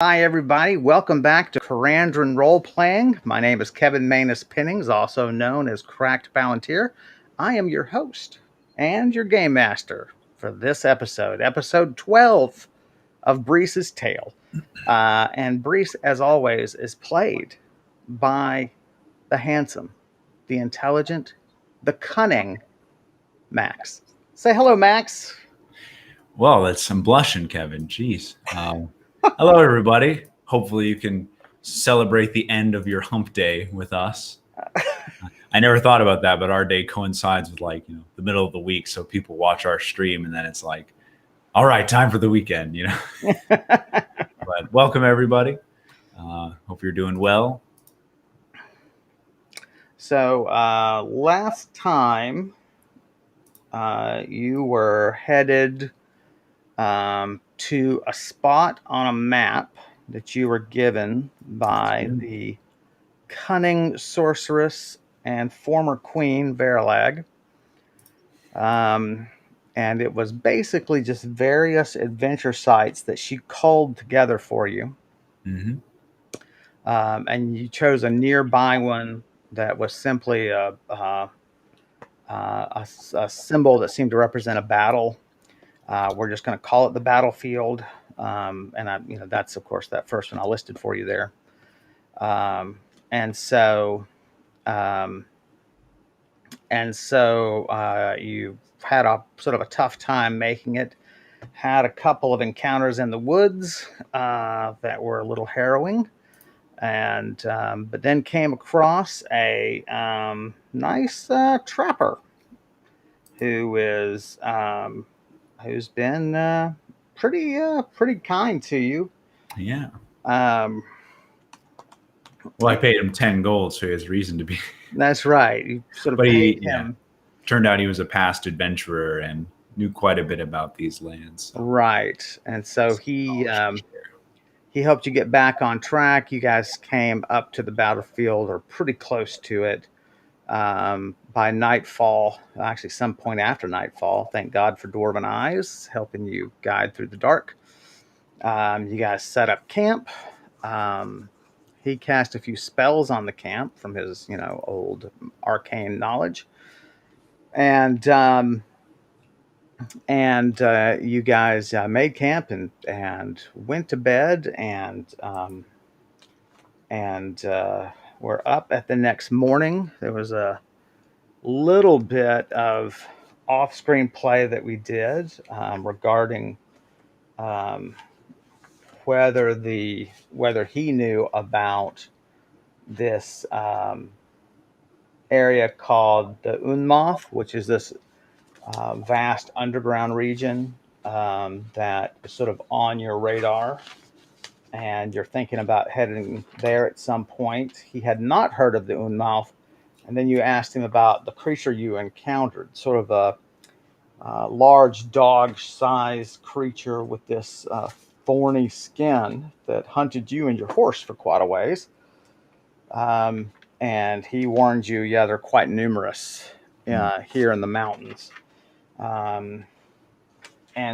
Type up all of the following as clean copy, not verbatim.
Hi, everybody. Welcome back to Karandrin Role Playing. My name is Kevin Manus Pennings, also known as Cracked Palantir. I am your host and your game master for this episode, episode 12 of Brise's Tale. And Brise, as always, is played by the handsome, the intelligent, the cunning Max. Say hello, Max. Well, I'm blushing, Kevin. Jeez. Hello, everybody. Hopefully, you can celebrate the end of your hump day with us. I never thought about that, but our day coincides with the middle of the week, so people watch our stream, and then it's like, all right, time for the weekend. But welcome, everybody. Hope you're doing well. So last time you were headed to a spot on a map that you were given by the cunning sorceress and former queen Verilag. And it was basically just various adventure sites that she culled together for you. Mm-hmm. And you chose a nearby one that was simply a symbol that seemed to represent a battle. We're just going to call it the battlefield, that's of course that first one I listed for you there. And so you had a sort of a tough time making it. Had a couple of encounters in the woods that were a little harrowing, and but then came across a nice trapper who is who's been pretty kind to you. Yeah. Um, Well, I paid him 10 gold, so he has reason to be. that's right. You sort of But paid him. turned out he was a past adventurer and knew quite a bit about these lands. So. Right, and so he helped you get back on track. You guys came up to the battlefield or pretty close to it by nightfall. Actually, some point after nightfall. Thank God for Dwarven Eyes helping you guide through the dark. You guys set up camp. He cast a few spells on the camp from his, old arcane knowledge, and you guys made camp and went to bed and we're up at the next morning. There was a little bit of off-screen play that we did regarding um, whether he knew about this area called the Unmoth, which is this vast underground region that is sort of on your radar, and you're thinking about heading there at some point. He had not heard of the Unmoth, and then you asked him about the creature you encountered, sort of a large dog-sized creature with this thorny skin that hunted you and your horse for quite a ways. And he warned you, yeah, they're quite numerous here in the mountains. And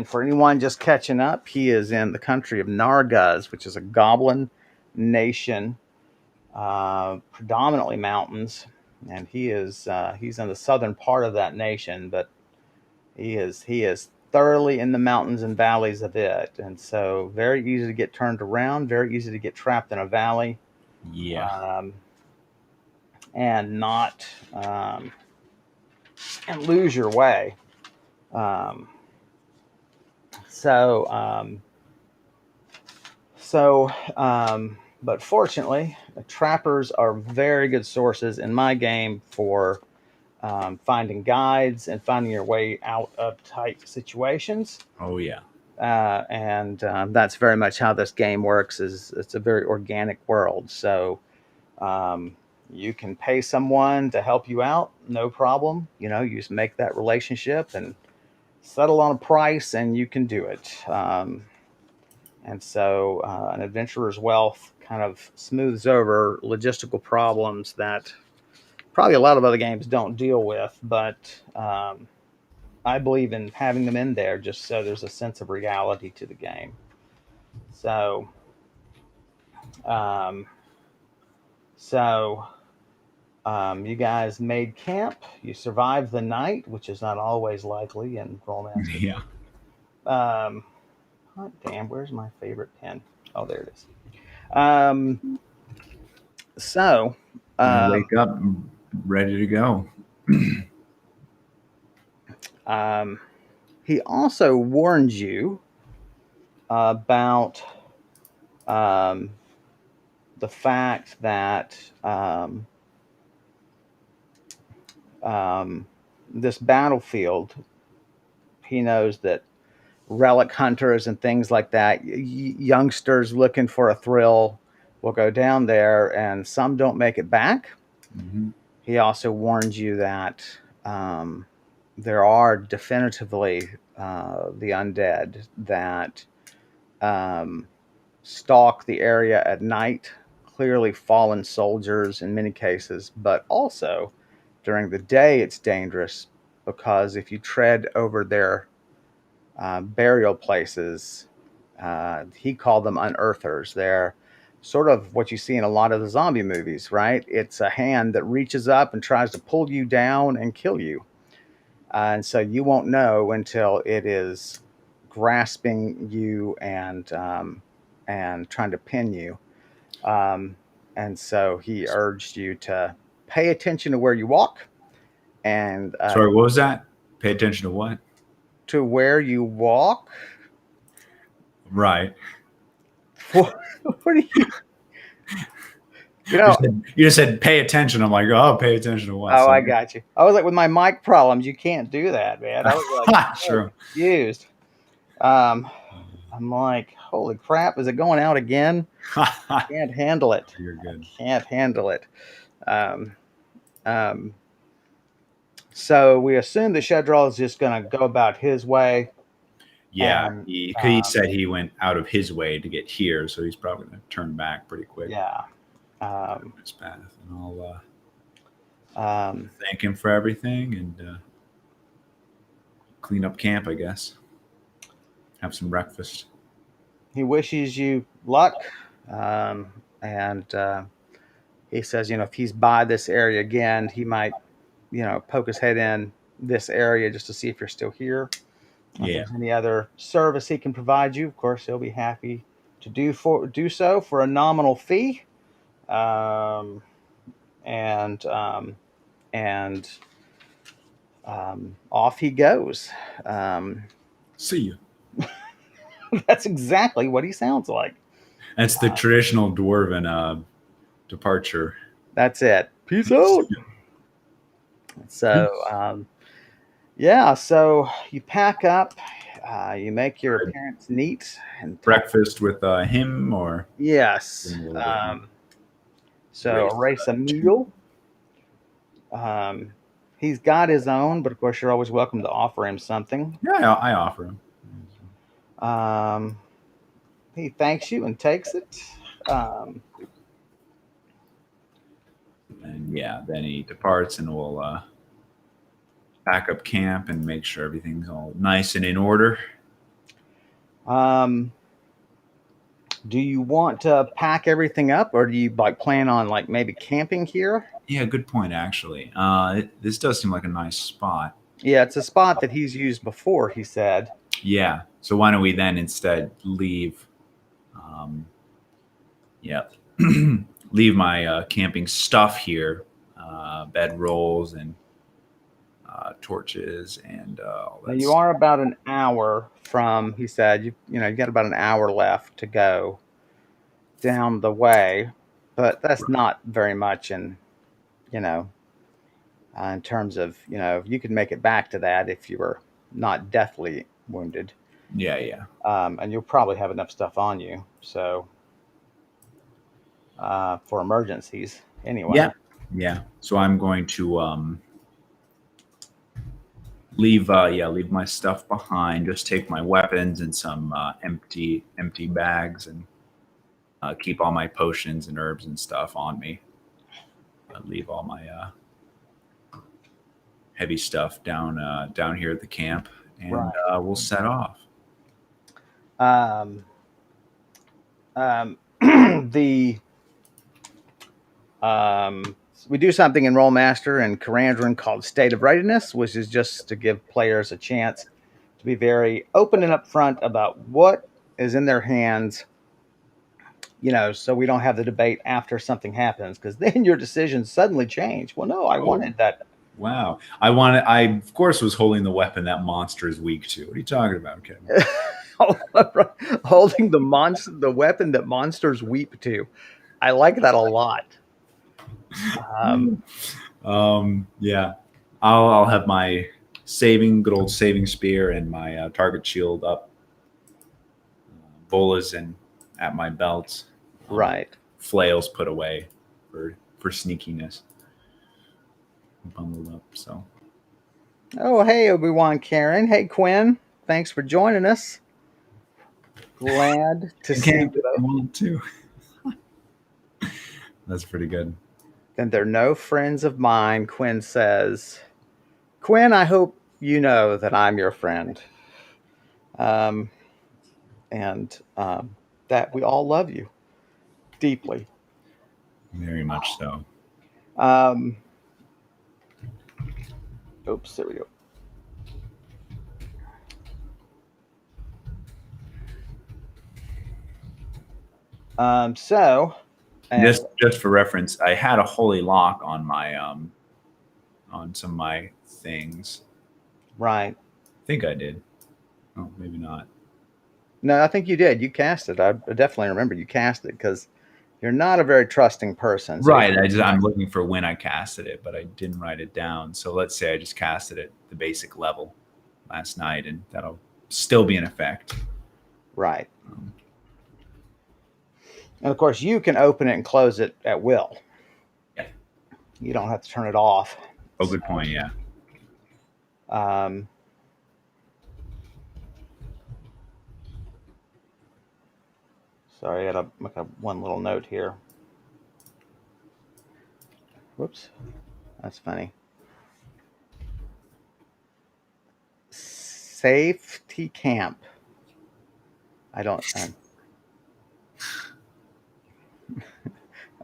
for anyone just catching up, he is in the country of Nargaz, which is a goblin nation, predominantly mountains. And he's in the southern part of that nation, but he is thoroughly in the mountains and valleys of it, and so very easy to get turned around, very easy to get trapped in a valley. Yeah. And not and lose your way. Um, so um, so but fortunately, trappers are very good sources in my game for finding guides and finding your way out of tight situations. Oh, yeah. And that's very much how this game works. Is it's a very organic world, so you can pay someone to help you out, no problem. You just make that relationship and settle on a price, and you can do it. And so an adventurer's wealth kind of smooths over logistical problems that probably a lot of other games don't deal with, but I believe in having them in there just so there's a sense of reality to the game. So Um, so you guys made camp. You survived the night, which is not always likely in romances. Yeah. Hot damn, where's my favorite pen? Oh, there it is. Um, so, You um, wake up ready to go. um, he also warned you about um, the fact that um, this battlefield, he knows that relic hunters and things like that, youngsters looking for a thrill, will go down there, and some don't make it back. Hmm. He also warns you that um, there are definitively the undead that um, stalk the area at night, clearly fallen soldiers in many cases, but also during the day it's dangerous because if you tread over their burial places, he called them unearthers. They're sort of what you see in a lot of the zombie movies, right? It's a hand that reaches up and tries to pull you down and kill you. And so you won't know until it is grasping you and trying to pin you. Um, and so he urged you to pay attention to where you walk and Sorry, what was that? Pay attention to what? to where you walk. Right. What, what are you? You You know, just said pay attention. I'm like, oh, pay attention to what? oh, So I got you. I was like, with my mic problems, you can't do that, man. I was like, so true. confused. Um, I'm like, holy crap, is it going out again? Can't handle it. You're I good. can't handle it. Um, um, so we assume that Shedral is just going to go about his way, Yeah, and he said he went out of his way to get here, so he's probably going to turn back pretty quick yeah, on um, his path, and I'll um, thank him for everything and clean up camp, I guess. Have some breakfast. he wishes you luck, and he says, if he's by this area again, he might, poke his head in this area just to see if you're still here. If Yeah. there's any other service he can provide you, of course, he'll be happy to do so for a nominal fee. Um, and and Off he goes. Um, See you. that's exactly what he sounds like. That's the traditional dwarven departure. That's it. Peace See out. ya. So Peace. yeah, so you pack up, you make your appearance neat and Breakfast with him or yes. doing a little bit more So race erase a two. meal. Um, he's got his own, but of course you're always welcome to offer him something. Yeah, I offer him. Um, he thanks you and takes it. Um, And yeah, then he departs and we'll back up camp and make sure everything's all nice and in order. um, do you want to pack everything up, or do you like plan on like maybe camping here? Yeah, good point, actually. This does seem like a nice spot. Yeah, it's a spot that he's used before. He said. Yeah. So why don't we then instead leave? Um, yeah, leave my camping stuff here, bed rolls and torches and all Now that you stuff. are about an hour from. He said you got about an hour left to go down the way, but that's not very much you know, in terms of, you could make it back to that if you were not deathly wounded. Yeah, yeah, And you'll probably have enough stuff on you. So, for emergencies anyway. yeah, yeah. So I'm going to leave leave my stuff behind. Just take my weapons and some empty bags and keep all my potions and herbs and stuff on me. Leave all my heavy stuff down here at the camp, and Right. we'll set off. Um, the we do something in Rollmaster and Karandrin called State of Readiness, which is just to give players a chance to be very open and upfront about what is in their hands, so we don't have the debate after something happens, because then your decisions suddenly change. Well, no, I Oh, wanted that. wow. I of course was holding the weapon that monster is weak to. What are you talking about, Kevin? Holding the weapon that monsters weep to. I like that a lot. Um, Yeah. I'll have my good old saving spear and my target shield up. Bolas and at my belt. right. Flails put away for sneakiness. Bundled up. So Oh, hey, Obi-Wan Karen. Hey, Quinn. Thanks for joining us. Glad to I see can't you. if I want to. That's pretty good. And they're no friends of mine, Quinn says. Quinn, I hope you know that I'm your friend. Um, and that we all love you deeply. Very much so. Um, oops, there we go. So, and Just for reference, I had a holy lock on my on some of my things. right. I think I did. Oh, maybe not. No, I think you did. You cast it. I definitely remember you cast it, because you're not a very trusting person. So Right. I'm looking for when I casted it, but I didn't write it down. So let's say I just casted it the basic level last night, and that'll still be in effect. right. And of course, you can open it and close it at will. Yeah. You don't have to turn it off. Oh, good point. Yeah. Um, sorry, I got to make one little note here. Whoops. That's funny. Safety camp. I don't.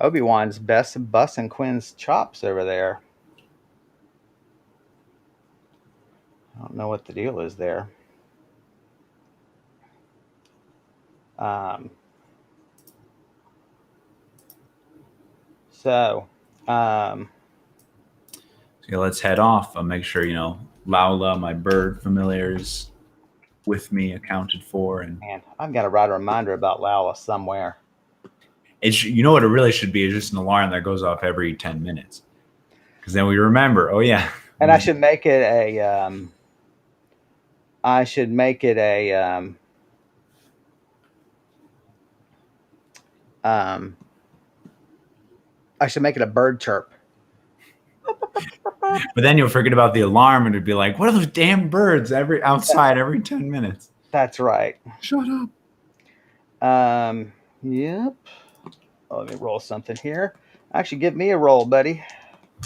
Obi-Wan's best busting Quinn's chops over there. I don't know what the deal is there. Um, so, So let's head off. I'll make sure Laula, my bird familiar, is with me, accounted for, and man, I've got to write a reminder about Lala somewhere. what it really should be is just an alarm that goes off every 10 minutes, because then we remember. Oh yeah, And I should make it a. I should make it a. I should make it a bird chirp. but then you'll forget about the alarm, and it'd be like, what are those damn birds outside every 10 minutes? That's right. Shut up. Yep. Oh, let me roll something here. Actually, give me a roll, buddy.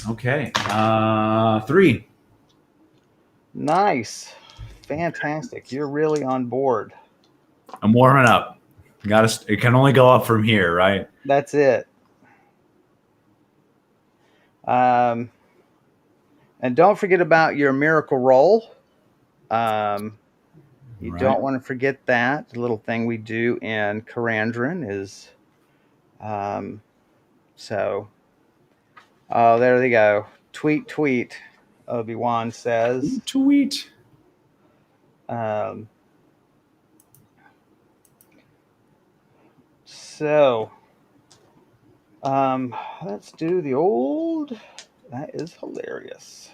Okay. 3. Nice. Fantastic. You're really on board. I'm warming up. It can only go up from here, right? That's it. And don't forget about your miracle roll. You Right. don't want to forget that. The little thing we do in Karandrin is so. Oh, there they go. Tweet, tweet. Obi-Wan says. Tweet. So, let's do the old. That is hilarious.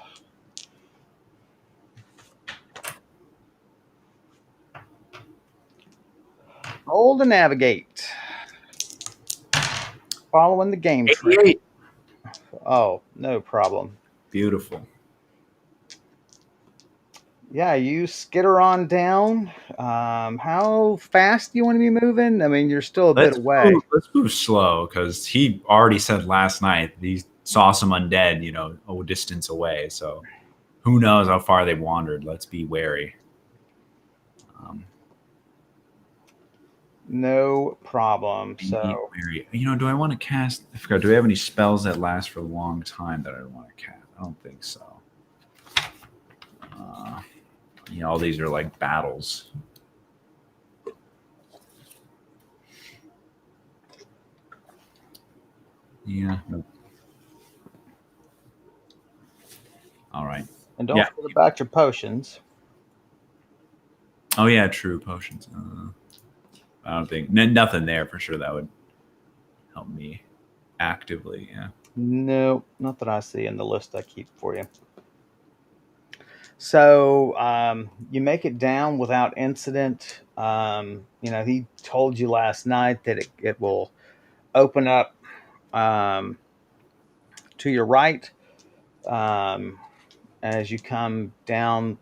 Roll to navigate. Following the game tree. 88. Oh, no problem. Beautiful. Yeah, you skitter on down. How fast do you want to be moving? I mean, you're still a bit away. Let's move slow, because he already said last night he saw some undead, a distance away. So who knows how far they've wandered? Let's be wary. No problem. Be So wary. Do I want to cast? I forgot. Do we have any spells that last for a long time that I want to cast? I don't think so. Uh, all these are like battles. Yeah. Nope. All right. and don't Yeah. forget about your potions. Oh yeah, true potions. I don't think nothing there for sure that would help me actively. Yeah. No, not that I see in the list I keep for you. So you make it down without incident. He told you last night that it will open up um, to your right um, as you come down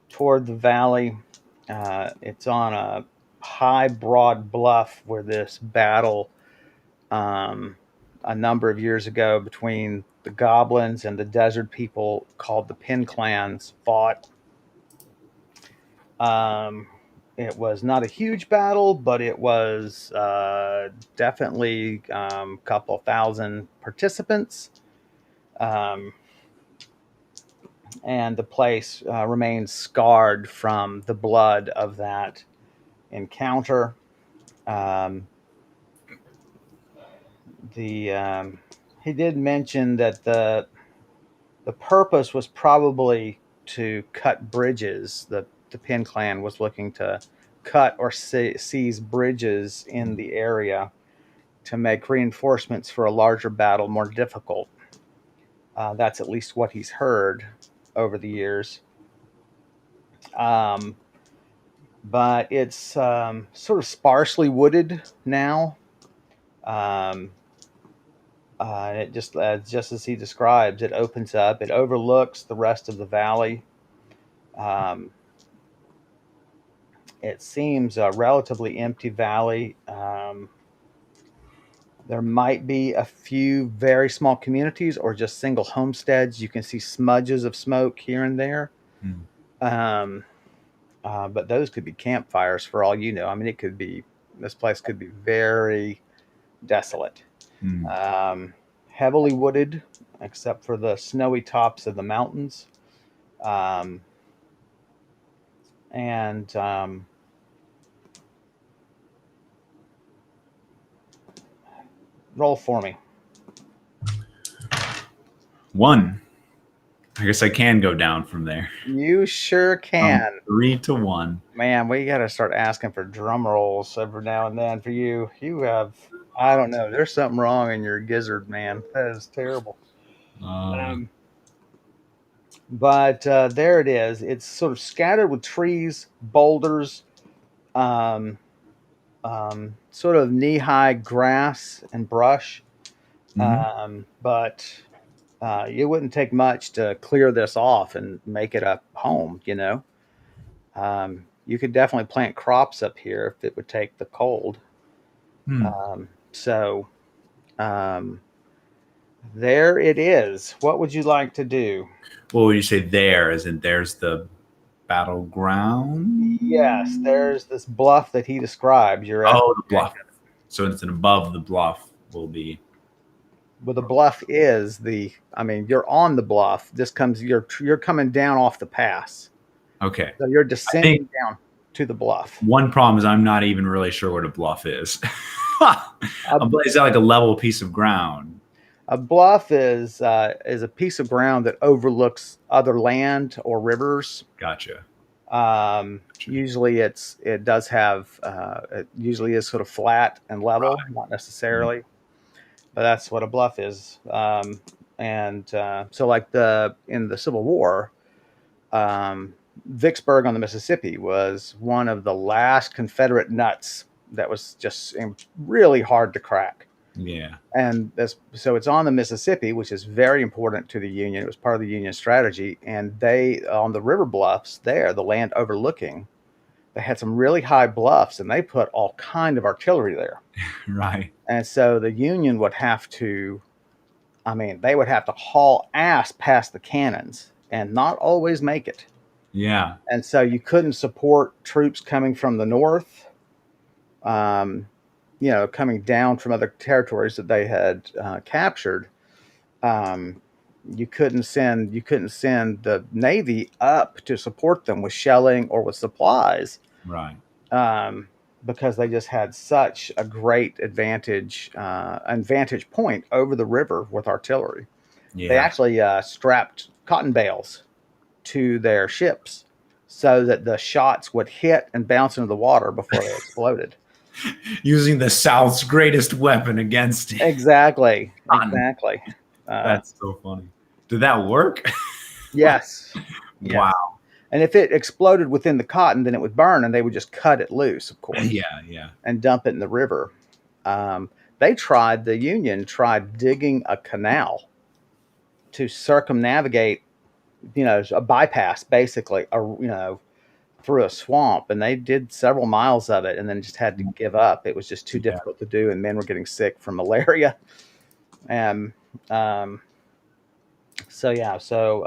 toward the valley. It's on a high, broad bluff where this battle um, a number of years ago between the goblins and the desert people called the Pin Clans fought. Um, it was not a huge battle, but it was definitely a couple thousand participants. Um, and the place remains scarred from the blood of that encounter. Um, the He did mention that the purpose was probably to cut bridges. The Pin Clan was looking to cut or seize bridges in the area to make reinforcements for a larger battle more difficult. That's at least what he's heard over the years. Um, but it's sort of sparsely wooded now. Um, it just as he describes, it opens up. It overlooks the rest of the valley. Um, it seems a relatively empty valley. There might be a few very small communities or just single homesteads. You can see smudges of smoke here and there. Mm. Um, but those could be campfires for all you know. I mean, this place could be very desolate. Mm. Um, Heavily wooded, except for the snowy tops of the mountains. Um, and Roll for me. 1. I guess I can go down from there. You sure can. 3-1. Man, we got to start asking for drum rolls every now and then for you. You have, I don't know, there's something wrong in your gizzard, man. That is terrible. Uh, Um, but there it is. It's sort of scattered with trees, boulders, um, sort of knee high grass and brush. mhm. But it wouldn't take much to clear this off and make it a home. You could definitely plant crops up here if it would take the cold. Hmm. So um, there it is. What would you like to do? What would you say there? As in, there's the battleground? Yes, there's this bluff that he describes. You're at Oh, the bluff. So it's an above the bluff will be. well, the bluff is I mean, you're on the bluff. You're coming down off the pass. Okay. So you're I think descending down to the bluff. one problem is I'm not even really sure what a bluff is. A, Is that like a level piece of ground? a bluff is a piece of ground that overlooks other land or rivers. Gotcha. Usually it does have it usually is sort of flat and level, Right. not necessarily, but that's what a bluff is. And so like in the Civil War, um, Vicksburg on the Mississippi was one of the last Confederate nuts that was just really hard to crack. Yeah. And so it's on the Mississippi, which is very important to the Union. It was part of the Union strategy. And they, on the river bluffs there, the land overlooking, they had some really high bluffs and they put all kind of artillery there. Right. And so the Union would have to, I mean, they would have to haul ass past the cannons and not always make it. Yeah. And so you couldn't support troops coming from the north. um, coming down from other territories that they had captured. Um, you couldn't send the Navy up to support them with shelling or with supplies, Right. um, because they just had such a great vantage point over the river with artillery. They Yeah. actually strapped cotton bales to their ships so that the shots would hit and bounce into the water before they exploded. Using the South's greatest weapon against it. Exactly, Cotton. exactly. Uh, That's so funny. Did that work? yes, yes. Wow. And if it exploded within the cotton, then it would burn, and they would just cut it loose, of course, Yeah, yeah. and dump it in the river. Um, the Union tried digging a canal to circumnavigate, a bypass, basically, through a swamp, and they did several miles of it, and then just had to give up. It was just too Yeah. difficult to do, and men were getting sick from malaria. And um, so yeah, so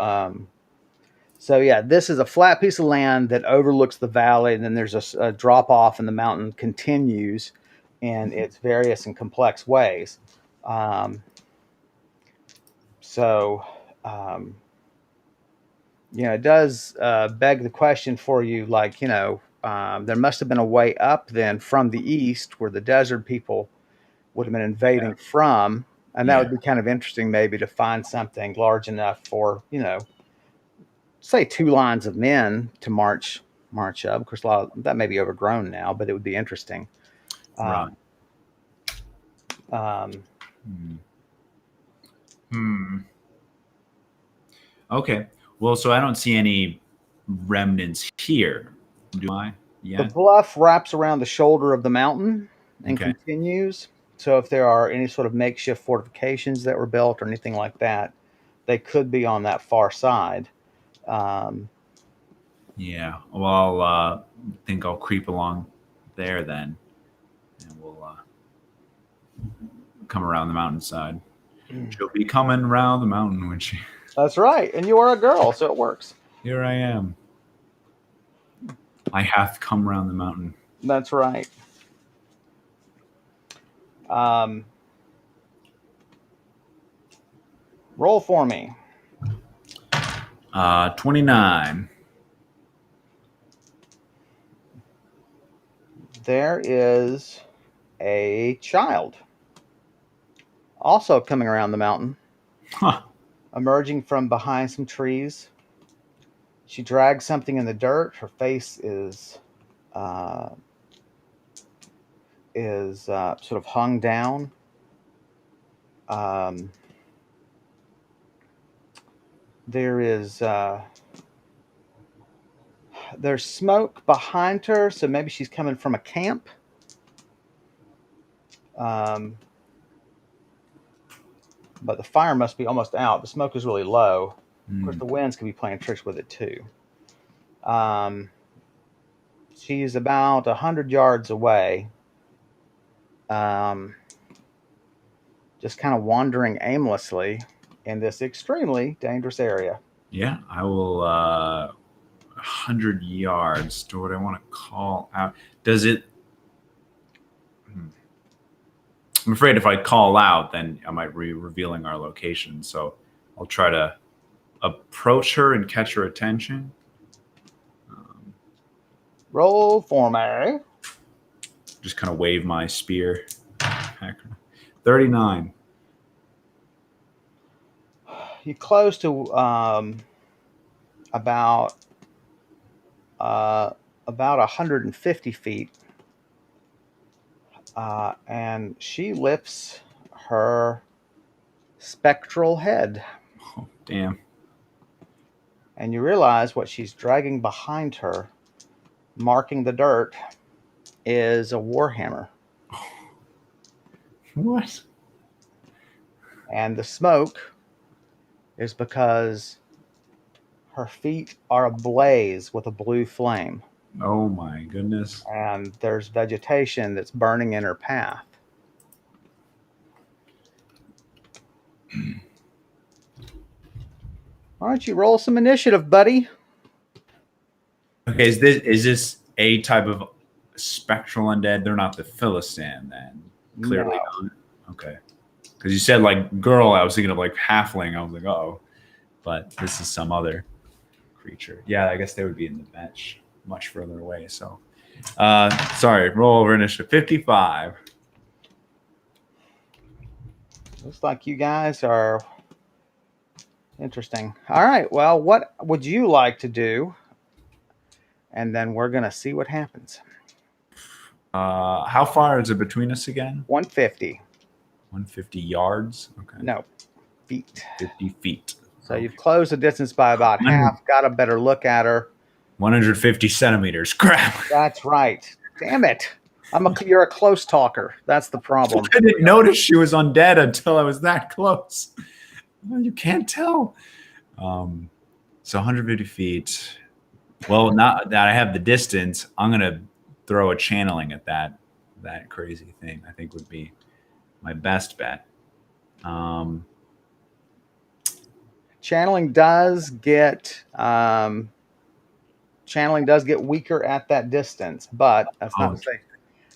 this is a flat piece of land that overlooks the valley, and then there's a drop off, and the mountain continues in its various and complex ways. Um, so, um, it does beg the question for you, like, there must have been a way up then from the east where the desert people would have been invading from. And that Yeah. would be kind of interesting, maybe, to find something large enough for, say 2 lines of men to march up. Of course, a lot of that may be overgrown now, but it would be interesting. Right. Um, um, Hmm. Hmm. Okay. Well, so I don't see any remnants here. Do I? the Yet? bluff wraps around the shoulder of the mountain and Okay. continues. So if there are any sort of makeshift fortifications that were built or anything like that, they could be on that far side. Um, Yeah. Well, I'll think I'll creep along there then, and we'll come around the mountainside. She'll be coming around the mountain when she. that's right. And you are a girl, so it works. Here I am. I hath come around the mountain. That's right. Um, roll for me. 29. There is a child also coming around the mountain, Huh. emerging from behind some trees. She drags something in the dirt. Her face uh, is sort of hung down. Um, there is there's smoke behind her, so maybe she's coming from a camp. Um, but the fire must be almost out. The smoke is really low. Of course, Hmm. the winds could be playing tricks with it too. Um, she's about 100 yards away, um, just kind of wandering aimlessly in this extremely dangerous area. Yeah, I will. 100 yards. Do what I want to call out. Does it? Hmm. I'm afraid if I call out, then I might be revealing our location. So I'll try to approach her and catch her attention. Um, Roll for me. just kind of wave my spear. 39. You close to about uh, about 150 feet, and she lifts her spectral head, Oh, damn. and you realize what she's dragging behind her, marking the dirt, is a warhammer, What? and the smoke is because her feet are ablaze with a blue flame, Oh my goodness. and there's vegetation that's burning in her path. Why don't you roll some initiative, buddy? Okay, is this a type of spectral undead. They're not the Philistine then. Clearly No. not. Okay. Because you said like girl, I was thinking of like halfling. I was like, oh, but this is some other creature. Yeah, I guess they would be in the bench much further away. So, sorry, roll over initiative 55. Looks like you guys are interesting. All right. Well, what would you like to do? And then we're going to see what happens. How far is it between us again? 150. 150 yards. Okay. No, feet. 50 feet. So you've closed the distance by about half. Got a better look at her. 150 centimeters. Crap. That's right. Damn it. You're a close talker. That's the problem. I didn't notice she was undead until I was that close. Well, you can't tell. So 150 feet. Well, now that I have the distance, I'm gonna throw a channeling at that crazy thing. I think would be my best bet. Channeling does get weaker at that distance, but that's not to say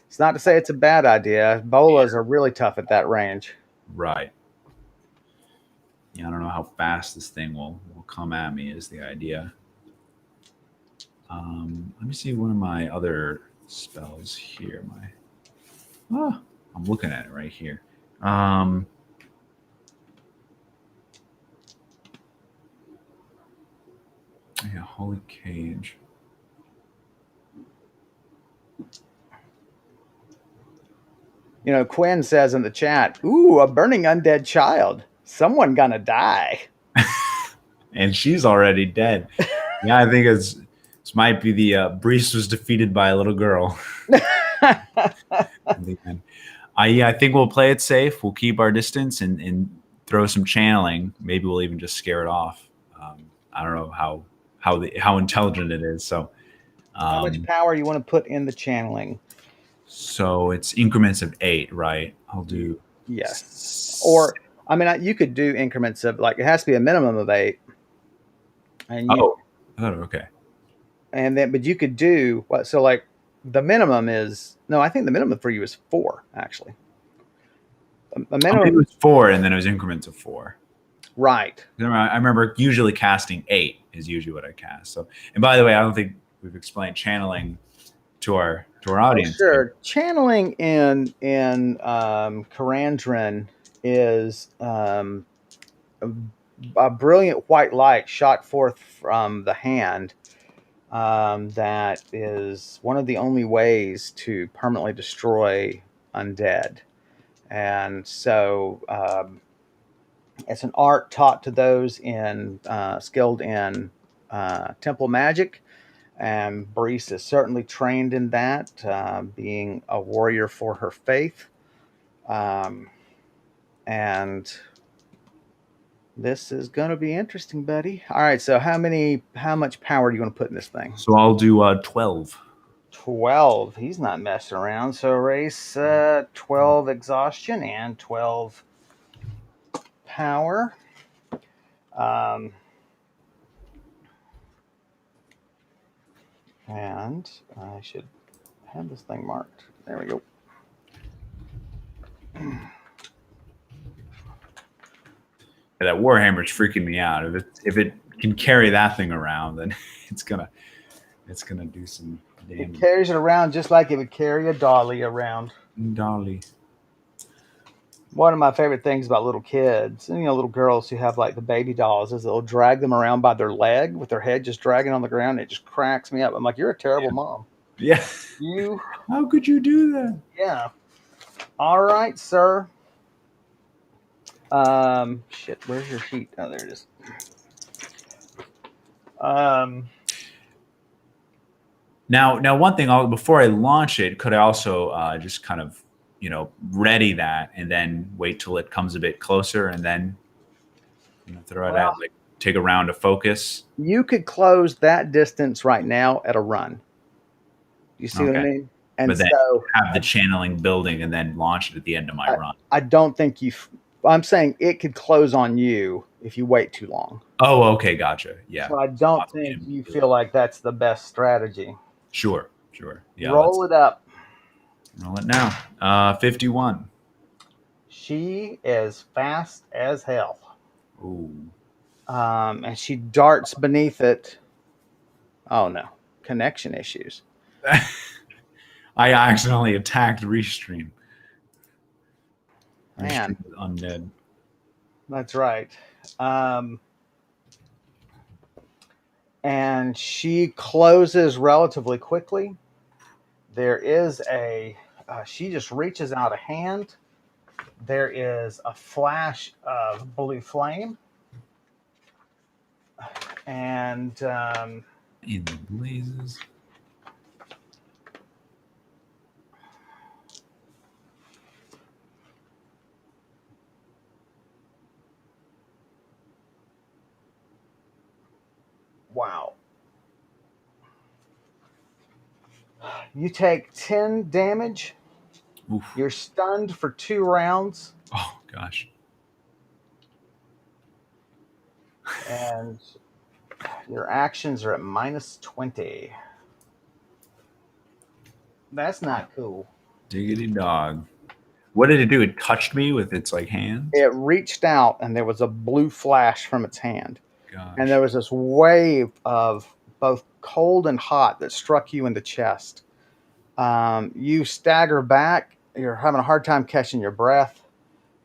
it's not to say it's a bad idea. Bolas are really tough at that range. Right. Yeah, I don't know how fast this thing will come at me is the idea. Let me see one of my other spells here. I'm looking at it right here. Yeah, Holy Cage. You know, Quinn says in the chat, "Ooh, a burning undead child. Someone gonna die." And she's already dead. Yeah, I think this might be the Brise was defeated by a little girl. I think we'll play it safe. We'll keep our distance and throw some channeling. Maybe we'll even just scare it off. I don't know how intelligent it is. So, how much power you want to put in the channeling? So it's increments of 8, right? I'll do yes. Or I mean, you could do increments of like it has to be a minimum of 8. And okay. And then, but you could do what? So like the minimum is I think the minimum for you is 4 actually. A minimum it was 4, and then it was increments of 4. Right. I remember usually casting 8 is usually what I cast. So, and by the way, I don't think we've explained channeling to our audience. Oh, sure. Channeling in Karandrin is a brilliant white light shot forth from the hand. That is one of the only ways to permanently destroy undead. And so it's an art taught to those skilled in temple magic. And Brise is certainly trained in that, being a warrior for her faith. And this is going to be interesting, buddy. All right, so how much power do you want to put in this thing? So I'll do 12. 12. He's not messing around. So race 12 exhaustion and 12 power. And I should have this thing marked. There we go. That Warhammer's freaking me out. If it can carry that thing around, then it's gonna do some damage. It carries it around just like it would carry a dolly around. Dolly. One of my favorite things about little kids, and little girls who have like the baby dolls, is they'll drag them around by their leg with their head just dragging on the ground. It just cracks me up. I'm like, you're a terrible mom. Yeah. How could you do that? Yeah. All right, sir. Shit, where's your sheet? Oh, there it is. Now, one thing, before I launch it, could I also just kind of, ready that and then wait till it comes a bit closer and then throw it out, like take a round of focus? You could close that distance right now at a run. You see what I mean? And but then have the channeling building and then launch it at the end of my run. I don't think I'm saying it could close on you if you wait too long. Oh, okay, gotcha. Yeah. So I don't think you feel like that's the best strategy. Sure. Sure. Yeah. Roll it up. Roll it now. 51. She is fast as hell. Ooh. And she darts beneath it. Oh no, connection issues. I accidentally attacked Restream. Man, Restream is undead. that's right. Um, and she closes relatively quickly. There is she just reaches out a hand. There is a flash of blue flame. And In the blazes. wow. You take 10 damage. Oof. You're stunned for 2 rounds. Oh, gosh. And your actions are at -20. That's not cool. Diggity dog. What did it do? It touched me with its like hands? It reached out and there was a blue flash from its hand. And Gosh. there was this wave of both cold and hot that struck you in the chest. You stagger back. You're having a hard time catching your breath.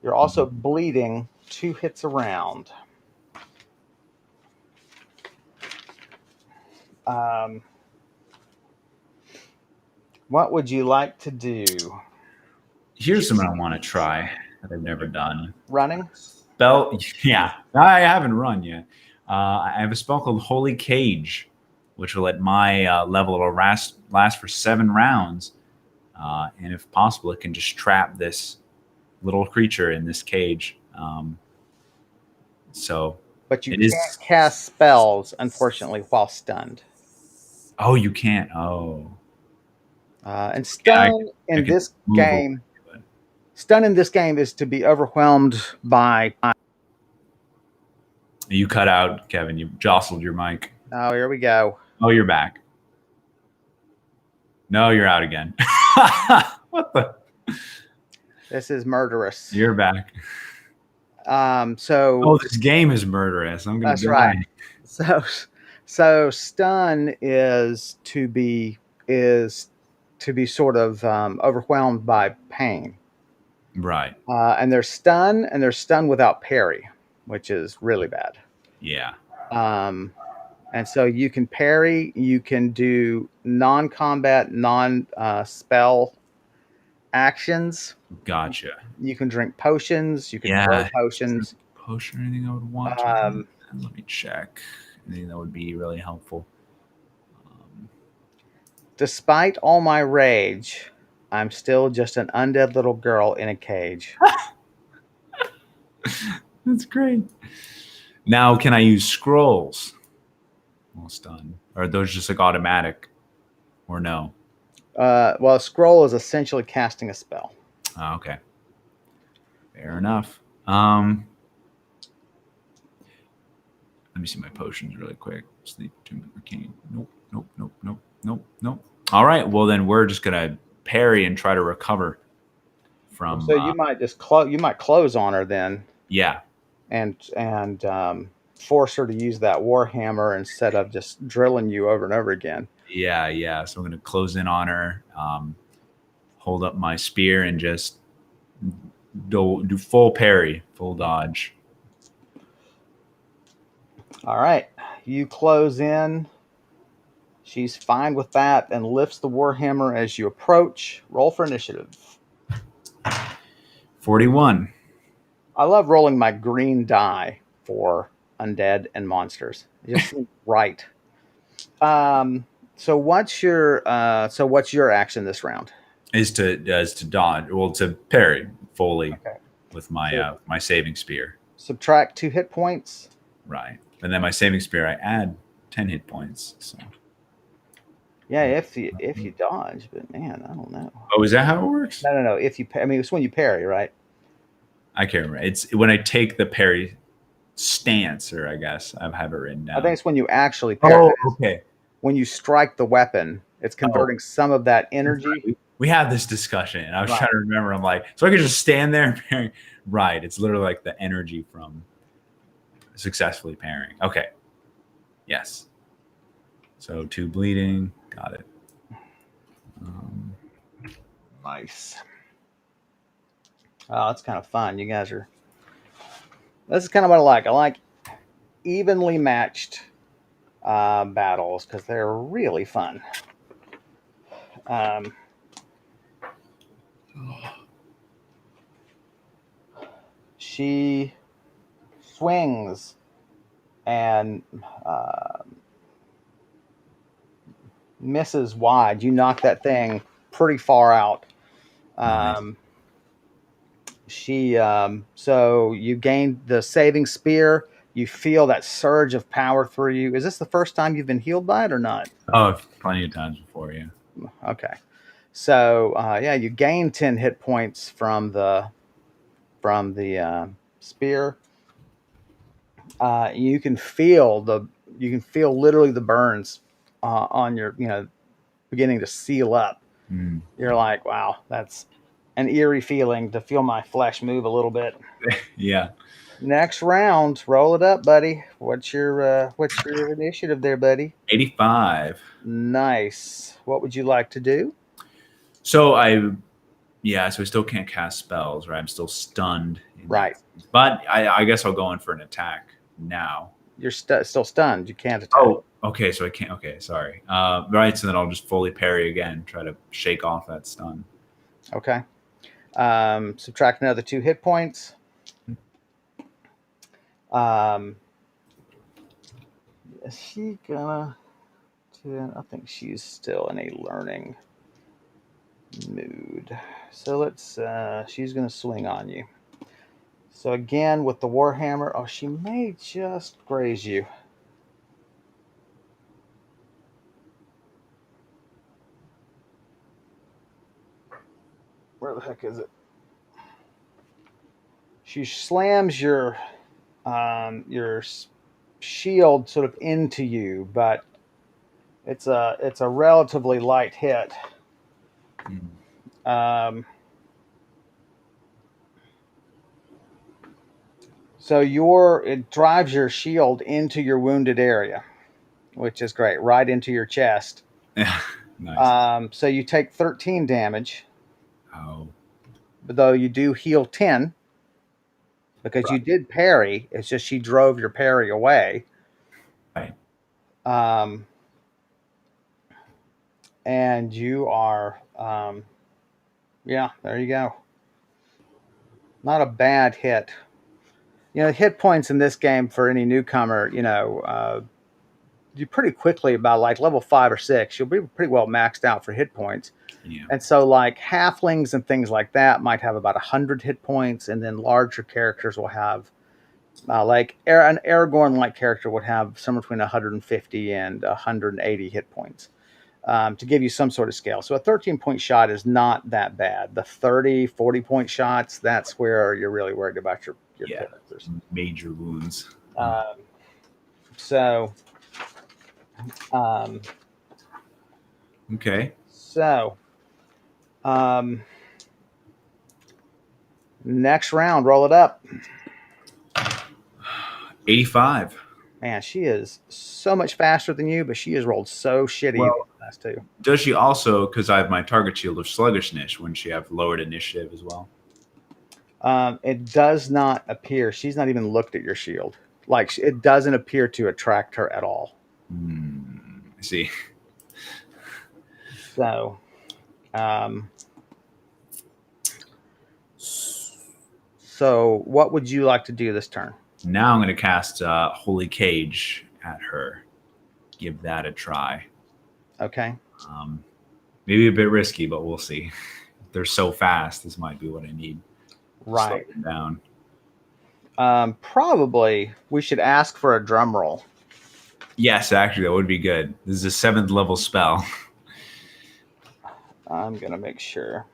You're also bleeding 2 hits around. What would you like to do? Here's something I want to try that I've never done. Running? Spell, yeah, I haven't run yet. I have a spell called Holy Cage, which will let my level last for 7 rounds. And if possible, it can just trap this little creature in this cage. So But you it can't is. cast spells, unfortunately, while stunned. Oh, you can't. Oh, And yeah, stun I in can this move away. game, stun in this game is to be overwhelmed by. You cut out, Kevin. You jostled your mic. Oh, here we go. Oh, you're back. No, you're out again. What the? This is murderous. You're back. So Oh, this game is murderous. I'm gonna that's die. right. So stun is to be sort of overwhelmed by pain. Right. And there's stun without parry, which is really bad. Yeah. And so you can parry, you can do non-combat, non-spell actions. Gotcha. You can drink potions. You can throw Yeah. potions. Potion or anything I would want to do? Let me check. Anything that would be really helpful. Despite all my rage, I'm still just an undead little girl in a cage. That's great. Now, can I use scrolls? Almost done. Or are those just like automatic? Or no? Well, a scroll is essentially casting a spell. Oh, okay. Fair enough. Let me see my potions really quick. Sleep, Tomb, Arcane. Nope, nope, nope, nope, nope, nope. All right. Well, then we're just gonna parry and try to recover from. So you might just close on her then, Yeah. and force her to use that warhammer instead of just drilling you over and over again. Yeah, yeah. So I'm gonna close in on her, hold up my spear, and just do full parry, full dodge. All right, you close in. She's fine with that and lifts the warhammer as you approach. Roll for initiative. 41. I love rolling my green die for undead and monsters. It just seems right. So what's your action this round? Is to dodge. Well, to parry fully Okay. with my So- my saving spear. Subtract 2 hit points. Right. And then my saving spear, I add 10 hit points. So. Yeah, if you dodge, but man, I don't know. Oh, is that how it works? No. If you, it's when you parry, right? I can't remember. It's when I take the parry stance, or I guess I have it written down. I think it's when you actually parry. Oh, okay. When you strike the weapon, It's Oh, converting some of that energy. we had this discussion, and I was trying Right. to remember. I'm like, so I could just stand there and pairing. Right. It's literally like the energy from successfully pairing. Okay. Yes. So 2 bleeding. Got it. Nice. Oh, it's kind of fun. You guys are. This is kind of what I like. I like evenly matched battles because they're really fun. Um, she swings and uh, misses wide. You knock that thing pretty far out. Nice. Um, so you gain the saving spear. You feel that surge of power through you. Is this the first time you've been healed by it or not? Oh, plenty of times before. Yeah. Okay. So yeah, you gain 10 hit points from the spear. You can feel literally the burns on your beginning to seal up. Mm. You're like, wow, that's an eerie feeling to feel my flesh move a little bit. Yeah. Next round, roll it up, buddy. What's your initiative there, buddy? 85. Nice. What would you like to do? So yeah, so I still can't cast spells, right? I'm still stunned in that Right. sense. But I guess I'll go in for an attack now. You're still stunned. You can't attack. Oh, okay. So I can't. Okay, sorry. Right. So then I'll just fully parry again, try to shake off that stun. Okay. Subtract another 2 hit points. Um, is she gonna? I think she's still in a learning mood. So let's. She's gonna swing on you. So again with the warhammer. Oh, she may just graze you. Where the heck is it? She slams your shield sort of into you, but it's a relatively light hit. Mm. Um, so it drives your shield into your wounded area, which is great, right into your chest. Yeah. Nice. So you take 13 damage, Oh. but though you do heal 10 because you Right. did parry. It's just she drove your parry away. Right. Um, and you are, yeah, there you go. Not a bad hit. Hit points in this game for any newcomer, you pretty quickly about like level 5 or 6, you'll be pretty well maxed out for hit points. Yeah. And so, like halflings and things like that might have about 100 hit points, and then larger characters will have, like an Aragorn-like character would have somewhere between 150 and 180 hit points. To give you some sort of scale. So a 13-point shot is not that bad. The 30, 40-point shots, that's where you're really worried about your Yeah. characters. Major wounds. Um, so, um, Okay. so, um, next round, roll it up. 85. Man, she is so much faster than you, but she has rolled so shitty these Well, last two. does she also, because I have my target shield of sluggishness, wouldn't she have lowered initiative as well? It does not appear. She's not even looked at your shield. Like it doesn't appear to attract her at all. I see. So, um, so what would you like to do this turn? Now I'm going to cast Holy Cage at her. Give that a try. Okay. Maybe a bit risky, but we'll see. They're so fast. This might be what I need. Right. Slow them down. Probably we should ask for a drum roll. Yes, actually, that would be good. This is a 7th level spell. I'm gonna make sure.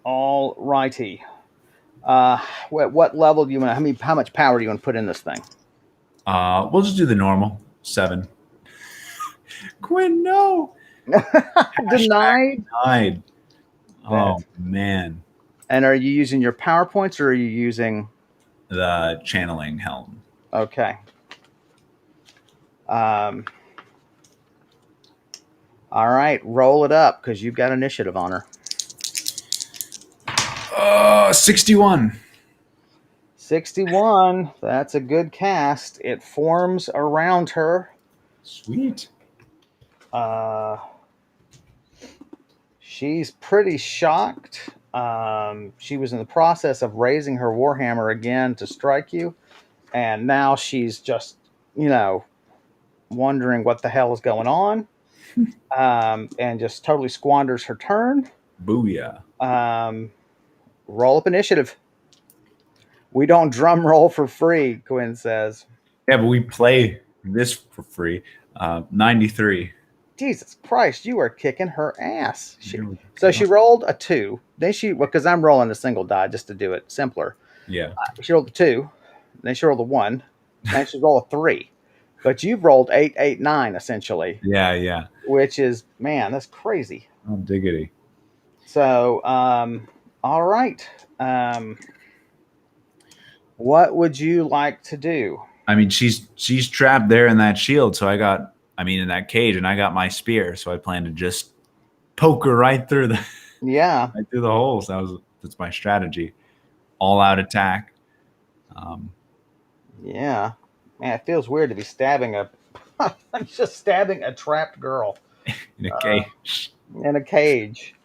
All righty. What level do you want? How much power do you want to put in this thing? We'll just do the normal 7. Quinn, no. Hashtag Denied. denied. That's Oh man, And are you using your PowerPoints or are you using? the channeling helm. Okay. Um, all right, roll it up because you've got initiative on her. 61. 61. That's a good cast. It forms around her. Sweet. Uh, she's pretty shocked. She was in the process of raising her warhammer again to strike you, and now she's just, wondering what the hell is going on, and just totally squanders her turn. Booyah. Um, roll up initiative. We don't drum roll for free, Quinn says. Yeah, but we play this for free. 93. Jesus Christ, you are kicking her ass. Here we So go. she rolled a 2. Then because I'm rolling a single die just to do it simpler. Yeah. She rolled a 2. Then she rolled a 1. Then she rolled a 3. But you've rolled 8, 8, 9 essentially, Yeah, yeah. which is, man, that's crazy. Oh, diggity. So, all right. What would you like to do? I mean, she's trapped there in that shield, so in that cage, and I got my spear, so I plan to just poke her right through the Yeah, right through the holes. That's my strategy. All out attack. Um, yeah. Man, it feels weird to be stabbing just stabbing a trapped girl in a uh, cage. in a cage.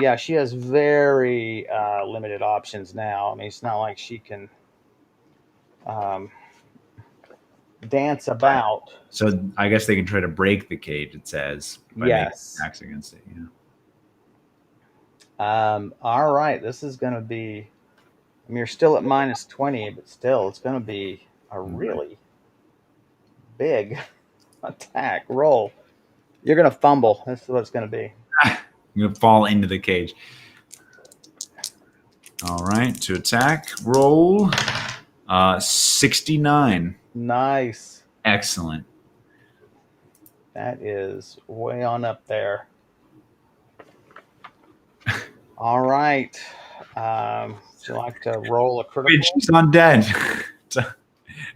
Yeah, she has very limited options now. I mean, it's not like she can um, dance about. So I guess they can try to break the cage. It says by making Yes. attacks against it. Yeah. All right. This is going to be. I mean, you're still at -20, but still, it's going to be a really big attack roll. You're going to fumble. That's what it's going to be. I'm gonna fall into the cage. All right, to attack, roll 69. Nice. Excellent. That is way on up there. All right. Would you like to roll a Wait, critical? she's undead.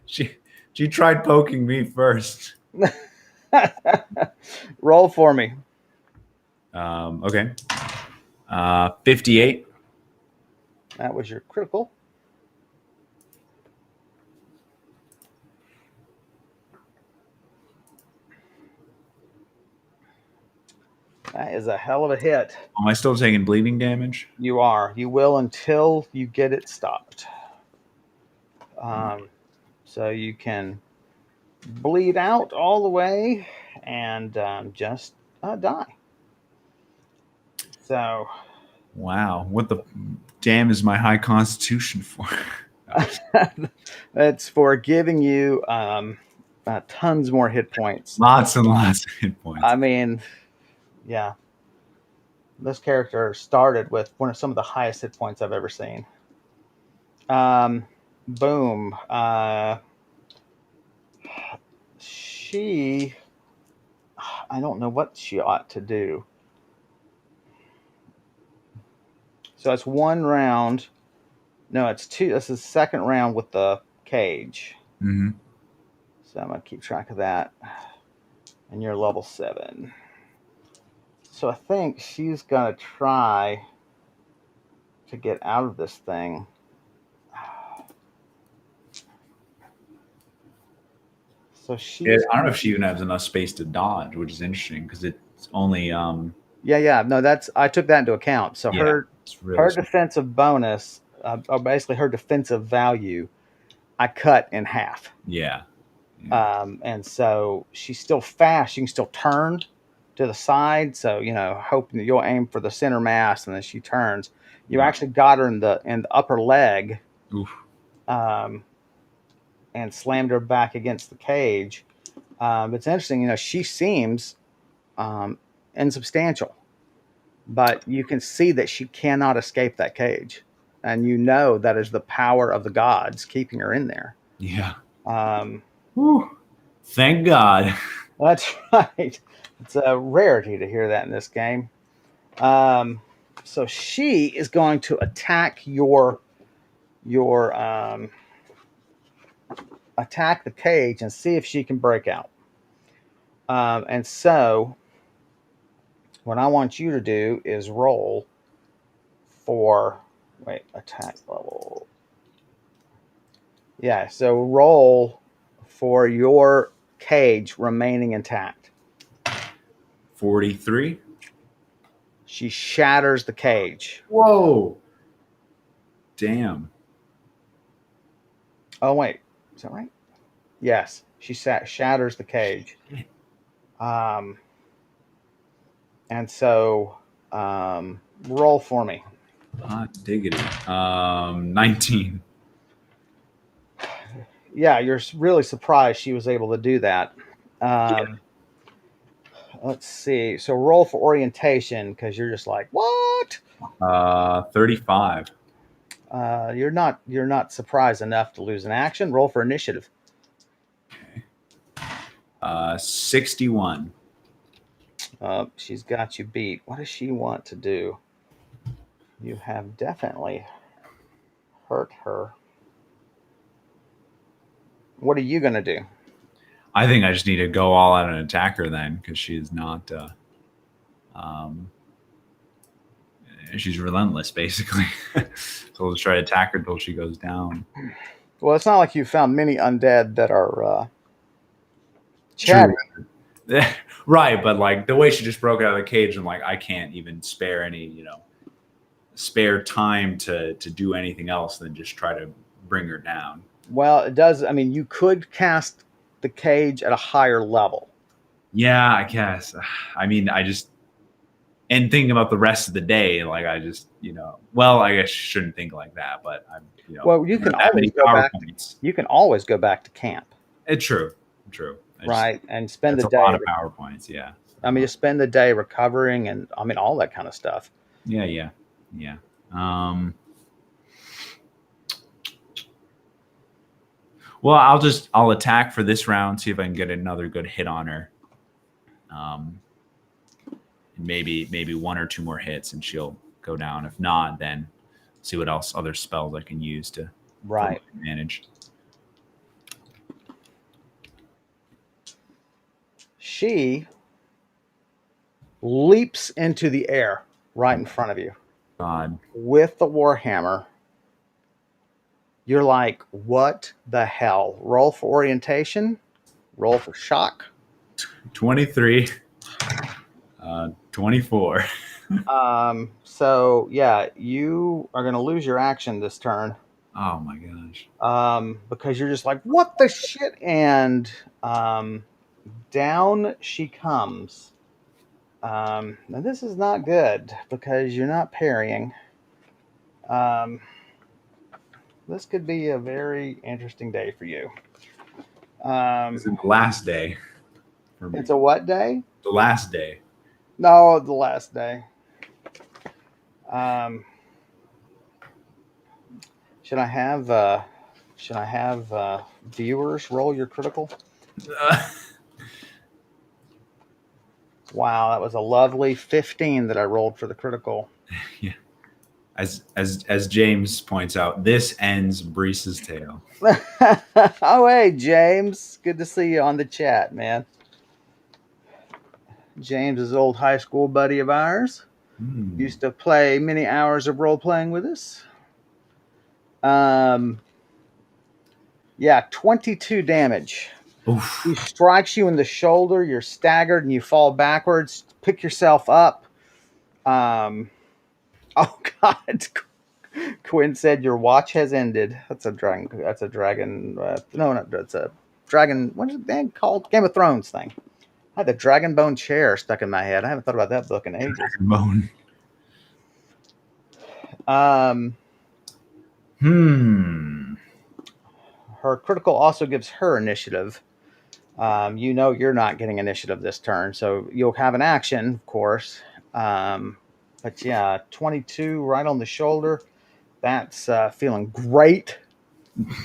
she tried poking me first. Roll for me. Okay. 58. That was your critical. That is a hell of a hit. Am I still taking bleeding damage? You are. You will until you get it stopped. So you can bleed out all the way and just die. So Wow. What the damn is my high constitution for? that's for giving you tons more hit points. Lots and lots of hit points. I mean, yeah. This character started with some of the highest hit points I've ever seen. Boom. I don't know what she ought to do. So it's one round. No, it's two. This is the second round with the cage. Mm-hmm. So I'm going to keep track of that. And you're level 7. So I think she's going to try to get out of this thing. So I don't know if she even has enough space to dodge, which is interesting because it's only yeah. No, I took that into account. So her defensive bonus, or basically her defensive value, I cut in half. Yeah. And so she's still fast. She can still turn to the side. So hoping that you'll aim for the center mass, and then she turns. You actually got her in the upper leg. Oof. And slammed her back against the cage. It's interesting. She seems insubstantial. but you can see that she cannot escape that cage, and you know that is the power of the gods keeping her in there. Yeah. Um, Whew. Thank God. that's right. It's a rarity to hear that in this game. Um, so she is going to attack your attack the cage and see if she can break out. And so what I want you to do is roll for attack level. Yeah, so roll for your cage remaining intact. 43. She shatters the cage. Whoa. Damn. Oh wait, is that right? Yes, she shatters the cage. Um, and so roll for me. Hot diggity. 19. Yeah, you're really surprised she was able to do that. Um, let's see. So roll for orientation because you're just like, what? 35. You're not surprised enough to lose an action. Roll for initiative. 61. She's got you beat. What does she want to do? You have definitely hurt her. What are you gonna do? I think I just need to go all out and attack her then, because she's not. Um, she's relentless, basically. So we'll just try to attack her until she goes down. Well, it's not like you found many undead that are True. chatty. Right, but like the way she just broke out of the cage, and like I can't even spare any, spare time to do anything else than just try to bring her down. Well, it does. I mean, you could cast the cage at a higher level. Yeah, I guess. I mean, and thinking about the rest of the day, like I just, well, I guess I shouldn't think like that, but I'm, Well, you can that always many go back. PowerPoints. You can always go back to camp, It's true. right, and spend That's the a lot day. of PowerPoints. Yeah. I mean, you spend the day recovering, and I mean all that kind of stuff. Yeah. Um, well, I'll attack for this round, see if I can get another good hit on her. Maybe one or two more hits, and she'll go down. If not, then see what else other spells I can use to Right. manage. She leaps into the air right in front of you God. with the warhammer. You're like, what the hell? Roll for orientation. Roll for shock. 23. 24. So yeah, you are gonna lose your action this turn. Oh my gosh. Because you're just like, what the shit? And down she comes. Now this is not good because you're not parrying. This could be a very interesting day for you. It's the last day for me. It's a what day? The last day. No, the last day. Should I have viewers roll your critical? Wow, that was a lovely 15 that I rolled for the critical. Yeah. As James points out, this ends Brise's tale. Oh, hey, James. Good to see you on the chat, man. James is an old high school buddy of ours. Used to play many hours of role playing with us. Yeah, 22 damage. Oof. He strikes you in the shoulder. You're staggered and you fall backwards. Pick yourself up. Oh God! Quinn said your watch has ended. That's a dragon. That's a dragon. No, that's a dragon. What is it called? Game of Thrones thing. I had the dragon bone chair stuck in my head. I haven't thought about that book in ages. Bone. Her critical also gives her initiative. You're not getting initiative this turn, so you'll have an action, of course. But yeah, 22 right on the shoulder. That's feeling great. What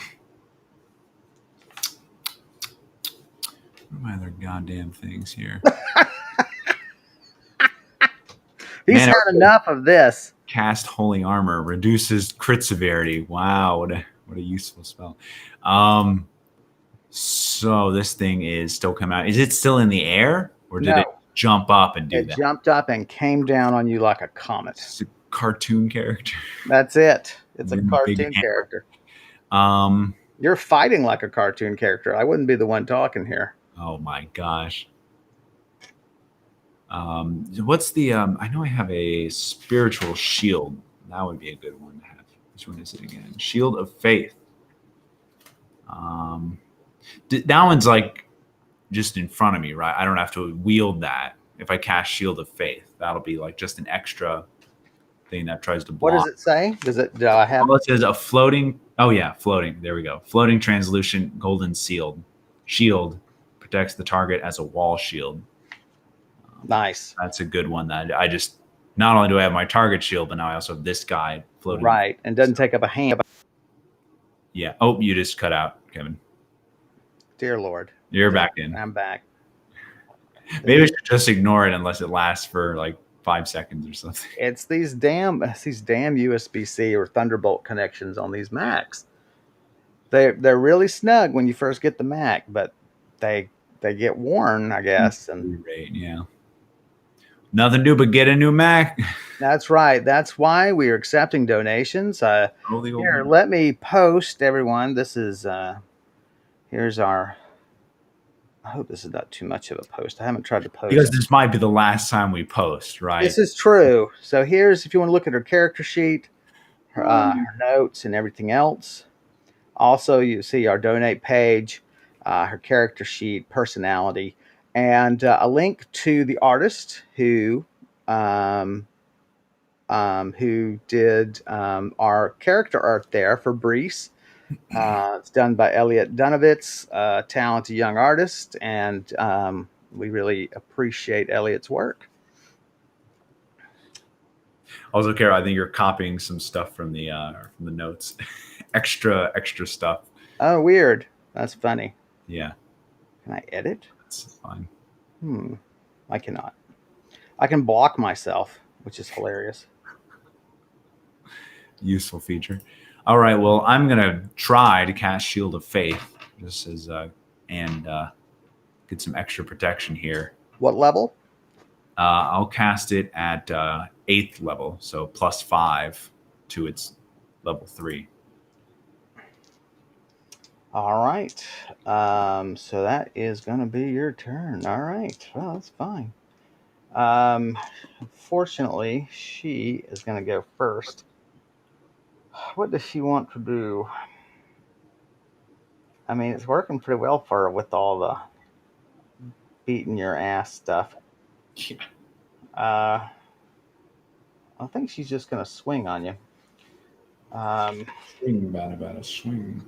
are my other goddamn things here? He's Man, had enough of this. cast holy armor reduces crit severity. Wow, what a useful spell. Um, so this thing is still coming out. Is it still in the air, or did it No, jump up and do it that? jumped up and came down on you like a comet. It's a cartoon character. That's it. It's a With a big cartoon hammer. character. Um, You're fighting like a cartoon character. I wouldn't be the one talking here. oh my gosh. What's the? I know I have a spiritual shield. That would be a good one to have. Which one is it again? Shield of Faith. Um, that one's like just in front of me, right? I don't have to wield that. If I cast Shield of Faith, that'll be like just an extra thing that tries to What does block. it say? Does it? Do I have? Well, it says a floating. Oh yeah, floating. There we go. Floating translucent golden shield protects the target as a wall shield. Nice. That's a good one. That I just not only do I have my target shield, but now I also have this guy floating. Right, and doesn't take up a hand. Yeah. Oh, you just cut out, Kevin. Dear Lord. You're back in. I'm back. Maybe I should just ignore it unless it lasts for like 5 seconds or something. It's these damn USB-C or Thunderbolt connections on these Macs. They're really snug when you first get the Mac, but they get worn, I guess. And Yeah. Nothing new but get a new Mac. that's right. That's why we are accepting donations. Here, let me post everyone. This is here's our. I hope this is not too much of a post. I haven't tried to post Because this might be the last time we post, right? This is true. So here's if you want to look at her character sheet, her notes, and everything else. Also, you see our donate page, her character sheet, personality, and a link to the artist who did our character art there for Brise. It's done by Elliot Dunovitz, a talented young artist, and we really appreciate Elliot's work. Also, Carol, I think you're copying some stuff from the notes, extra stuff. Oh, weird. That's funny. Yeah. Can I edit? That's fine. I cannot. I can block myself, which is hilarious. Useful feature. All right. Well, I'm gonna try to cast Shield of Faith, just as and get some extra protection here. What level? I'll cast it at 8th level, so +5 to its level 3. All right. So that is going to be your turn. All right. Well, that's fine. Fortunately, she is going to go first. What does she want to do? I mean, it's working pretty well for her with all the beating your ass stuff. Yeah. I think she's just going to swing on you. Swing about a swing.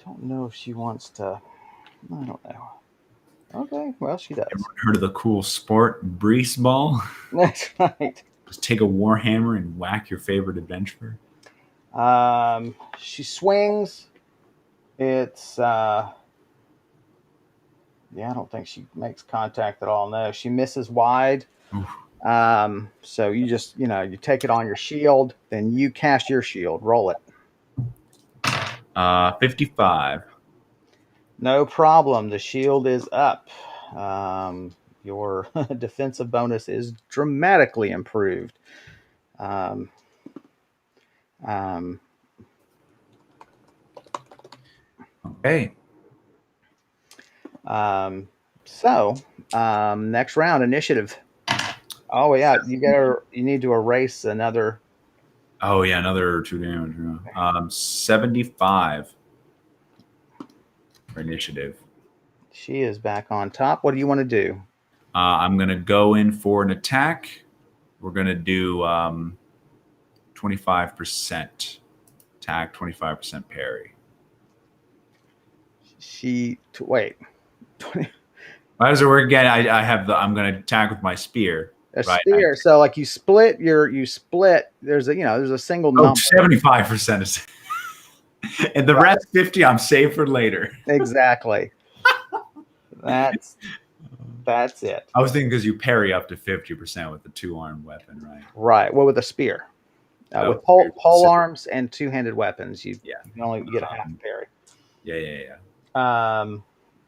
Don't know if she wants to. I don't know. Okay, well, she does. Everyone heard of the cool sport Brise ball? That's right. Just take a warhammer and whack your favorite adventurer. She swings. It's yeah, I don't think she makes contact at all. No, she misses wide. Oof. So you just you take it on your shield, then you cast your shield. Roll it. 55. No problem. The shield is up. Your defensive bonus is dramatically improved. Okay. Next round, initiative. Oh yeah, you need to erase another. Oh yeah, another 2 damage. 75 for initiative. She is back on top. What do you want to do? I'm gonna go in for an attack. We're gonna do 25% attack, 25% parry. Wait. 20. How does it work again? I'm gonna attack with my spear. A Right. spear. So like you split. There's a single Oh, number. 75% is, and the Right. rest 50 I'm saved for later. Exactly. That's that's it. I was thinking because you parry up to 50% with the two-armed weapon, right? Right. Well, with a spear. Oh, With very pole specific. arms and two-handed weapons, Yeah. you can only get a half Um, parry. yeah. Um,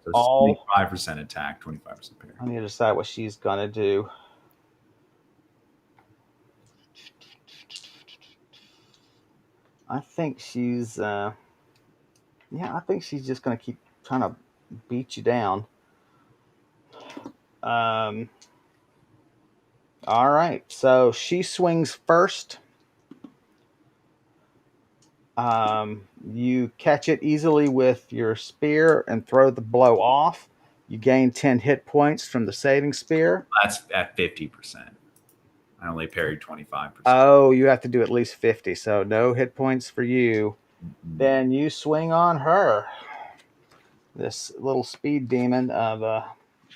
So all 75% attack, 25% parry. I need to decide what she's gonna do. I think I think she's just gonna keep trying to beat you down. Um, all right, so she swings first. You catch it easily with your spear and throw the blow off. You gain 10 hit points from the saving spear. That's at 50%. I only parried 25%. Oh, you have to do at least 50, so no hit points for you. Mm-hmm. Then you swing on her. This little speed demon of a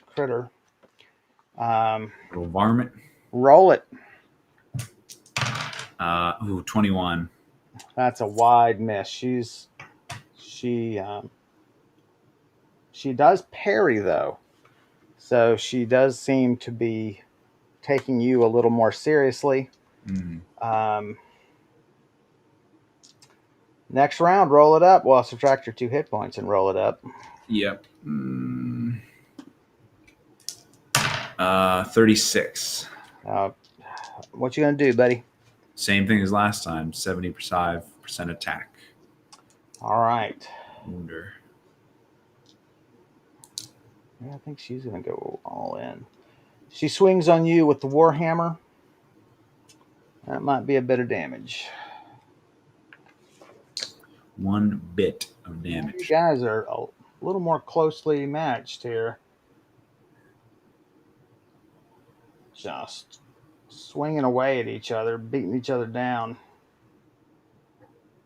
critter. Little varmint. Roll it. 21. That's a wide miss. She she does parry though, so she does seem to be taking you a little more seriously. Mm. Um, Next round, roll it up. Well, subtract your 2 hit points and roll it up. Yep. 36. What you gonna do, buddy? Same thing as last time. 75% attack. All right. Wonder. Yeah, I think she's gonna go all in. She swings on you with the warhammer. That might be a bit of damage. 1 bit of You damage. guys are a little more closely matched here. Just swinging away at each other, beating each other down.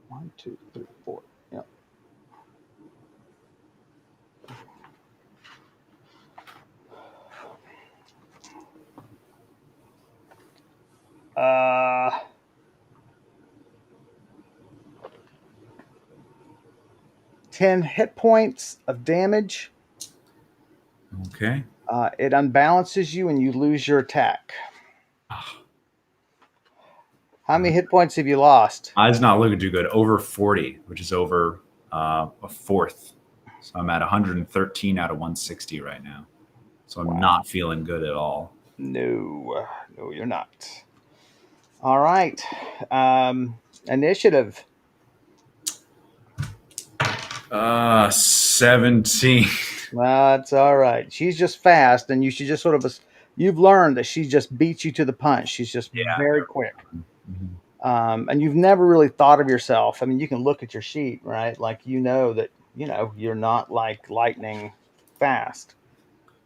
1, 2, 3, 4. Yep. Uh, 10 hit points of damage. Okay. It unbalances you and you lose your attack. How many hit points have you lost? It's not looking too good. Over 40, which is over a fourth. So I'm at 113 out of 160 right now. So I'm not feeling good at all. No, you're not. All right. Initiative. 17. That's all right. She's just fast, and you should just you've learned that she just beats you to the punch. She's just very quick. Mhm. And you've never really thought of yourself. I mean, you can look at your sheet, right? Like, that, you're not like lightning fast.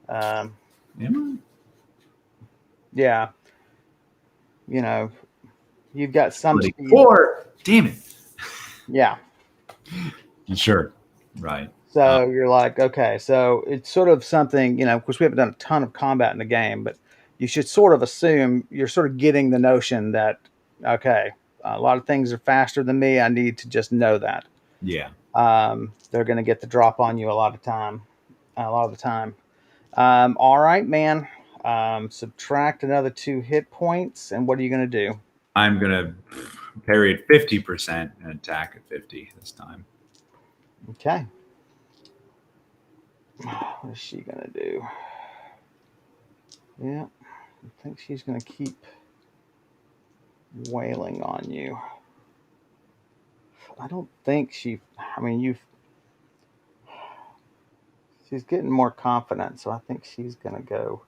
Am I? Yeah. You've got some speed. 4. Damn it. Yeah. Sure. Right. So you're like, okay, so it's sort of something, of course, we haven't done a ton of combat in the game, but you should sort of assume you're sort of getting the notion that, okay, a lot of things are faster than me. I need to just know that. Yeah. They're going to get the drop on you a lot of the time. All right, man. Subtract another 2 hit points. And what are you going to do? I'm going to parry at 50% and attack at 50 this time. Okay. What is she going to do? Yeah, I think she's going to keep wailing on you. I don't think she's getting more confident, so I think she's going to go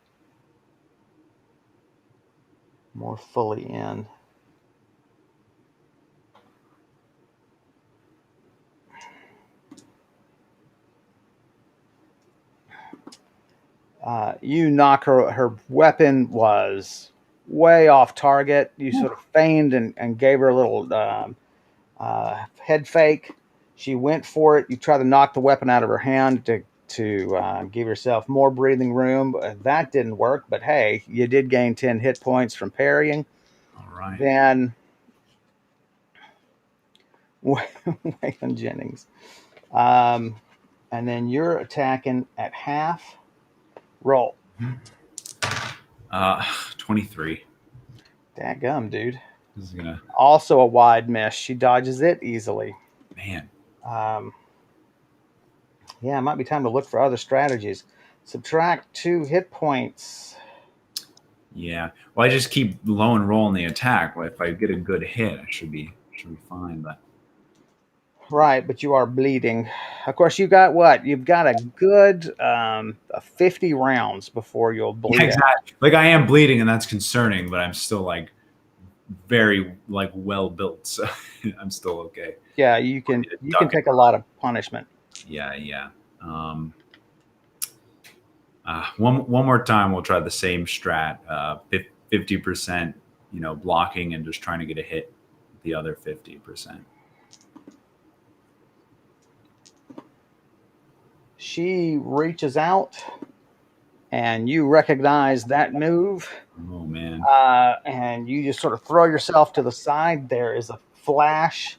more fully in. You knock her weapon was way off target. You sort of feigned and gave her a little head fake. She went for it. You try to knock the weapon out of her hand to to give yourself more breathing room. That didn't work, but hey, you did gain 10 hit points from parrying. All right. Then, Waylon Jennings. And then you're attacking at half. Roll. 23. Dadgum, dude. This is gonna. Also a wide miss. She dodges it easily. Man. Um, yeah, it might be time to look for other strategies. Subtract 2 hit points. Yeah. Well, I just keep low and rolling the attack. Well, if I get a good hit, I should be fine. But Right, but you are bleeding. Of course, you got what? You've got a good 50 rounds before you'll yeah, bleed out. exactly. Like I am bleeding, and that's concerning. But I'm still like very like well built, so I'm still okay. Yeah, you can Duck it. take a lot of punishment. Yeah, yeah. One more time, we'll try the same strat. 50%, blocking and just trying to get a hit. The other 50%. She reaches out, and you recognize that move. Oh man. And you just sort of throw yourself to the side. There is a flash.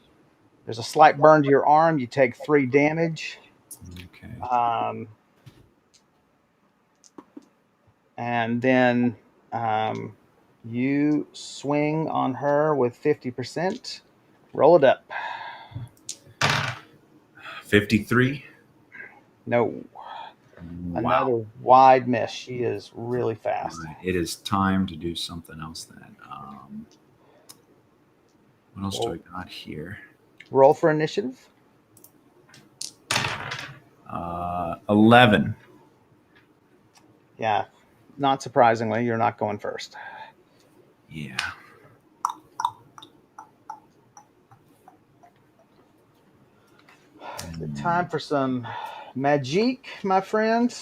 There's a slight burn to your arm. You take 3 damage. Okay. And then you swing on her with 50%. Roll it up. 53. No. Wow. Another wide miss. She is really fast. Right. It is time to do something else then. What else do I got here? Roll for initiative. 11. Yeah. Not surprisingly, you're not going first. Yeah. Time for some magique, my friend.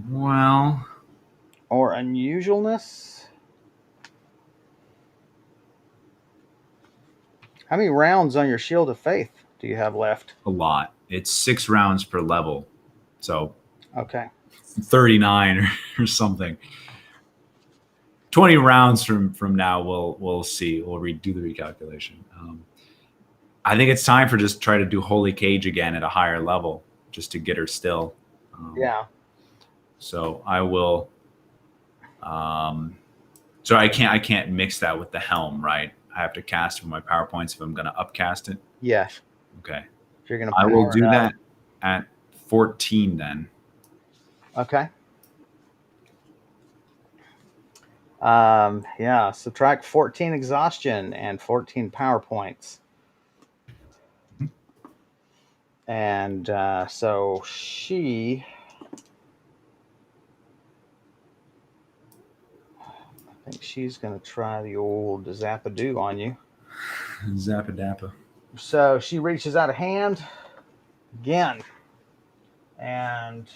Well, or unusualness. How many rounds on your Shield of Faith do you have left? a lot. It's 6 rounds per level, so Okay. 39 or something. 20 rounds from now, we'll see. We'll do the recalculation. I think it's time for just try to do Holy Cage again at a higher level, just to get her still. Yeah. So I will. So I can't mix that with the helm, right? I have to cast for my power points if I'm going to upcast it. Yes. Okay. If you're gonna I will power do it up. that at 14 then. Okay. Yeah. Subtract 14 exhaustion and 14 power points. And so she. I think she's going to try the old Zapadoo on you. Zapadappa. So she reaches out a hand again and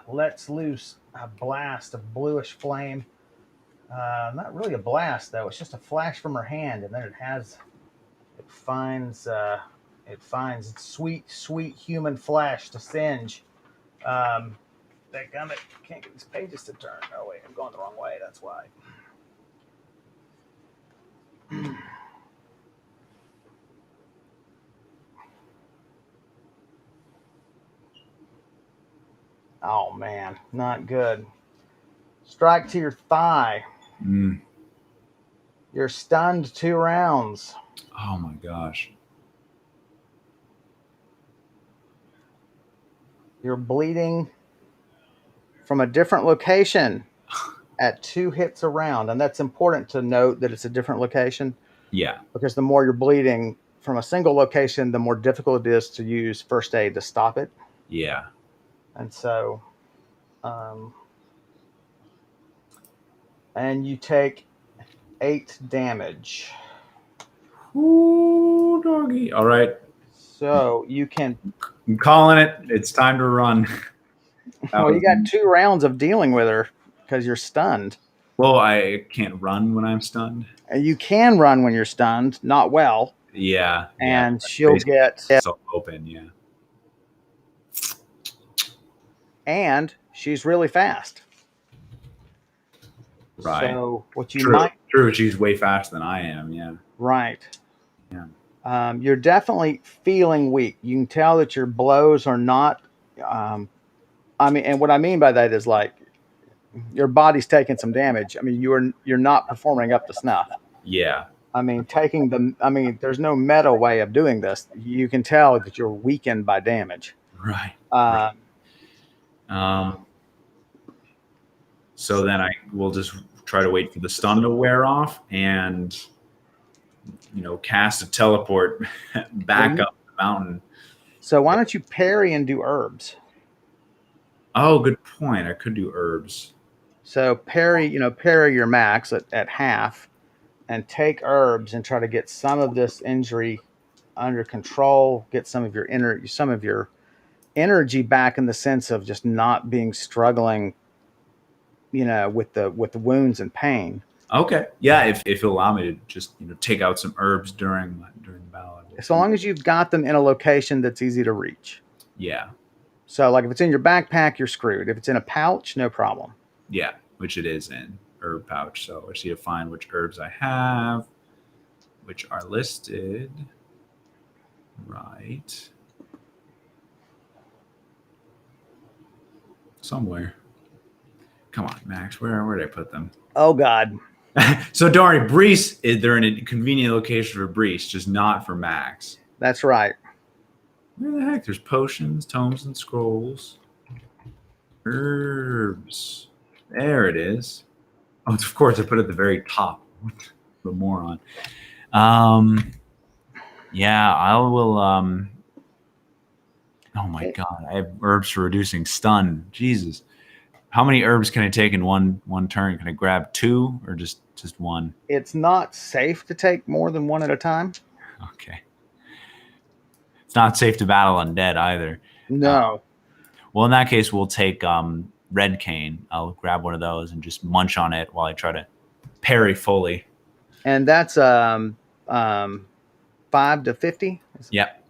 lets loose a blast of bluish flame. Not really a blast though; it's just a flash from her hand, and then it finds its sweet human flesh to singe. Dadgummit, can't get these pages to turn. Oh wait, I'm going the wrong way. That's why. Oh man, not good. Strike to your thigh. You're stunned 2 rounds. Oh my gosh. You're bleeding from a different location at 2 hits a round. And that's important to note that it's a different location. Yeah. Because the more you're bleeding from a single location, the more difficult it is to use first aid to stop it. Yeah. And so, and you take 8 damage. Ooh, doggy. All right. So you can. I'm calling it. It's time to run. Well, you got 2 rounds of dealing with her because you're stunned. Well, I can't run when I'm stunned. And you can run when you're stunned, not well. Yeah. And she'll get. So open. Yeah. and she's really fast. Right. So what you True. might True. She's way faster than I am. Yeah. right. Yeah. You're definitely feeling weak. You can tell that your blows are not. Um, I mean, and what I mean by that is like your body's taking some damage. I mean, you're not performing up to snuff. Yeah. I mean, I mean, there's no meta way of doing this. You can tell that you're weakened by damage. Right. Right. Um, Um, so then I will just try to wait for the stun to wear off and, cast a teleport well, back up the mountain. so why don't you parry and do herbs? Oh, good point. I could do herbs. So parry your max at half, and take herbs and try to get some of this injury under control. Get some of your energy back in the sense of just not being struggling, with the wounds and pain. Okay. Yeah. If you'll allow me to just take out some herbs during the battle, I will So do. long as you've got them in a location that's easy to reach. Yeah. So like if it's in your backpack, you're screwed. If it's in a pouch, no problem. Yeah. Which it is in herb pouch. So I just need to find which herbs I have, which are listed right somewhere. Come on, Max. Where did I put them? Oh God. So don't worry, Brise, they're in a convenient location for Brise, just not for Max. That's right. Where the heck? There's potions, tomes, and scrolls. Herbs. There it is. Oh, of course, I put it at the very top. The moron. Yeah, I will. Oh my God, I have herbs for reducing stun. Jesus, how many herbs can I take in one turn? Can I grab two or just one? It's not safe to take more than one at a time. Okay. It's not safe to battle undead either. No. Well, in that case, we'll take red cane. I'll grab one of those and just munch on it while I try to parry fully. And that's 5 to 50. Yep.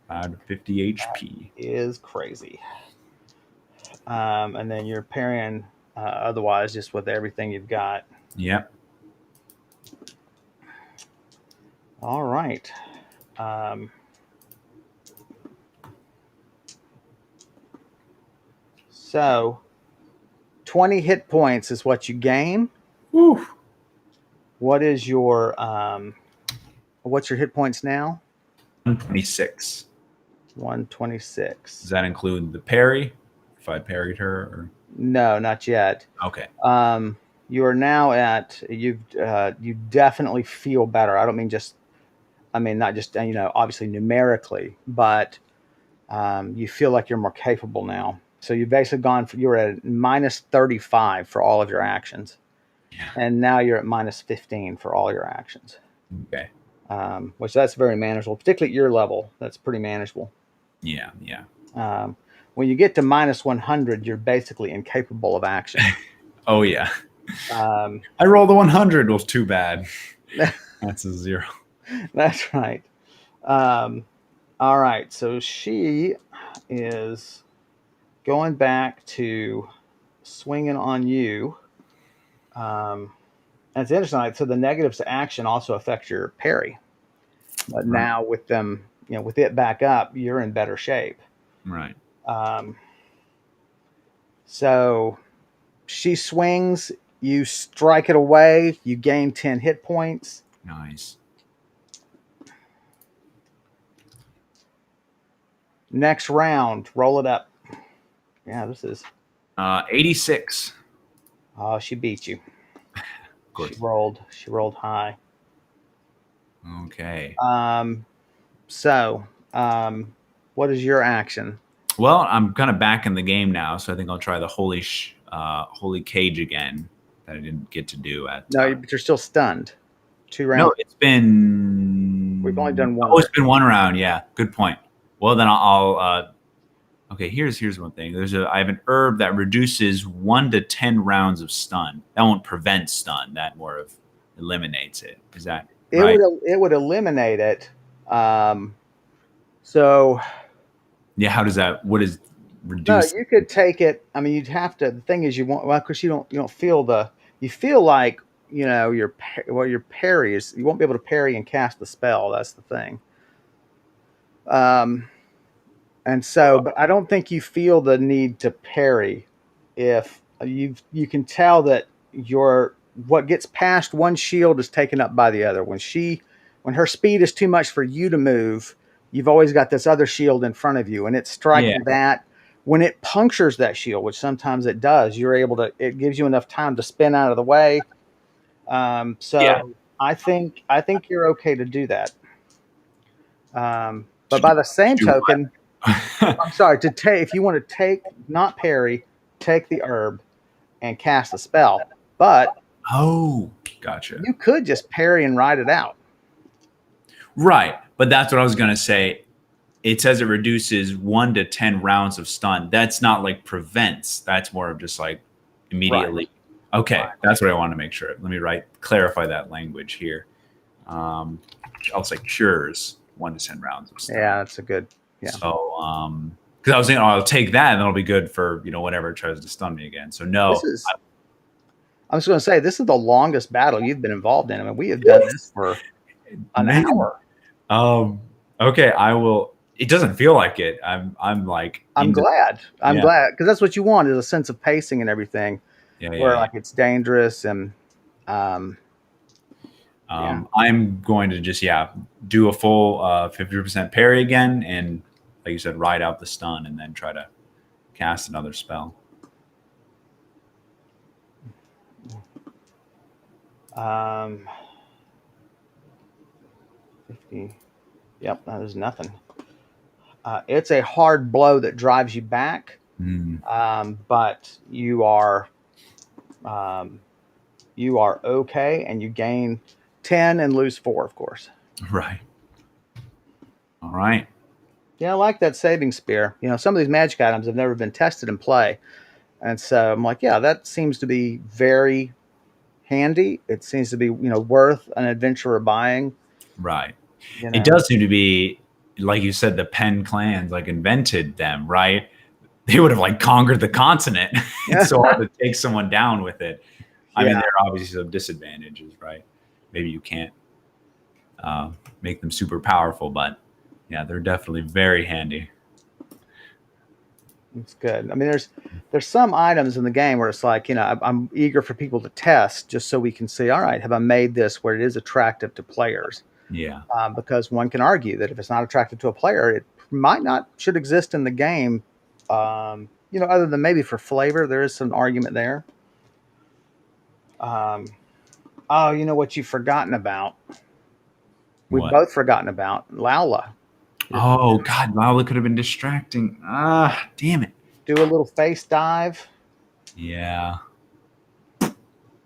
5 to 50 HP. Is crazy. And then you're parrying otherwise just with everything you've got. Yep. All right. So 20 hit points is what you gain. Woo. What is your what's your hit points now? 126. 126. Does that include the parry? If I parried her? Or? No, not yet. Okay. You are now at you definitely feel better. I don't mean just not just obviously numerically, but you feel like you're more capable now. So you've basically you're at minus 35 for all of your actions. Yeah. And now you're at minus 15 for all your actions. Okay. Which that's very manageable, particularly at your level. That's pretty manageable. Yeah. Yeah. When you get to minus 100, you're basically incapable of action. Oh, yeah. I rolled a 100. Was too bad. That's a 0. That's right. All right. So she is going back to swinging on you. And it's interesting. So the negatives to action also affect your parry. But Right. now with them, with it back up, you're in better shape. Right. So she swings, you strike it away, you gain 10 hit points. Nice. Next round, roll it up. Yeah, this is 86. Oh, she beat you. Of course. She rolled high. Okay. What is your action? Well, I'm kind of back in the game now, so I think I'll try the holy cage again that I didn't get to do at. No, but you're still stunned. 2 rounds. No, it's been. We've only done one. Oh, it's been 1 round. Yeah, good point. Well, then I'll okay, here's one thing. I have an herb that reduces 1 to 10 rounds of stun. That won't prevent stun. That more of eliminates it. Is that right? It would eliminate it. So yeah, how does that? What is No, reduce. you could take it. I mean, you'd have to. The thing is, you want well, because you don't feel the. You feel like your parry is. You won't be able to parry and cast the spell. That's the thing. Um, and so, but I don't think you feel the need to parry if you can tell that your what gets past one shield is taken up by the other. When her speed is too much for you to move, you've always got this other shield in front of you, and it's Yeah, striking that. When it punctures that shield, which sometimes it does, you're able to. It gives you enough time to spin out of the way. yeah. So I think you're okay to do that. But To by the same do token, what? I'm sorry to take if you want to take not parry, take the herb and cast a spell. But Oh, gotcha. you could just parry and ride it out. Right, but that's what I was gonna say. It says it reduces 1 to 10 rounds of stun. That's not like prevents. That's more of just like Right. immediately. Okay, Right. that's what I want to make sure. Let me clarify that language here. I'll say cures 1 to 10 rounds of Yeah, stun. that's a good. Yeah. So, because I was thinking, oh, I'll take that, and that'll be good for whenever it tries to stun me again. So This no, is. I was going to say this is the longest battle you've been involved in. I mean, we have done this for an man. hour. Okay, I will. It doesn't feel like it. I'm like I'm into. glad. I'm Yeah, glad because that's what you want is a sense of pacing and everything, yeah, yeah, where yeah. like it's dangerous and um, yeah. I'm going to just do a full 50% parry again, and like you said, ride out the stun, and then try to cast another spell. Um, 50. Yep, that is nothing. It's a hard blow that drives you back, Mm, but um, you are okay, and you gain 10 and lose 4, of course. right. All right. Yeah, I like that saving spear. Some of these magic items have never been tested in play, and so I'm like, yeah, that seems to be very handy. It seems to be worth an adventurer buying. Right. You It know, does seem to be, like you said, the Penn clans like invented them, right? They would have like conquered the continent. It's so hard to take someone down with it. I mean, yeah. there are obviously some disadvantages, right? Maybe you can't make them super powerful, but yeah, they're definitely very handy. It's good. I mean, there's some items in the game where it's like, I'm eager for people to test just so we can see, all right, have I made this where it is attractive to players? Yeah. Because one can argue that if it's not attractive to a player, it might not should exist in the game. Other than maybe for flavor, there is some argument there. Um, oh, you know what you've forgotten about? We've What? both forgotten about Lala. Oh God, Lala could have been distracting. Ah, damn it. Do a little face dive. Yeah.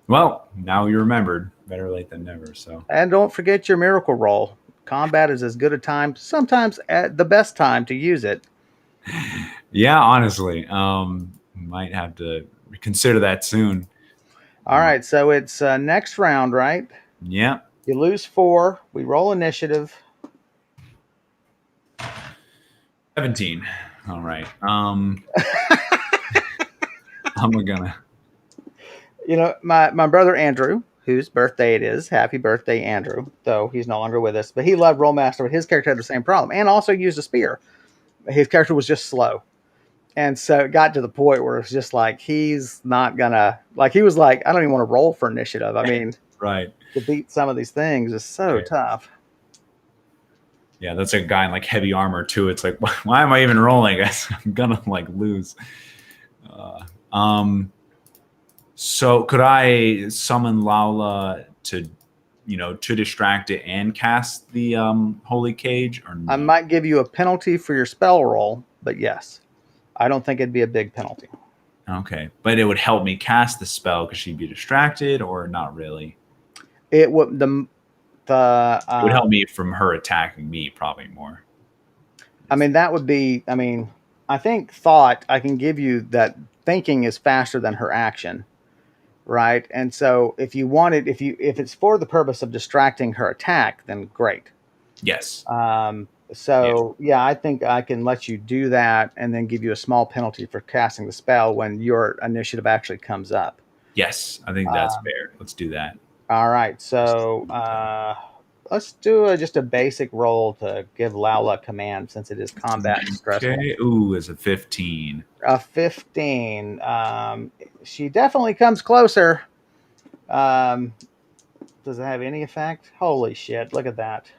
Well, now you remembered. Better late than never. So And don't forget your miracle roll. Combat is as good a time, sometimes at the best time to use it. yeah, honestly, might have to consider that soon. All right, so it's next round, right? Yeah. You lose 4. We roll initiative. 17. All right. I'm gonna. My brother Andrew, whose birthday it is, happy birthday, Andrew, though he's no longer with us, but he loved Rollmaster, but his character had the same problem and also used a spear. His character was just slow. And so it got to the point where it's just like, he's not gonna, like, he was like, I don't even want to roll for initiative. I mean, Right. to beat some of these things is so Right. tough. Yeah, that's a guy in like heavy armor too. It's like, why am I even rolling? I guess I'm gonna like lose. Uh, um. So could I summon Lala to distract it and cast the holy cage or I no? might give you a penalty for your spell roll, but yes, I don't think it'd be a big penalty. Okay, but it would help me cast the spell because she'd be distracted, or not really. It would the It would help me from her attacking me probably more. I mean, that would be. I mean, I think thought I can give you that thinking is faster than her action, right? And so if it's for the purpose of distracting her attack, then great. Yes. Yeah. So yeah, I think I can let you do that, and then give you a small penalty for casting the spell when your initiative actually comes up. Yes, I think that's Um, fair. Let's do that. all right, so let's do just a basic roll to give Lala command since it is combat and stressful. Okay. Ooh, is a 15. A 15. She definitely comes closer. Um, does it have any effect? Holy shit! Look at that.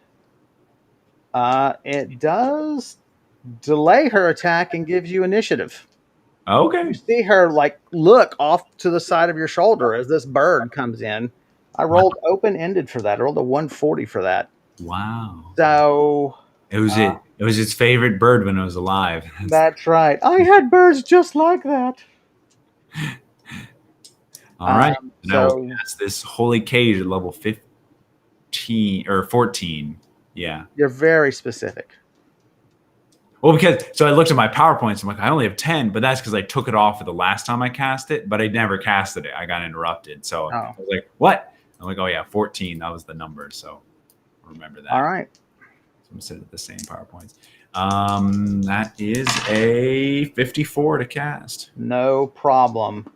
It does delay her attack and gives you initiative. You Okay. see her like look off to the side of your shoulder as this bird comes in. I Wow. rolled open ended for that. I rolled a 140 for that. Wow. So It was uh, it. It was its favorite bird when it was alive. that's right. I had birds just like that. All right. Now we'll So cast this holy cage at level 15 or 14. Yeah. you're very specific. Well, because so I looked at my PowerPoints. I'm like, I only have 10, but that's because I took it off for the last time I cast it, but I never casted it. I got interrupted. So I Oh, was like, what? I'm like, oh, yeah, 14. That was the number. So remember all that. right. So I'm set at the same PowerPoints. That is a 54 to cast. No problem.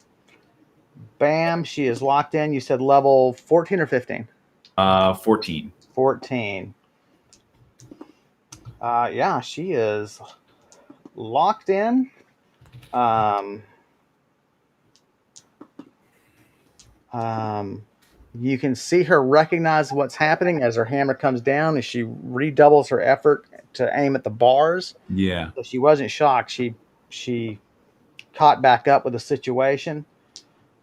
Bam. She is locked in. You said level 14 or 15? 14. 14. Yeah, she is locked in. Um, um, you can see her recognize what's happening as her hammer comes down, as she redoubles her effort to aim at the bars. Yeah. So she wasn't shocked. She caught back up with the situation.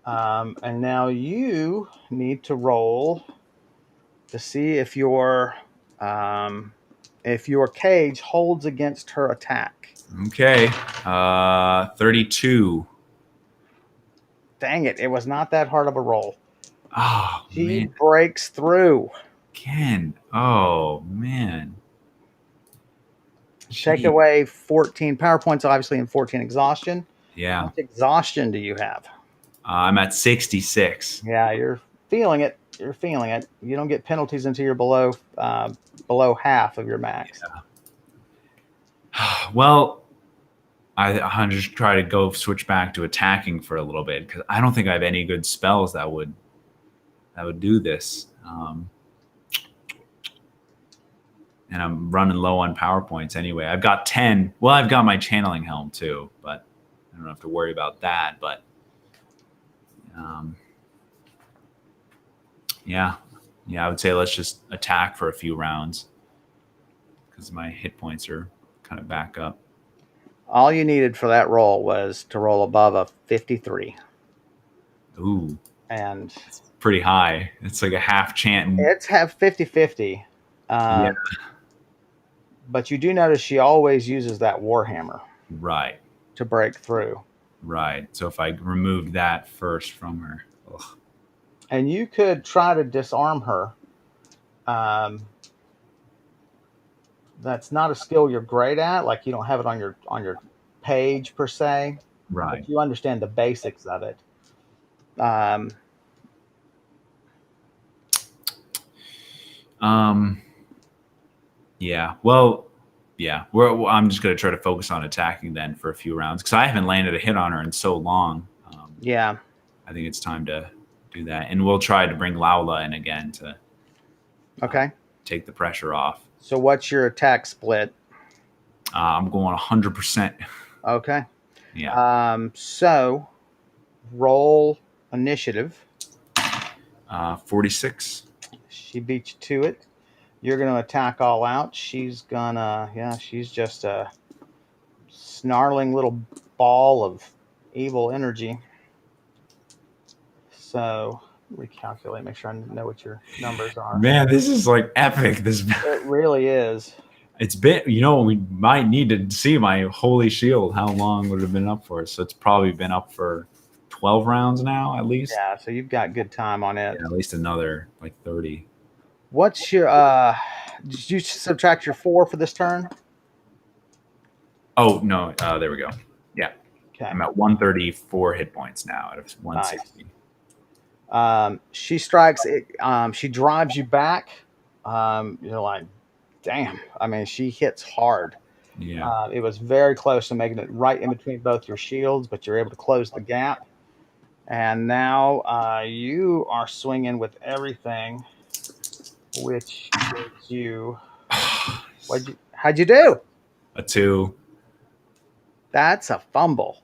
And now you need to roll to see if your cage holds against her attack. Okay. 32. Dang it! It was not that hard of a roll. Oh, She man. breaks through. Ken. Oh, man. Take Gee. away 14 power points, obviously, and 14 exhaustion. How Yeah. much exhaustion do you have? I'm at 66. Yeah, you're feeling it. You're feeling it. You don't get penalties until you're below half of your max. Well, I'm just try to go switch back to attacking for a little bit because I don't think I have any good spells that would do this. And I'm running low on PowerPoints anyway. I've got 10. Well, I've got my channeling helm too, but I don't have to worry about that. But um, yeah, I would say let's just attack for a few rounds because my hit points are kind of back up. All you needed for that roll was to roll above a 53. Ooh, And pretty high. It's like a half chant. it's have 50-50. Yeah, But you do notice she always uses that warhammer right. to break through. Right. So if I removed that first from her. Ugh. And you could try to disarm her. Um, that's not a skill you're great at. Like you don't have it on your page per se, Right. but you understand the basics of it. Um, Um. Yeah. Well. Yeah. I'm just gonna try to focus on attacking then for a few rounds because I haven't landed a hit on her in so long. yeah. I think it's time to do that, and we'll try to bring Laula in again to Okay. take the pressure off. So what's your attack split? I'm going 100%. Okay. Yeah. So roll initiative. 46. She beat you to it. You're going to attack all out. She's just a snarling little ball of evil energy. So recalculate, make sure I know what your numbers are. Man, this is like epic. It really is. It's been, we might need to see my holy shield. How long would it have been up for? So it's probably been up for 12 rounds now, at least. Yeah, so you've got good time on it. Yeah, at least another like 30. What's your did you subtract your 4 for this turn? Oh, no. There we go. Yeah. Okay. I'm at 134 hit points now out of 160. Nice. She strikes it. She drives you back. You're like damn. I mean, she hits hard. Yeah. It was very close to making it right in between both your shields, but you're able to close the gap. And now you are swinging with everything, which gives you how'd you do? A 2. That's a fumble.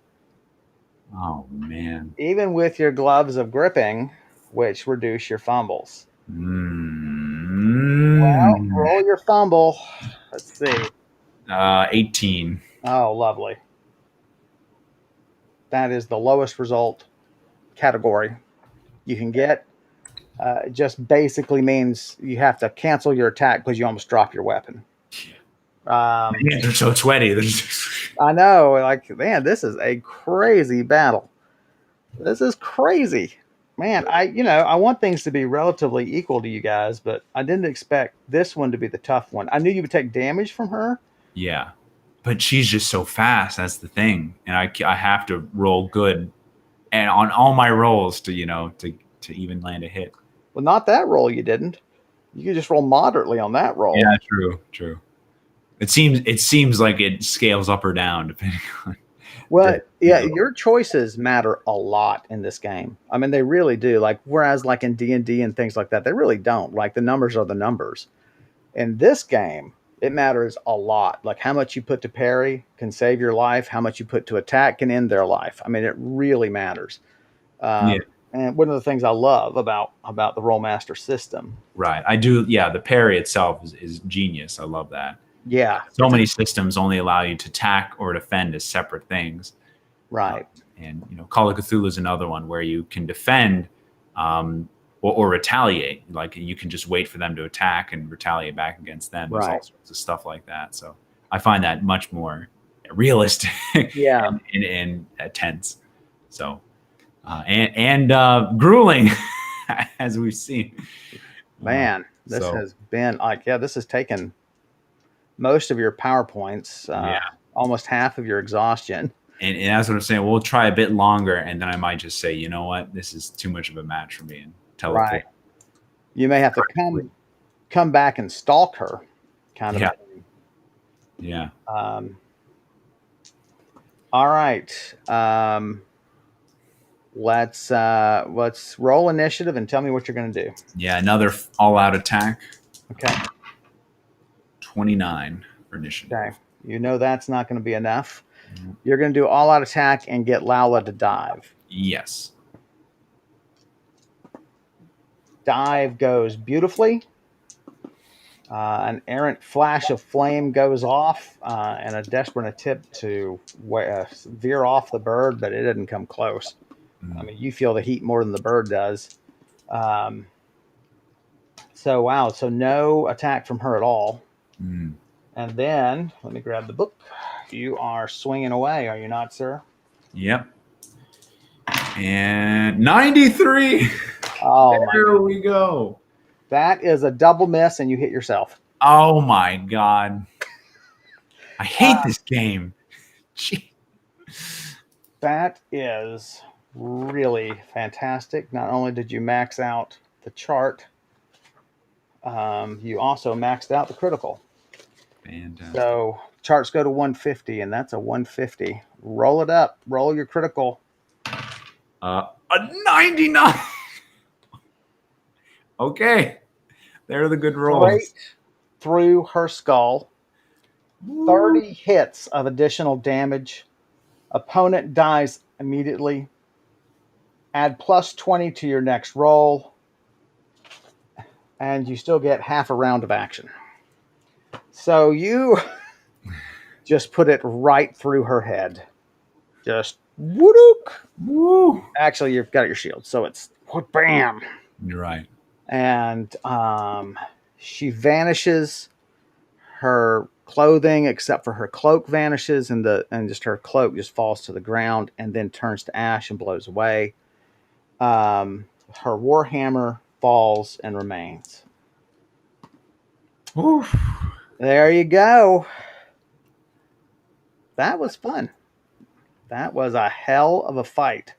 Oh man. Even with your gloves of gripping, which reduce your fumbles. Well, Mm. roll your fumble. Let's see. 18. Oh, lovely. That is the lowest result category you can get. It just basically means you have to cancel your attack because you almost dropped your weapon. My hands are so sweaty. I know, like, man, this is a crazy battle. This is crazy. Man, I want things to be relatively equal to you guys, but I didn't expect this one to be the tough one. I knew you would take damage from her. Yeah. But she's just so fast. That's the thing. And I have to roll good and on all my rolls to, to even land a hit. Well, not that roll you didn't. You could just roll moderately on that roll. Yeah, true, true. It seems like it scales up or down depending on Well, the yeah, your choices matter a lot in this game. I mean, they really do. Like, whereas like in D&D and things like that, they really don't. Like, the numbers are the numbers. In this game, it matters a lot. Like, how much you put to parry can save your life. How much you put to attack can end their life. I mean, it really matters. Yeah, And one of the things I love about the Rollmaster system. right. I do. Yeah, the parry itself is genius. I love that. Yeah, So many systems only allow you to attack or defend as separate things. right. And Call of Cthulhu is another one where you can defend or retaliate. Like you can just wait for them to attack and retaliate back against them. There's all Right. sorts of stuff like that. So I find that much more realistic Yeah, and tense. So and grueling, as we've seen. man, this So has been like, yeah, this has taken most of your PowerPoints, yeah, almost half of your exhaustion. and that's what I'm saying. We'll try a bit longer, and then I might just say, you know what, this is too much of a match for me, and teleport. Right. You may have to come back and stalk her, kind of a Yeah, thing. yeah, Um, all right. Let's roll initiative and tell me what you're going to do. yeah. Another all-out attack. Okay. 29 for initiative. Okay. You know that's not going to be enough. You're going to do all out attack and get Lala to dive. Yes. Dive goes beautifully. An errant flash of flame goes off, and a desperate attempt to veer off the bird, but it didn't come close. I mean, you feel the heat more than the bird does. So, wow. So, no attack from her at all. Mm. And then, let me grab the book. You are swinging away, are you not, sir? Yep. And 93. Oh, my There God. we go. That is a double miss, and you hit yourself. Oh my God. I hate this game. Gee. That is really fantastic. Not only did you max out the chart, you also maxed out the critical. Fantastic. So charts go to 150, and that's a 150. Roll it up. Roll your critical. A 99. Okay. There are the good rolls. Straight through her skull. 30 hits of additional damage. Opponent dies immediately. Add plus 20 to your next roll. And you still get half a round of action. So you just put it right through her head. Just whoop. Woo. Actually, you've got your shield, so it's bam. You're right. And she vanishes. Her clothing, except for her cloak, vanishes, and just her cloak just falls to the ground and then turns to ash and blows away. Her warhammer falls and remains. Oof. There you go. That was fun. That was a hell of a fight.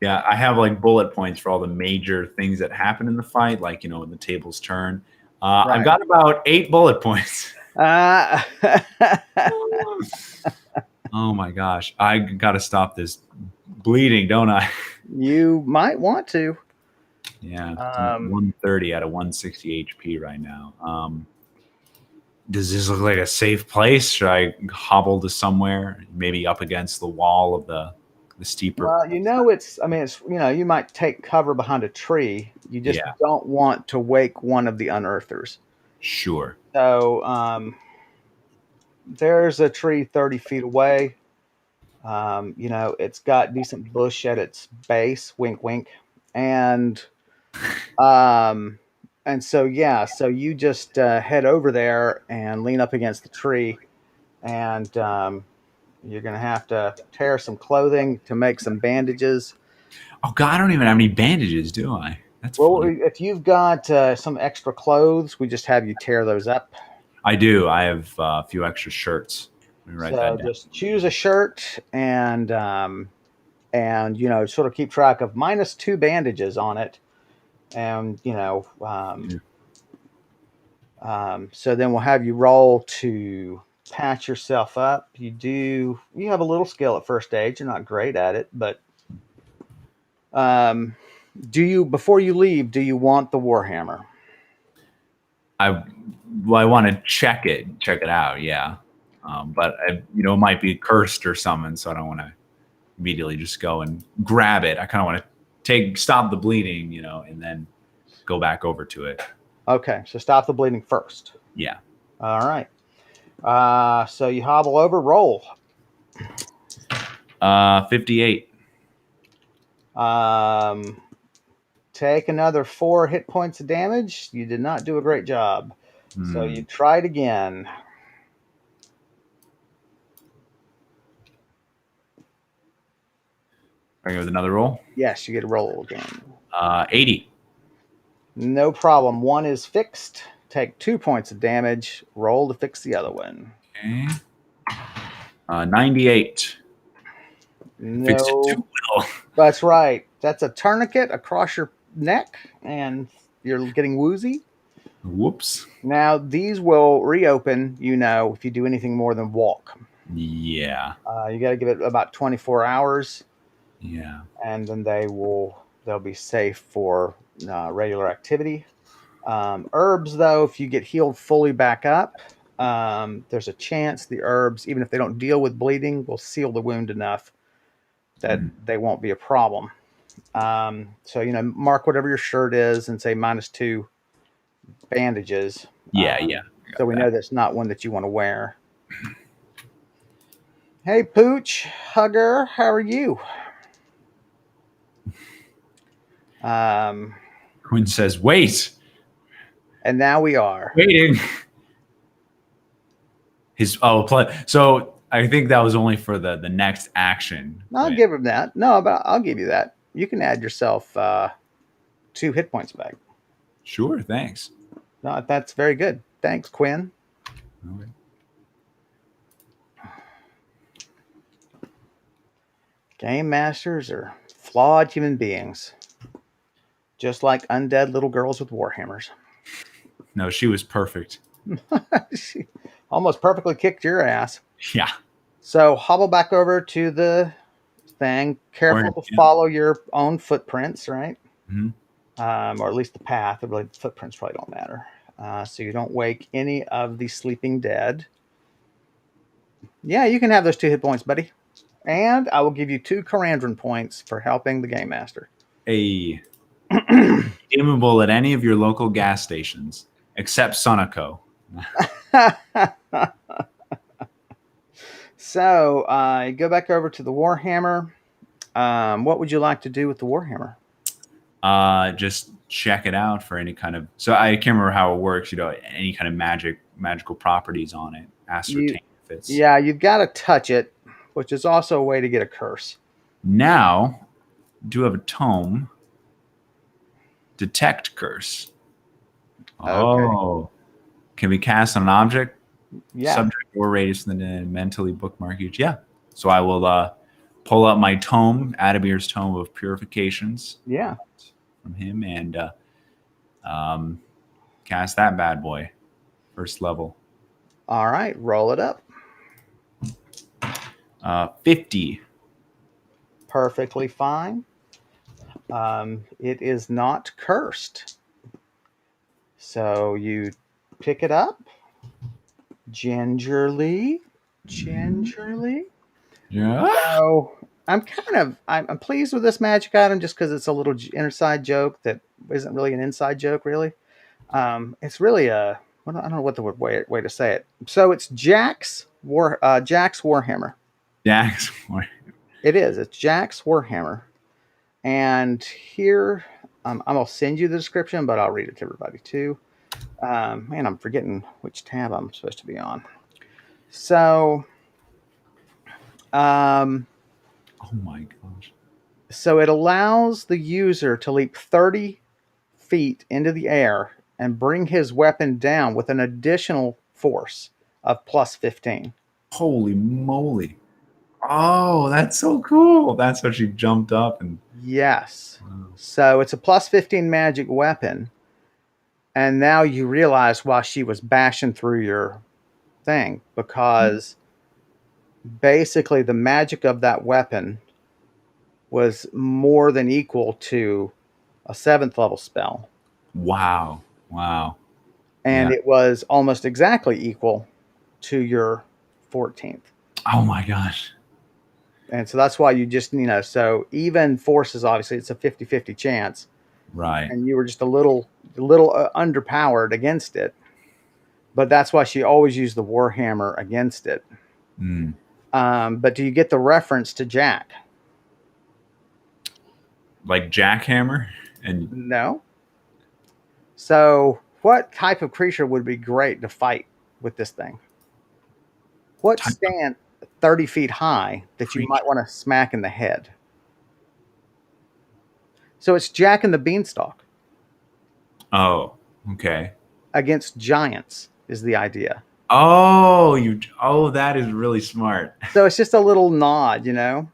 Yeah, I have like bullet points for all the major things that happen in the fight, like when the tables turn. I've Right. got about 8 bullet points. Uh, Oh my gosh. I got to stop this bleeding, don't I? you might want to. Yeah. I'm at Um, 130 out of 160 HP right now. Does this look like a safe place? Should I hobble to somewhere, maybe up against the wall of the steeper? well, I mean, you might take cover behind a tree. You just Yeah, don't want to wake one of the unearthers. sure. So there's a tree 30 feet away. It's got decent bush at its base, wink, wink. And Um, and so yeah, so you just head over there and lean up against the tree, and you're gonna have to tear some clothing to make some bandages. Oh God, I don't even have any bandages, do I? That's Well, funny. if you've got some extra clothes, we just have you tear those up. I do. I have a few extra shirts. Let me write that So down. just choose a shirt and sort of keep track of -2 bandages on it, and Yeah. so then we'll have you roll to patch yourself up. You have a little skill at first aid. You're not great at it, but um, before you leave, do you want the Warhammer? I I want to check it out. Yeah, but it might be cursed or something, so I don't want to immediately just go and grab it. I kind of want to stop the bleeding, and then go back over to it. Okay, so stop the bleeding first. Yeah. All right. So you hobble over, roll. 58. Um, take another 4 hit points of damage. You did not do a great job. So you try it again. Bring it with another roll. Yes, you get a roll again. 80. No problem. One is fixed. Take 2 points of damage. Roll to fix the other one. Okay. 98. Fixed it No, too well. that's right. That's a tourniquet across your neck, and you're getting woozy. Whoops. Now, these will reopen, if you do anything more than walk. Yeah. You got to give it about 24 hours, Yeah. and then they'll be safe for regular activity. Herbs, though, if you get healed fully back up, there's a chance the herbs, even if they don't deal with bleeding, will seal the wound enough that they won't be a problem. So, mark whatever your shirt is and say -2 bandages. Yeah. Yeah. So we know that's not one that you want to wear. Hey, Pooch, Hugger, how are you? Quinn says, "Wait, And now we are. waiting." So I think that was only for the next action. I'll give him that. No, but I'll give you that. You can add yourself 2 hit points back. Sure, thanks. No, that's very good. Thanks, Quinn. Okay. Game masters are flawed human beings, just like undead little girls with warhammers. No, she was perfect. She almost perfectly kicked your ass. Yeah. So hobble back over to the thing. Careful to follow your own footprints, right? Mm-hmm. Or at least the path. Really, the footprints probably don't matter. So you don't wake any of the sleeping dead. Yeah, you can have those 2 hit points, buddy. And I will give you 2 Karandrin points for helping the game master. Redeemable at any of your local gas stations, except Sonico. So go back over to the Warhammer. What would you like to do with the Warhammer? Just check it out for any kind of. So I can't remember how it works. Any kind of magical properties on it. Ascertain if it's. Yeah, you've got to touch it, which is also a way to get a curse. Now, do have a tome. Detect curse. Oh, can be cast on an object, subject, or radius, and then mentally bookmark each. Yeah. So I will pull up my tome, Adabir's Tome of Purifications. Yeah. From him, and can cast that bad boy. First level. All right, roll it up. 50. Perfectly fine. It is not cursed. So you pick it up gingerly. Yeah. So I'm pleased with this magic item just because it's a little inside joke that isn't really an inside joke, really. It's really I don't know what the way to say it. So it's Jack's Warhammer. Jax. It is. It's Jack's Warhammer. And here, I'm gonna send you the description, but I'll read it to everybody too. Man, I'm forgetting which tab I'm supposed to be on. So, um, Oh my gosh. so it allows the user to leap 30 feet into the air and bring his weapon down with an additional force of plus 15. Holy moly. Oh, that's so cool. That's how she jumped up and Yes. wow. So it's a plus 15 magic weapon. And now you realize why she was bashing through your thing, because basically the magic of that weapon was more than equal to a 7th level spell. Wow. Wow. And Yeah. it was almost exactly equal to your 14th. Oh my gosh. And so that's why you just, so even forces, obviously, it's a 50-50 chance. Right. And you were just a little underpowered against it. But that's why she always used the Warhammer against it. Mm. But do you get the reference to Jack? Like jackhammer and No. So, what type of creature would be great to fight with this thing? What type of stand 30 feet high that you might creature. want to smack in the head? So, it's Jack and the Beanstalk Oh, okay. against giants, is the idea. Oh, that is really smart. So, it's just a little nod. I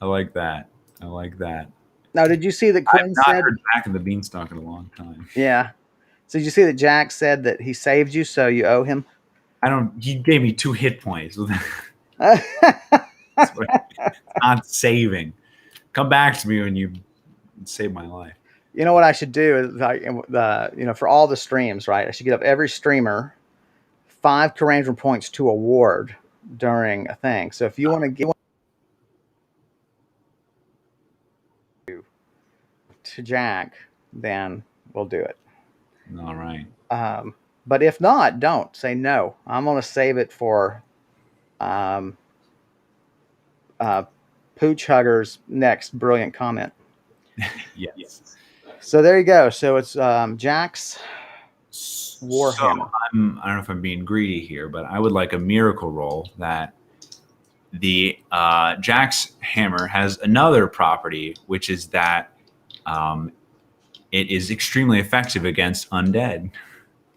like that. I like that. Now, did you see that I've Quinn not said, heard Jack and the Beanstalk in a long time. yeah. So, did you see that Jack said that he saved you, so you owe him? He gave me 2 hit points. You Not saving. Come back to me when you save my life. know what I should do is, like, for all the streams, right? I should get up every streamer 5 Karandrin points to award during a thing. So if you want to give to Jack, then we'll do it. All right. But if not, don't say no. I'm going to save it for um, Pooch Hugger's next brilliant comment. Yes. So there you go. So it's Jack's Warhammer. So I don't know if I'm being greedy here, but I would like a miracle roll that the Jack's hammer has another property, which is that it is extremely effective against undead.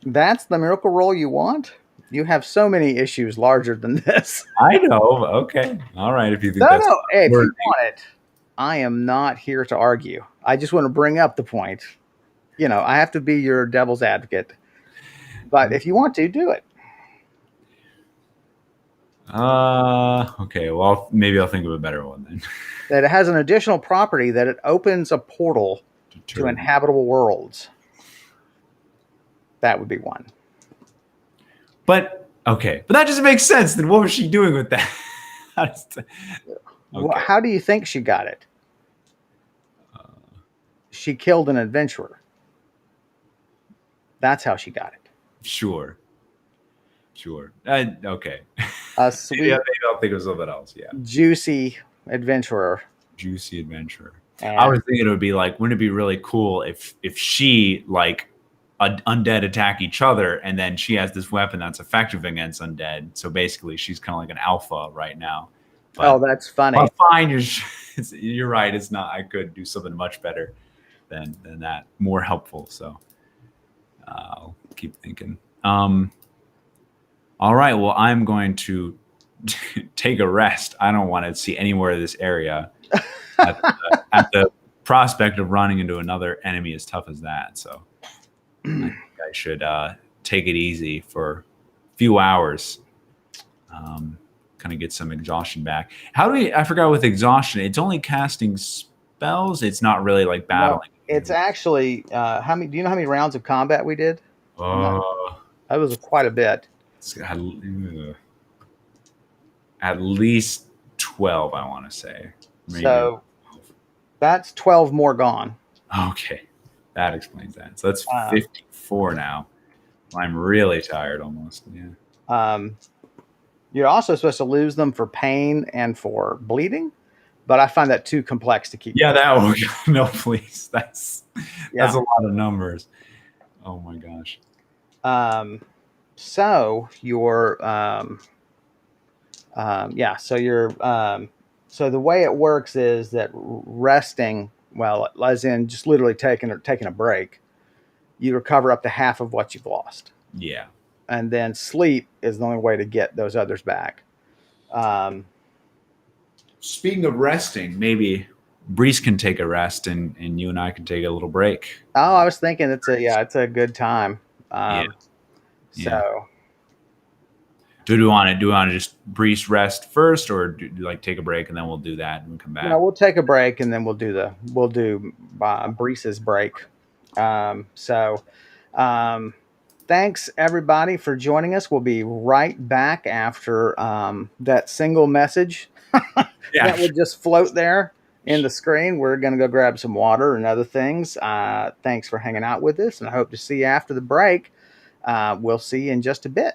That's the miracle roll you want? You have so many issues larger than this. I know. Okay. All right. If you think that's No. Hey, if you worthy. want it, I am not here to argue. I just want to bring up the point. I have to be your devil's advocate. But if you want to, do it. Okay. Well, maybe I'll think of a better one then. That it has an additional property that it opens a portal to inhabitable worlds. That would be one. But okay, but that doesn't make sense. Then what was she doing with that? Okay. Well, how do you think she got it? She killed an adventurer. That's how she got it. Sure. Okay. A sweet, maybe I'll think of something else. Yeah. juicy adventurer. Juicy adventurer. And I was thinking it would be like, wouldn't it be really cool if she like undead attack each other, and then she has this weapon that's effective against undead. So basically, she's kind of like an alpha right now. But, that's funny. Well, fine. You're right. It's not. I could do something much better than that. More helpful. So I'll keep thinking. All right. Well, I'm going to take a rest. I don't want to see any more of this area at the prospect of running into another enemy as tough as that. So I think I should take it easy for a few hours. Kind of get some exhaustion back. How do we? I forgot with exhaustion. It's only casting spells. It's not really like No, battling. it's actually how many? Do you know how many rounds of combat we did? I'm not. Uh, That was quite a bit. it's at least 12. I want to say maybe. So that's 12 more gone. Okay, that explains that. So that's Um, 54 now. I'm really tired almost. Yeah. um, you're also supposed to lose them for pain and for bleeding, but I find that too complex to keep Yeah, track. that one. No, please. That's Yeah. a lot of numbers. Oh my gosh. Um, so your yeah. So the way it works is that resting, well, as in just literally taking a break, you recover up to half of what you've lost, Yeah. and then sleep is the only way to get those others back. Um, Speaking of resting, maybe Brees can take a rest and you and I can take a little break. oh, I was thinking it's a good time. Yeah. Um, Yeah. so Do we want to just Brees rest first, or like take a break and then we'll do that and come no, back? we'll take a break and then we'll do Brees's break. So um, thanks everybody for joining us. We'll be right back after that single message Yeah. that would just float there in the screen. We're going to go grab some water and other things. Thanks for hanging out with us, and I hope to see you after the break. We'll see you in just a bit.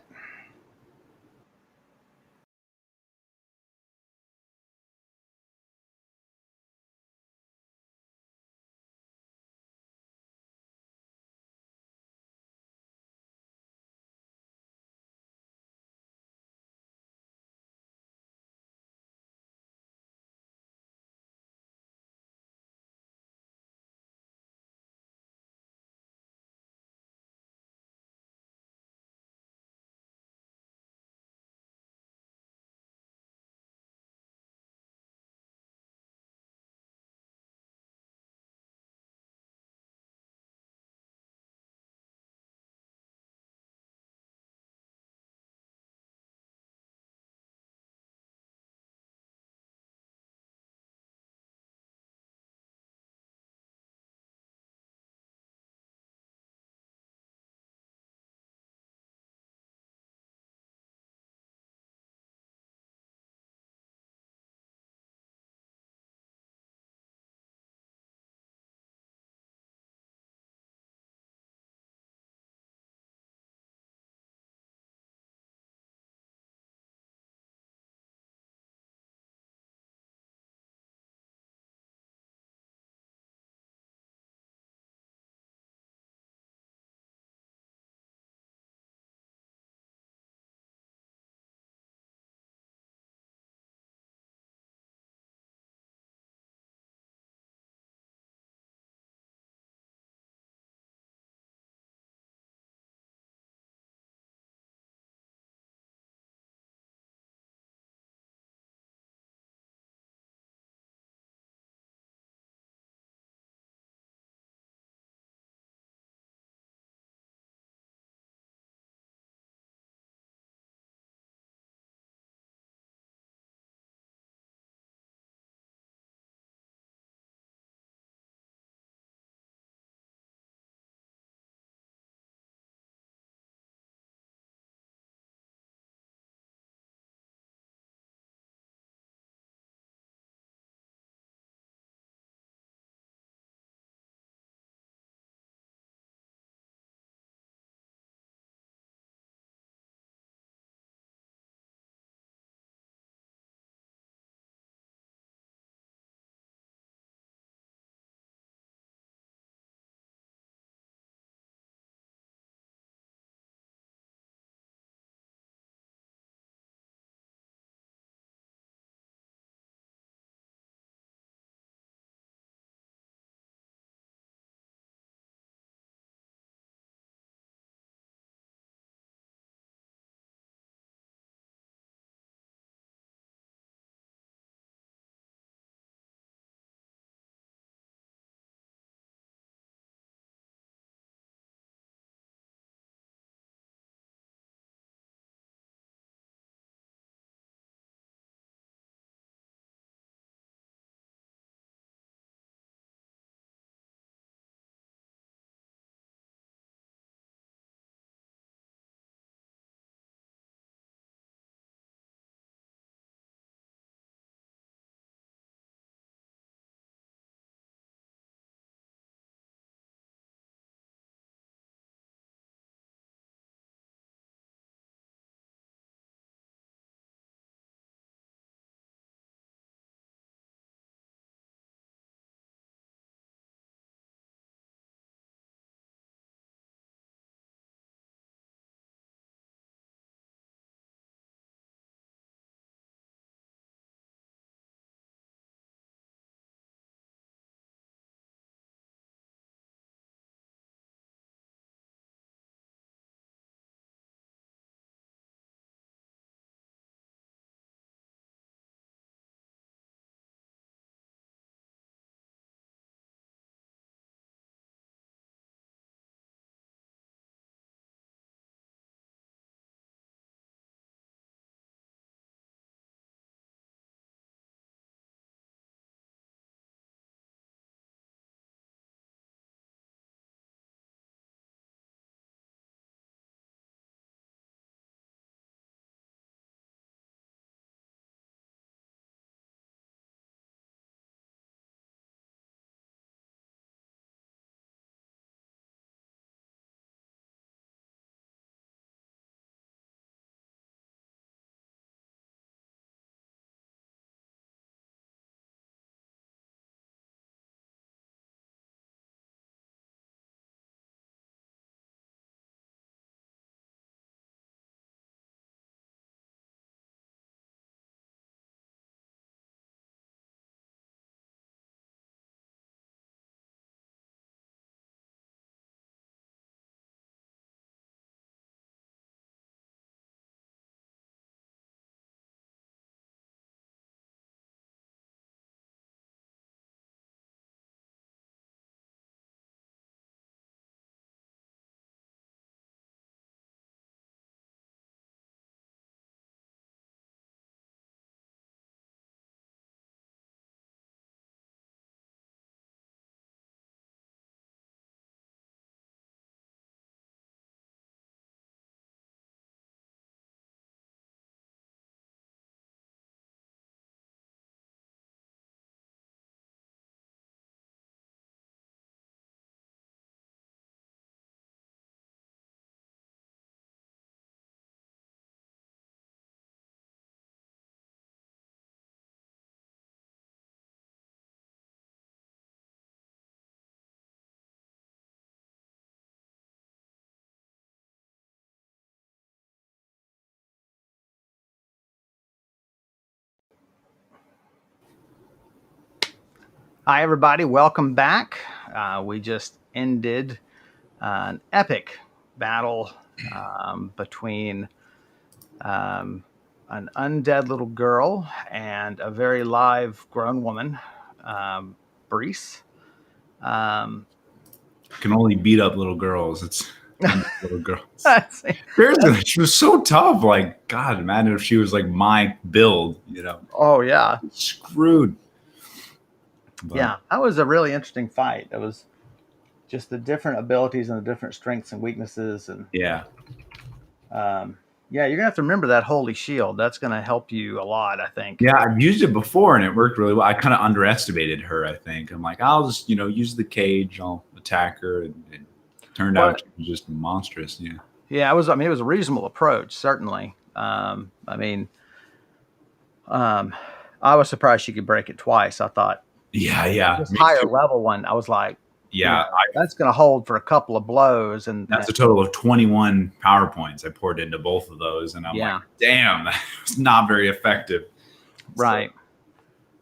Hi, everybody. Welcome back. We just ended an epic battle between um, an undead little girl and a very live grown woman, um, Brise. Um, I can only beat up little girls. It's little girls. that's, Seriously, she was so tough. Like, God, imagine if she was like my build, oh, yeah. Screwed. But Yeah. That was a really interesting fight. It was just the different abilities and the different strengths and weaknesses. And yeah. yeah, you're going to have to remember that holy shield. That's going to help you a lot, I think. Yeah, I've used it before and it worked really well. I kind of underestimated her, I think. I'm like, I'll just, use the cage, I'll attack her. And it turned Well, out she was just monstrous. Yeah. yeah, it was a reasonable approach, certainly. Um, I was surprised she could break it twice. I thought Yeah, yeah. this Me higher too. level one, I was like, Yeah. that's going to hold for a couple of blows. That's a total of 21 PowerPoints I poured into both of those. And I'm like, Yeah, damn, that was not very effective. right.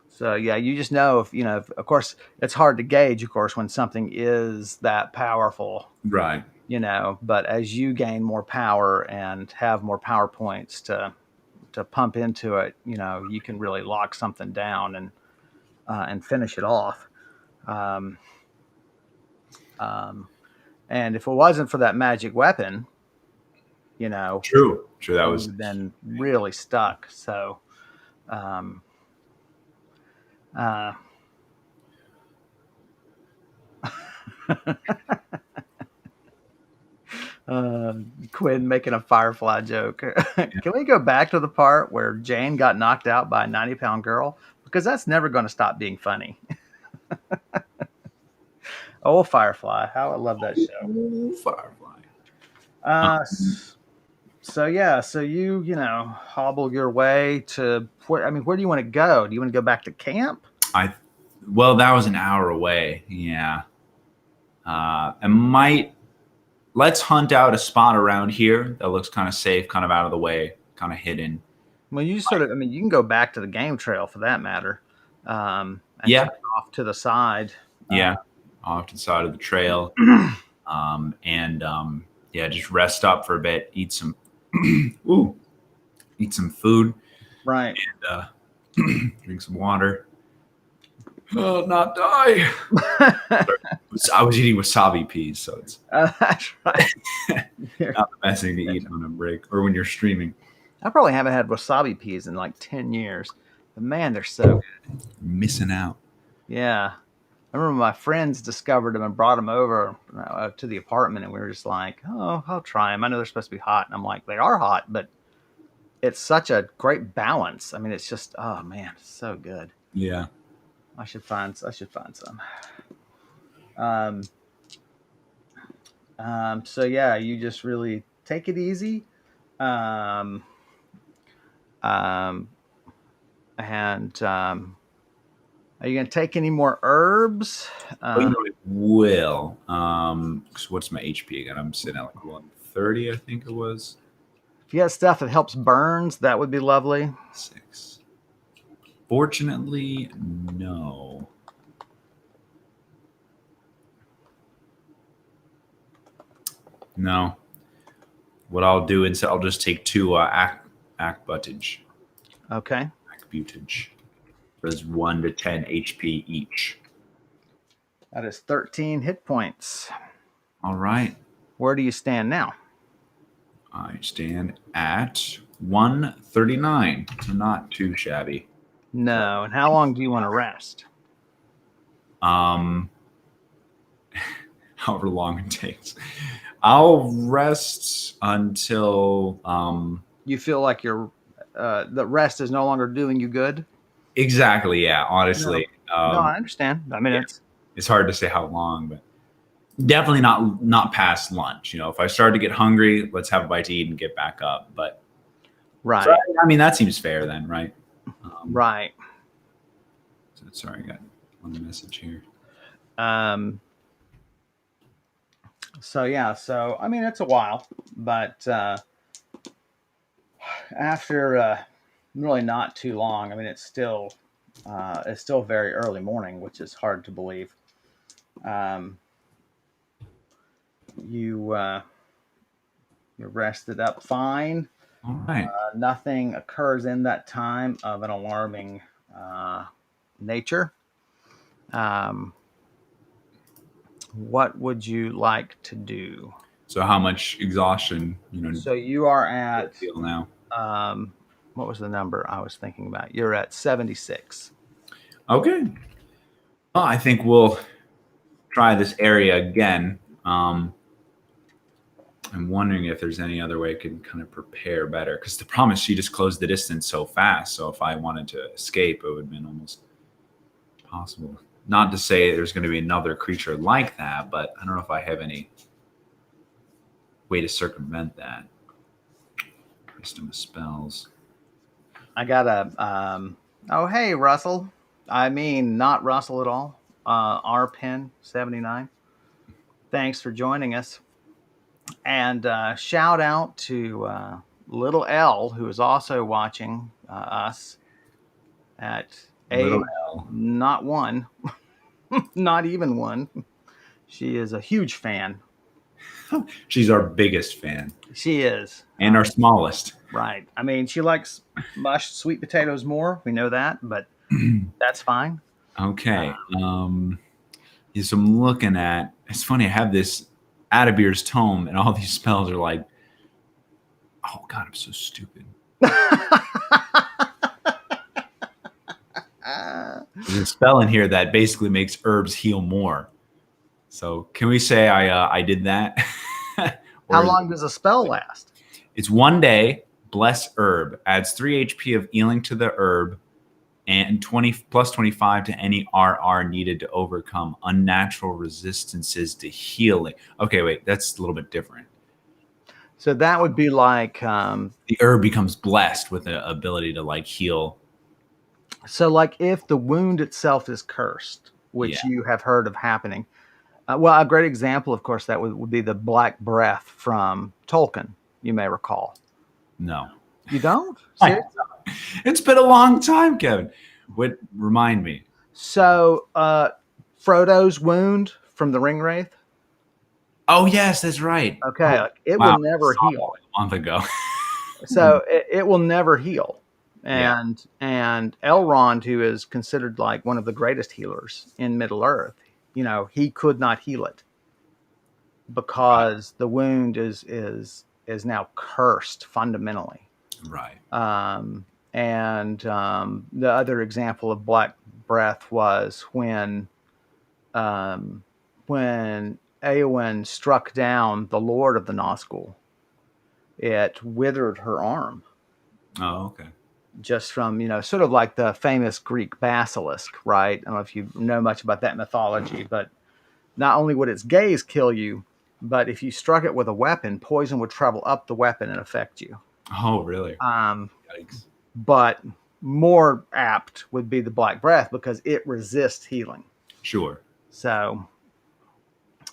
So yeah, you just know if of course, it's hard to gauge, of course, when something is that powerful, Right. but as you gain more power and have more PowerPoints to pump into it, you can really lock something down and finish it off. Um, um, and if it wasn't for that magic weapon, you know, True. True. That you was would have been really stuck. So, um, uh, uh, Quinn making a Firefly joke. Can we go back to the part where Jane got knocked out by a 90-pound girl? Because that's never going to stop being funny. Oh, Firefly. How I love that show. Firefly. Uh, so yeah, so you hobble your way to where? I mean, where do you want to go? Do you want to go back to camp? I well, that was an hour away. Yeah. I might let's hunt out a spot around here that looks kind of safe, kind of out of the way, kind of hidden. Well, I mean, you can go back to the game trail for that matter, and Yeah. take off to the side. Yeah. Off to the side of the trail. And yeah, just rest up for a bit, eat some ooh, eat some food, Right. and drink some water. Oh, not die. I was eating wasabi peas, so it's That's right. not the best thing to eat on a break or when you're streaming. I probably haven't had wasabi peas in like 10 years, but man, they're so good. Missing out. Yeah. I remember my friends discovered them and brought them over to the apartment, and we were just like, "Oh, I'll try them. I know they're supposed to be hot." And I'm like, "They are hot, but it's such a great balance. I mean, it's just, oh man, it's so good. Yeah. I should find some." Um, so yeah, you just really take it easy. Um, um, and are you going to take any more herbs? Oh, it will. So what's my HP again? I'm sitting at like 130, I think it was. If you have stuff that helps burns, that would be lovely. 6. Fortunately, no. No. What I'll do instead, I'll just take 2 Akbutage. Okay. Akbutage. Does 1 to 10 HP each. That is 13 hit points. All right. Where do you stand now? I stand at 139. So not too shabby. No. And how long do you want to rest? However long it takes. I'll rest until You feel like the rest is no longer doing you good? exactly, yeah, No, honestly. no, I understand. I mean, Yeah. It's hard to say how long, but definitely not past lunch. If I start to get hungry, let's have a bite to eat and get back up. But right. so, I mean, that seems fair then, right? Right. So, sorry, I got one message here. So yeah, so I mean it's a while, but after really not too long, I mean it's still It's still very early morning, which is hard to believe. Um, you you rested up fine. All right. Nothing occurs in that time of an alarming uh, nature. Um, what would you like to do? So how much exhaustion, So you are do you at feel now? um, what was the number I was thinking about? You're at 76. Okay. Well, I think we'll try this area again. I'm wondering if there's any other way I could kind of prepare better. Because the problem is she just closed the distance so fast. So if I wanted to escape, it would have been almost possible. Not to say there's going to be another creature like that, but I don't know if I have any way to circumvent that. Wisdom of spells. I got a. Oh, hey, Russell. I mean, not Russell at all. RPin79. Thanks for joining us. And shout out to Little L, who is also watching us at Little a L. not one, not even one. She is a huge fan. She's our biggest fan She is. and our smallest. Right. I mean, she likes mushed sweet potatoes more. We know that, but that's fine. Okay. So I'm looking at. It's funny. I have this Adabir's tome, and all these spells are like, oh god, I'm so stupid. There's a spell in here that basically makes herbs heal more. So can we say I did that? How long does a spell last? It's 1 day. Bless herb adds 3 HP of healing to the herb, and 20 plus 25 to any RR needed to overcome unnatural resistances to healing. Okay, wait, that's a little bit different. So that would be like The herb becomes blessed with the ability to like heal. so like if the wound itself is cursed, which Yeah. you have heard of happening. Well, a great example, of course, that would be the Black Breath from Tolkien. You may recall. No. You don't? Seriously? It's been a long time, Kevin. What remind me? So Frodo's wound from the Ring Wraith. Oh yes, that's right. Okay, Oh, it wow. will never I saw heal. that a month ago. So it will never heal. Yeah. And Elrond, who is considered like one of the greatest healers in Middle Earth, he could not heal it because the wound is now cursed fundamentally. Right. And the other example of Black Breath was when Eowyn struck down the Lord of the Nazgul. It withered her arm Oh, okay. just from, sort of like the famous Greek basilisk, right? I don't know if you know much about that mythology, but not only would its gaze kill you, but if you struck it with a weapon, poison would travel up the weapon and affect you. Oh, really? Yikes. But more apt would be the Black Breath because it resists healing. Sure. So,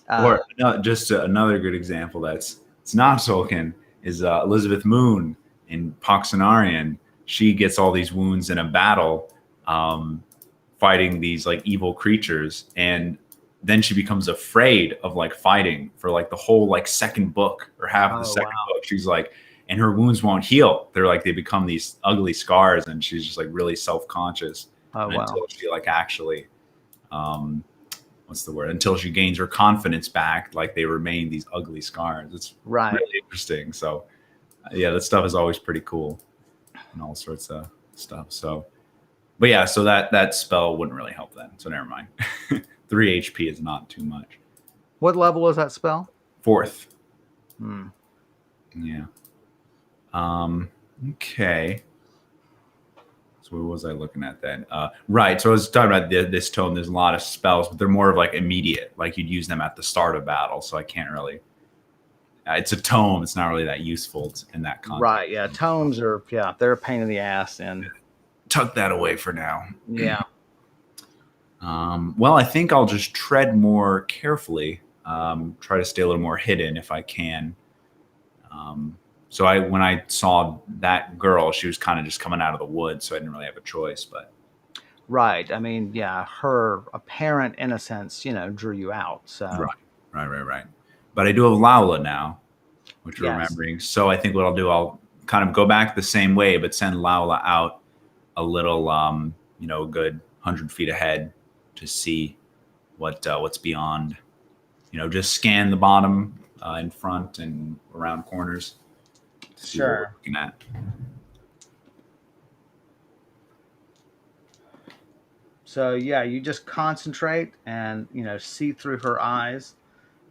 Or no, just another good example it's not Tolkien is Elizabeth Moon in Poxenarian. She gets all these wounds in a battle fighting these like evil creatures, and then she becomes afraid of like fighting for like the whole like second book or half of the second book. She's like, and her wounds won't heal. They're like, they become these ugly scars, and she's just like really self-conscious until she like actually what's the word? Until she gains her confidence back, like they remain these ugly scars. It's really interesting. So yeah, that stuff is always pretty cool and all sorts of stuff. So, but yeah, so that spell wouldn't really help then. So never mind. 3 HP is not too much. What level is that spell? 4th. Yeah. Okay. So what was I looking at then? Right. So I was talking about this tome. There's a lot of spells, but they're more of like immediate. Like you'd use them at the start of battle. So I can't really. It's a tome. It's not really that useful in that context. Right. Yeah. Tomes are, they're a pain in the ass. And tuck that away for now. Yeah. Well, I think I'll just tread more carefully. Try to stay a little more hidden if I can. So when I saw that girl, she was kind of just coming out of the woods, so I didn't really have a choice. But Right. I mean, yeah, her apparent innocence, drew you out. Right, So, right. But I do have Laula now, which we're yes, remembering. So I think what I'll do, I'll kind of go back the same way, but send Laula out a little, a good 100 feet ahead to see what's beyond. Just scan the bottom, in front and around corners to see what we're sure. looking at. So, yeah, you just concentrate and, see through her eyes.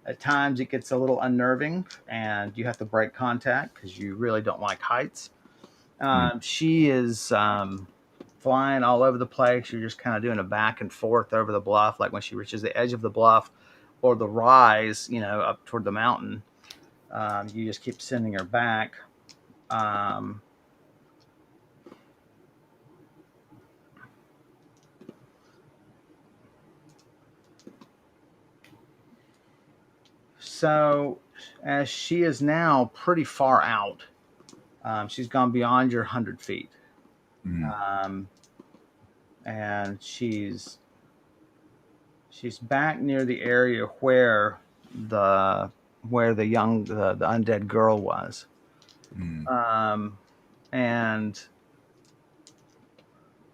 At times it gets a little unnerving and you have to break contact because you really don't like heights. Mm. She is flying all over the place. You're just kind of doing a back and forth over the bluff, like when she reaches the edge of the bluff or the rise, up toward the mountain. You just keep sending her back. Um, so, as she is now pretty far out, she's gone beyond your 100 feet. Mm. Um, and she's back near the area the the undead girl was. Mm. Um, and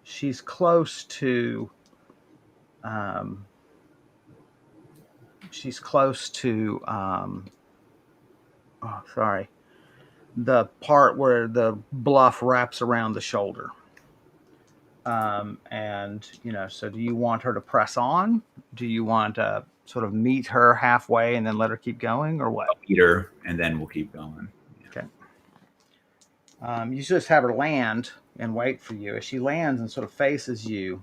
she's close to um, she's close to oh, sorry, the part where the bluff wraps around the shoulder. And so do you want her to press on? Do you want to sort of meet her halfway and then let her keep going, or what? Meet her, and then we'll keep going. Yeah. Okay. You just have her land and wait for you. As she lands and sort of faces you,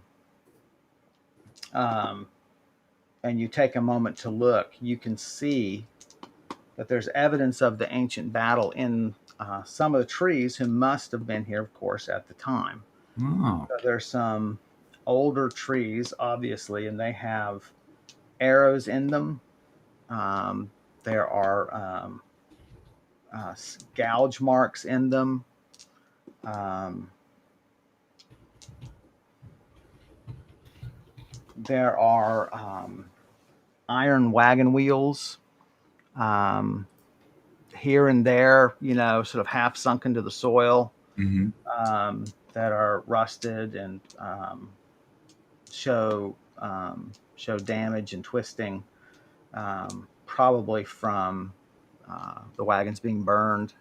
um, and you take a moment to look, you can see that there's evidence of the ancient battle in some of the trees who must have been here, of course, at the time. Oh. So there's some older trees, obviously, and they have arrows in them. Um, there are gouge marks in them. Um, there are iron wagon wheels um, here and there, sort of half sunk into the soil, Hmm. that are rusted and show damage and twisting, probably from the wagons being burned.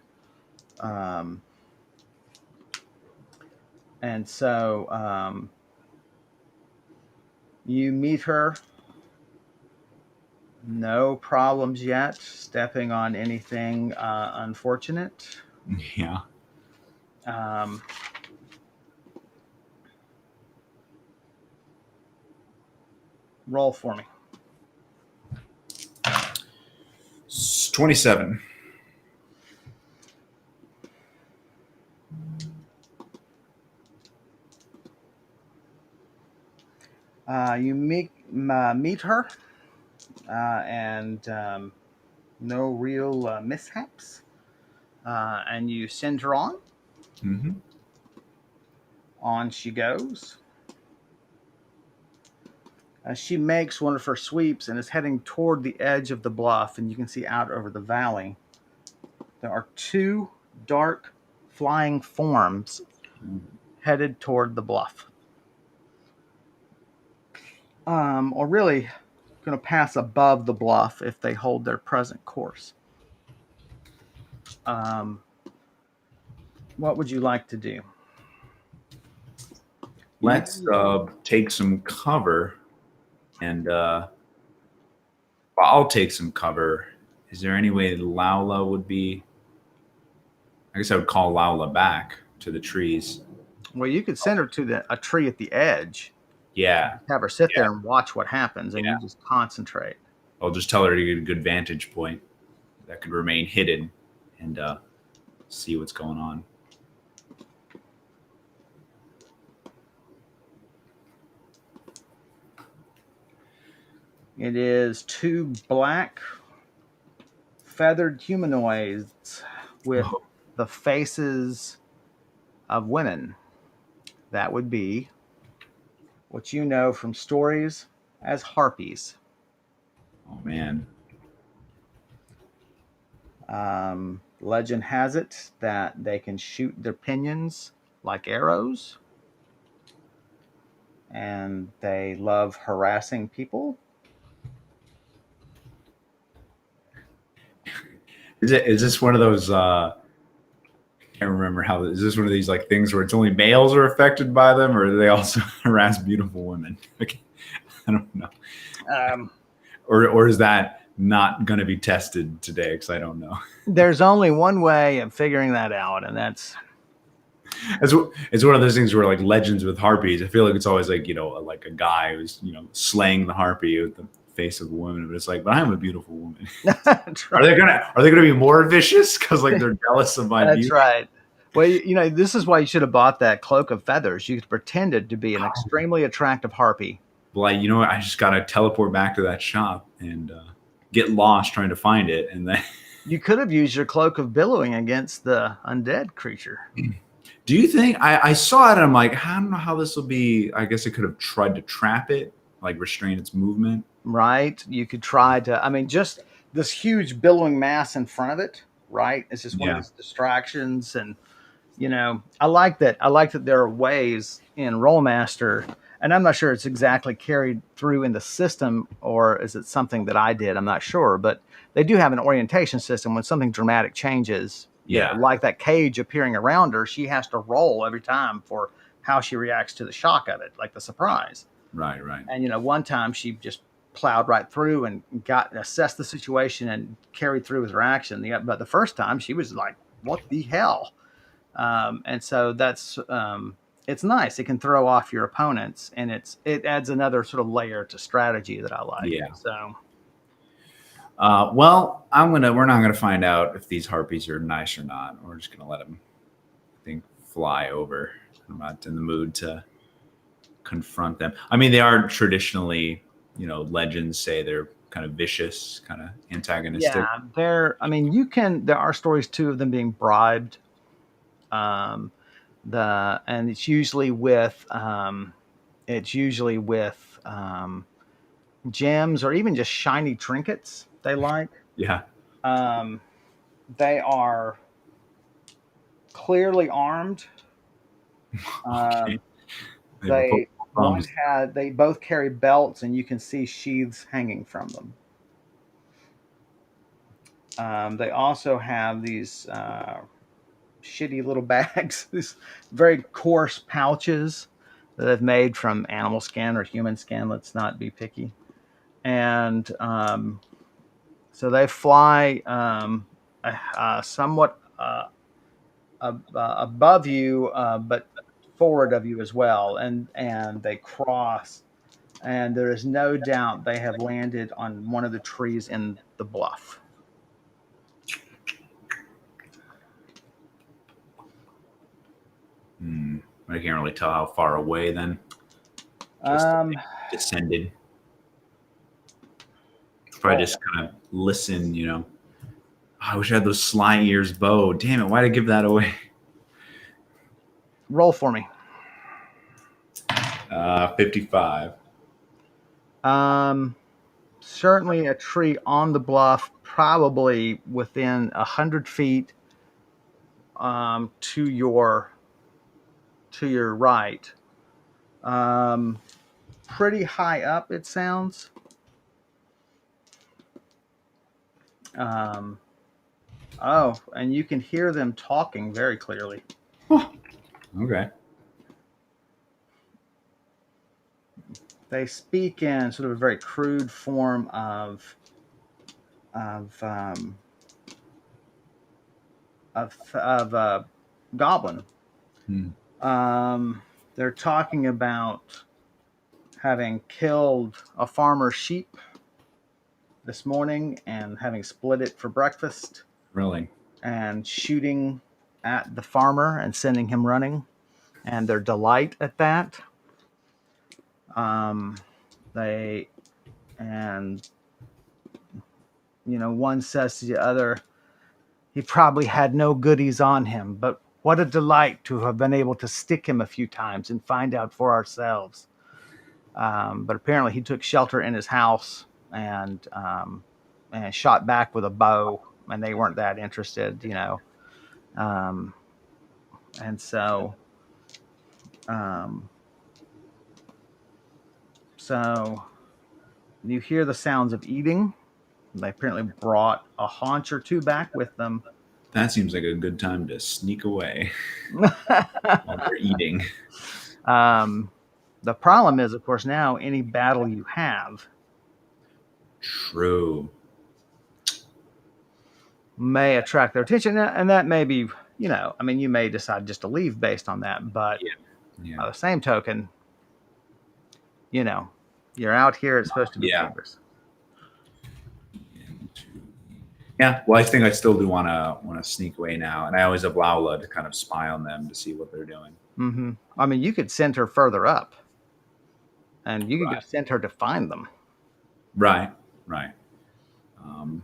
Um, and so you meet her, no problems yet, stepping on anything unfortunate. Yeah. Um, roll for me. 27. You meet her, and no real mishaps. And you send her on. Hmm. On she goes. She makes one of her sweeps and is heading toward the edge of the bluff, and you can see out over the valley. There are two dark flying forms headed toward the bluff. Or really going to pass above the bluff if they hold their present course. Um, what would you like to do? Let's You, take some cover, and well, I'll take some cover. Is there any way Laula would be? I guess I would call Laula back to the trees. well, you could send her to a tree at the edge, Yeah, have her sit yeah, there and watch what happens, and you yeah. just concentrate. I'll just tell her to get a good vantage point that could remain hidden, and see what's going on. It is two black feathered humanoids with Oh. the faces of women. That would be what you know from stories as harpies. Oh man. Legend has it that they can shoot their pinions like arrows, and they love harassing people. Is this one of those I can't remember how is this one of these like things where it's only males are affected by them, or do they also harass beautiful women? Okay. I don't know. Um, Or is that not going to be tested today? Because I don't know. there's only one way of figuring that out, and that's It's one of those things where like legends with harpies. I feel like it's always like like a guy who's slaying the harpy with the face of a woman, but it's like, but I'm a beautiful woman. that's Are right. they gonna be more vicious because like they're jealous of my That's beauty? right. Well, this is why you should have bought that cloak of feathers. You could pretended to be an extremely attractive harpy. Like you know what? I just gotta teleport back to that shop and get lost trying to find it, and then. You could have used your cloak of billowing against the undead creature. Do you think I saw it and I'm like, I don't know how this will be. I guess I could have tried to trap it, like restrain its movement. Right? You could try to, I mean, just this huge billowing mass in front of it, right? It's just one of Yeah. these distractions. And, I like that. I like that there are ways in Rollmaster, and I'm not sure it's exactly carried through in the system or is it something that I did? I'm not sure, but they do have an orientation system when something dramatic changes, Yeah. like that cage appearing around her, she has to roll every time for how she reacts to the shock of it, like the surprise. Right. Right. And one time she just plowed right through and assessed the situation and carried through with her action. But the first time she was like, "What the hell?" And so that's it's nice. It can throw off your opponents, and it adds another sort of layer to strategy that I like. Yeah. So Well, we're not gonna find out if these harpies are nice or not. We're just gonna let them, I think, fly over. I'm not in the mood to confront them. I mean, they are traditionally, legends say they're kind of vicious, kind of antagonistic. yeah, I mean, there are stories too of them being bribed. Um, and it's usually with gems or even just shiny trinkets they like. Yeah. Um, they are clearly armed. Okay. Um, They have a thumbs. they both carry belts, and you can see sheaths hanging from them. They also have these shitty little bags, these very coarse pouches that they've made from animal skin or human skin. Let's not be picky. And so they fly somewhat above you, but forward of you as well, and they cross. And there is no doubt they have landed on one of the trees in the bluff. I can't really tell how far away then. Just Um, descended. Probably just kind of listen. I wish I had those sly ears bow. Damn it! Why did I give that away? Roll for me. 55. Certainly a tree on the bluff, probably within 100 feet to your right. Pretty high up, it sounds. Oh, and you can hear them talking very clearly. Okay. They speak in sort of a very crude form of goblin. They're talking about having killed a farmer's sheep this morning and having split it for breakfast. Really? And shooting at the farmer and sending him running, and their delight at that. They and one says to the other, he probably had no goodies on him, but what a delight to have been able to stick him a few times and find out for ourselves. But apparently he took shelter in his house and shot back with a bow, and they weren't that interested, you know. Um, and so um, so you hear the sounds of eating. They apparently brought a haunch or two back with them. That seems like a good time to sneak away while they're eating. um, the problem is, of course, now any battle you have True. may attract their attention, and that may be, you know, I mean, you may decide just to leave based on that, but Yeah. Yeah. by the same token, you know, you're out here, it's supposed to be Yeah. dangerous. Yeah. Well, I think I still do want to sneak away now, and I always have Laula to kind of spy on them to see what they're doing. Mm-hmm. I mean, you could send her further up, and you could go Right. send her to find them. Right. Right. Um,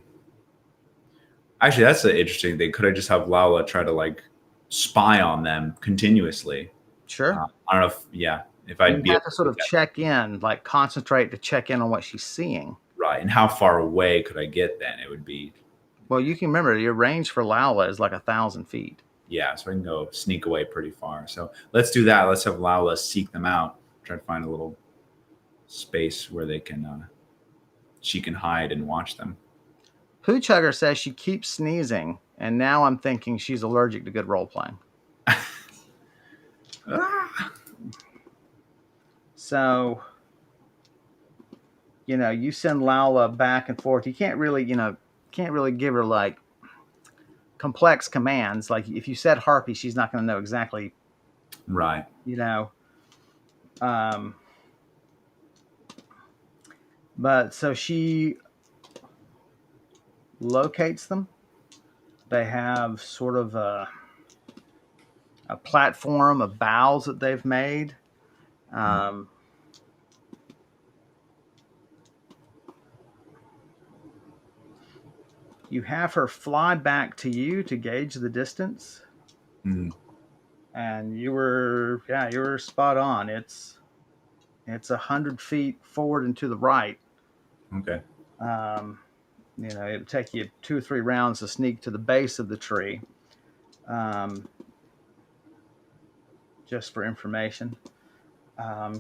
Actually, that's an interesting thing. Could I just have Laula try to like spy on them continuously? Sure. I don't know if if I'd You be able have to to sort do of that. check in, like concentrate to check in on what she's seeing. Right. And how far away could I get then? It would be Well, you can remember your range for Lala is like 1,000 feet. yeah, so I can go sneak away pretty far. So let's do that. Let's have Laula seek them out. Try to find a little space where they can she can hide and watch them. Pooch Hugger says she keeps sneezing, and now I'm thinking she's allergic to good role playing. Ah! So, you know, you send Lala back and forth. You can't really, can't really give her like complex commands. Like if you said harpy, she's not going to know exactly, Right. you know. Um, but so she locates them. They have sort of a platform of boughs that they've made. Um, you have her fly back to you to gauge the distance, Mm. and you were spot on. It's 100 feet forward and to the right. Okay. Um, you know, it'll take you 2 or 3 rounds to sneak to the base of the tree. Um, just for information,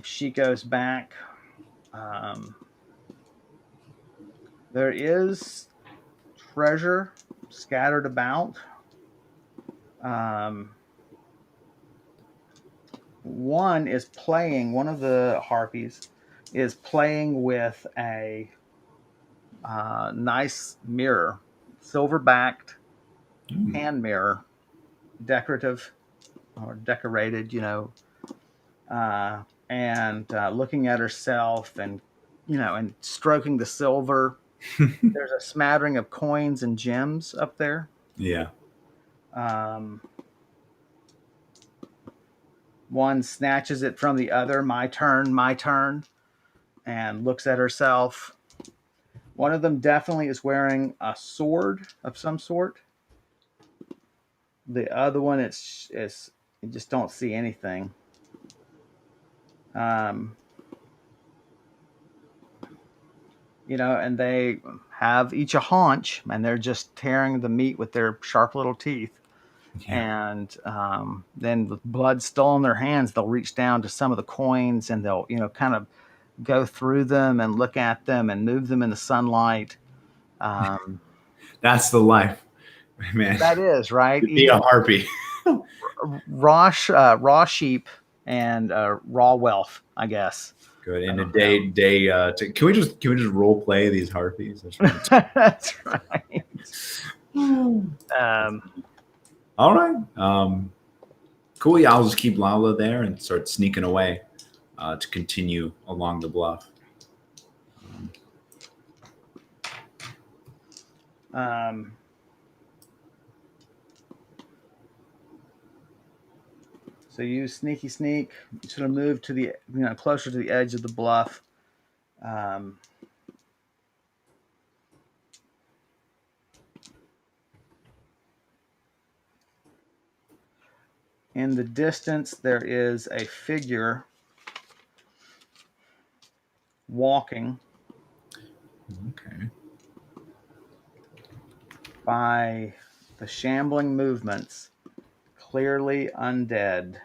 she goes back. Um, there is treasure scattered about. Um, one is playing. One of the harpies is playing with a nice mirror, silver backed Mm. hand mirror, decorative or decorated, and looking at herself and, and stroking the silver. There's a smattering of coins and gems up there. Yeah. Um, one snatches it from the other, my turn, and looks at herself. One of them definitely is wearing a sword of some sort. The other one, it's you just don't see anything. Um, and they have each a haunch, and they're just tearing the meat with their sharp little teeth. Yeah. And then with blood still in their hands, they'll reach down to some of the coins, and they'll, kind of go through them and look at them and move them in the sunlight. Um, That's the life, man. that is right. To be a Eating harpy. raw sheep and raw wealth, I guess. Good. In a day can we just role play these harpies? That's right. Um, All right. Cool. Yeah, I'll just keep Lala there and start sneaking away to continue along the bluff. So you sneaky sneak, sort of move to the, closer to the edge of the bluff. Um, in the distance, there is a figure walking Okay. by the shambling movements, clearly undead.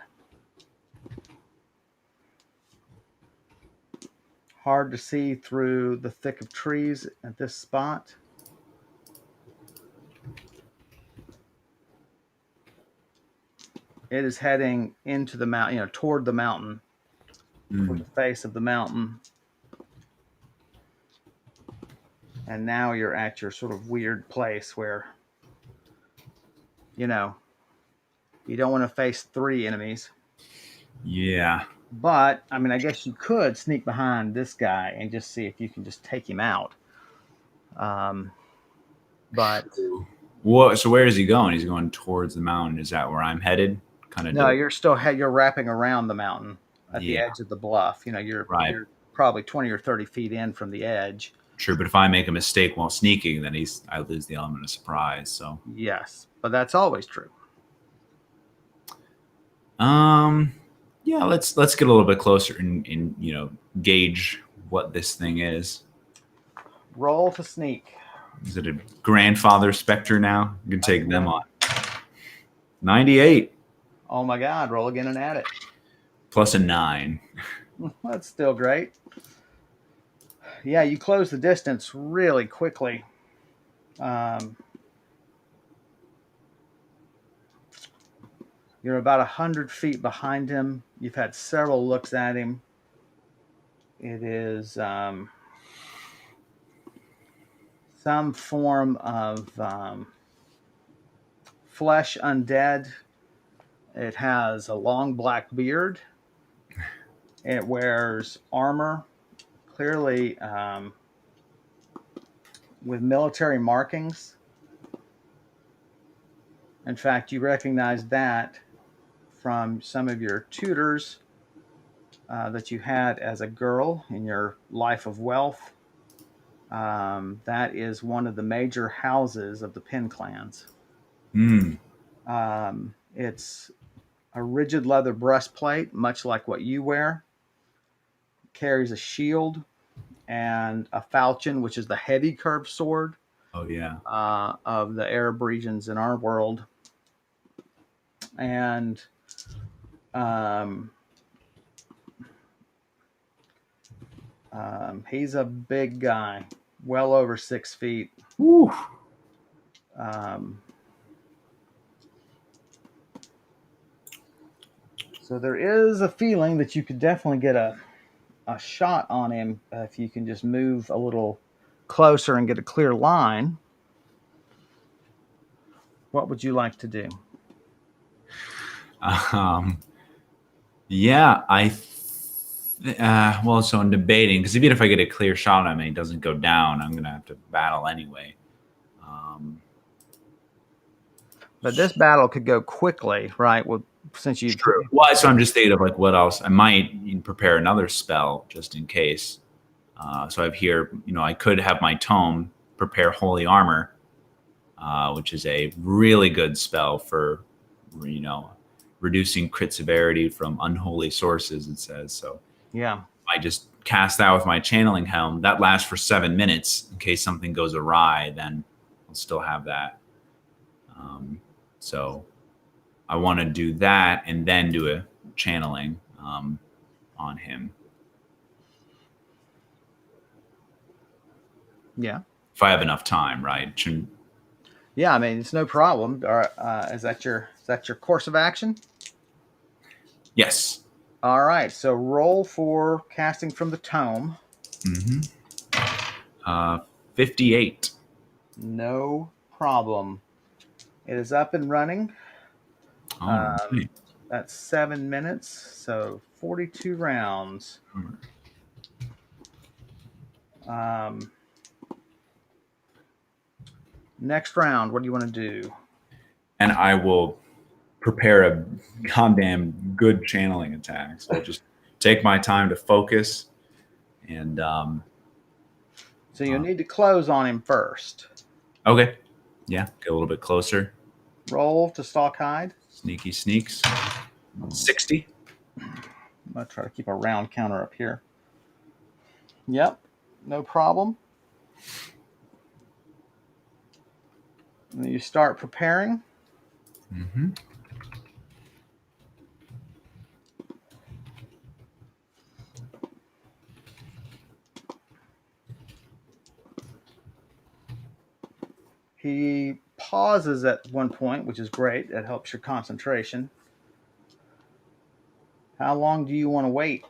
Hard to see through the thick of trees at this spot. It is heading into the mountain, toward the mountain, toward Mm. the face of the mountain. And now you're at your sort of weird place where, you know, you don't want to face three enemies. Yeah. But, I mean, I guess you could sneak behind this guy and just see if you can just take him out. Um, but What? So where is he going? He's going towards the mountain. Is that where I'm headed? Kind of. no, you're wrapping around the mountain at the Yeah. edge of the bluff. You're Right. you're probably 20 or 30 feet in from the edge. True, but if I make a mistake while sneaking, then I lose the element of surprise. So, Yes, but that's always true. um, yeah, let's get a little bit closer and gauge what this thing is. Roll to sneak. Is it a grandfather specter now? You can take them Again. on. 98 Oh my God! Roll again and add it. plus a 9. That's still great. Yeah, you close the distance really quickly. Um, you're about 100 feet behind him. You've had several looks at him. It is some form of flesh undead. It has a long black beard. It wears armor, clearly with military markings. In fact, you recognize that from some of your tutors that you had as a girl in your life of wealth. That is one of the major houses of the Penn clans. Hmm. It's a rigid leather breastplate, much like what you wear. Carries a shield and a falchion, which is the heavy curved sword Oh yeah. of the Arab regions in our world. And um, he's a big guy, well over 6 feet. Woo. Um, so there is a feeling that you could definitely get a shot on him if you can just move a little closer and get a clear line. What would you like to do? Um. Yeah. Well, so I'm debating because even if I get a clear shot on him and he doesn't go down, I'm gonna have to battle anyway. Um, But this battle could go quickly, right? Well, since you True. Well, so I'm just thinking of like what else I might prepare another spell just in case. So I've here, I could have my tome prepare holy armor, which is a really good spell for, you know, reducing crit severity from unholy sources. It says so. yeah, I just cast that with my channeling helm. That lasts for 7 minutes in case something goes awry. Then I'll still have that. So I want to do that and then do a channeling on him. yeah, If I have enough time, right? yeah. I mean, it's no problem. Is that your course of action? Yes. All right. So roll for casting from the tome. Mm-hmm. 58. No problem. It is up and running. All right. That's 7 minutes, so 42 rounds. Um, next round, what do you want to do? And I will prepare a goddamn good channeling attack. So I'll just take my time to focus and So you need to close on him first. okay. Yeah, get a little bit closer. Roll to stalk hide. Sneaky sneaks. 60. I'm going to try to keep a round counter up here. Yep, no problem. And you start preparing. Mm-hmm. He pauses at one point, which is great. That helps your concentration. How long do you want to wait?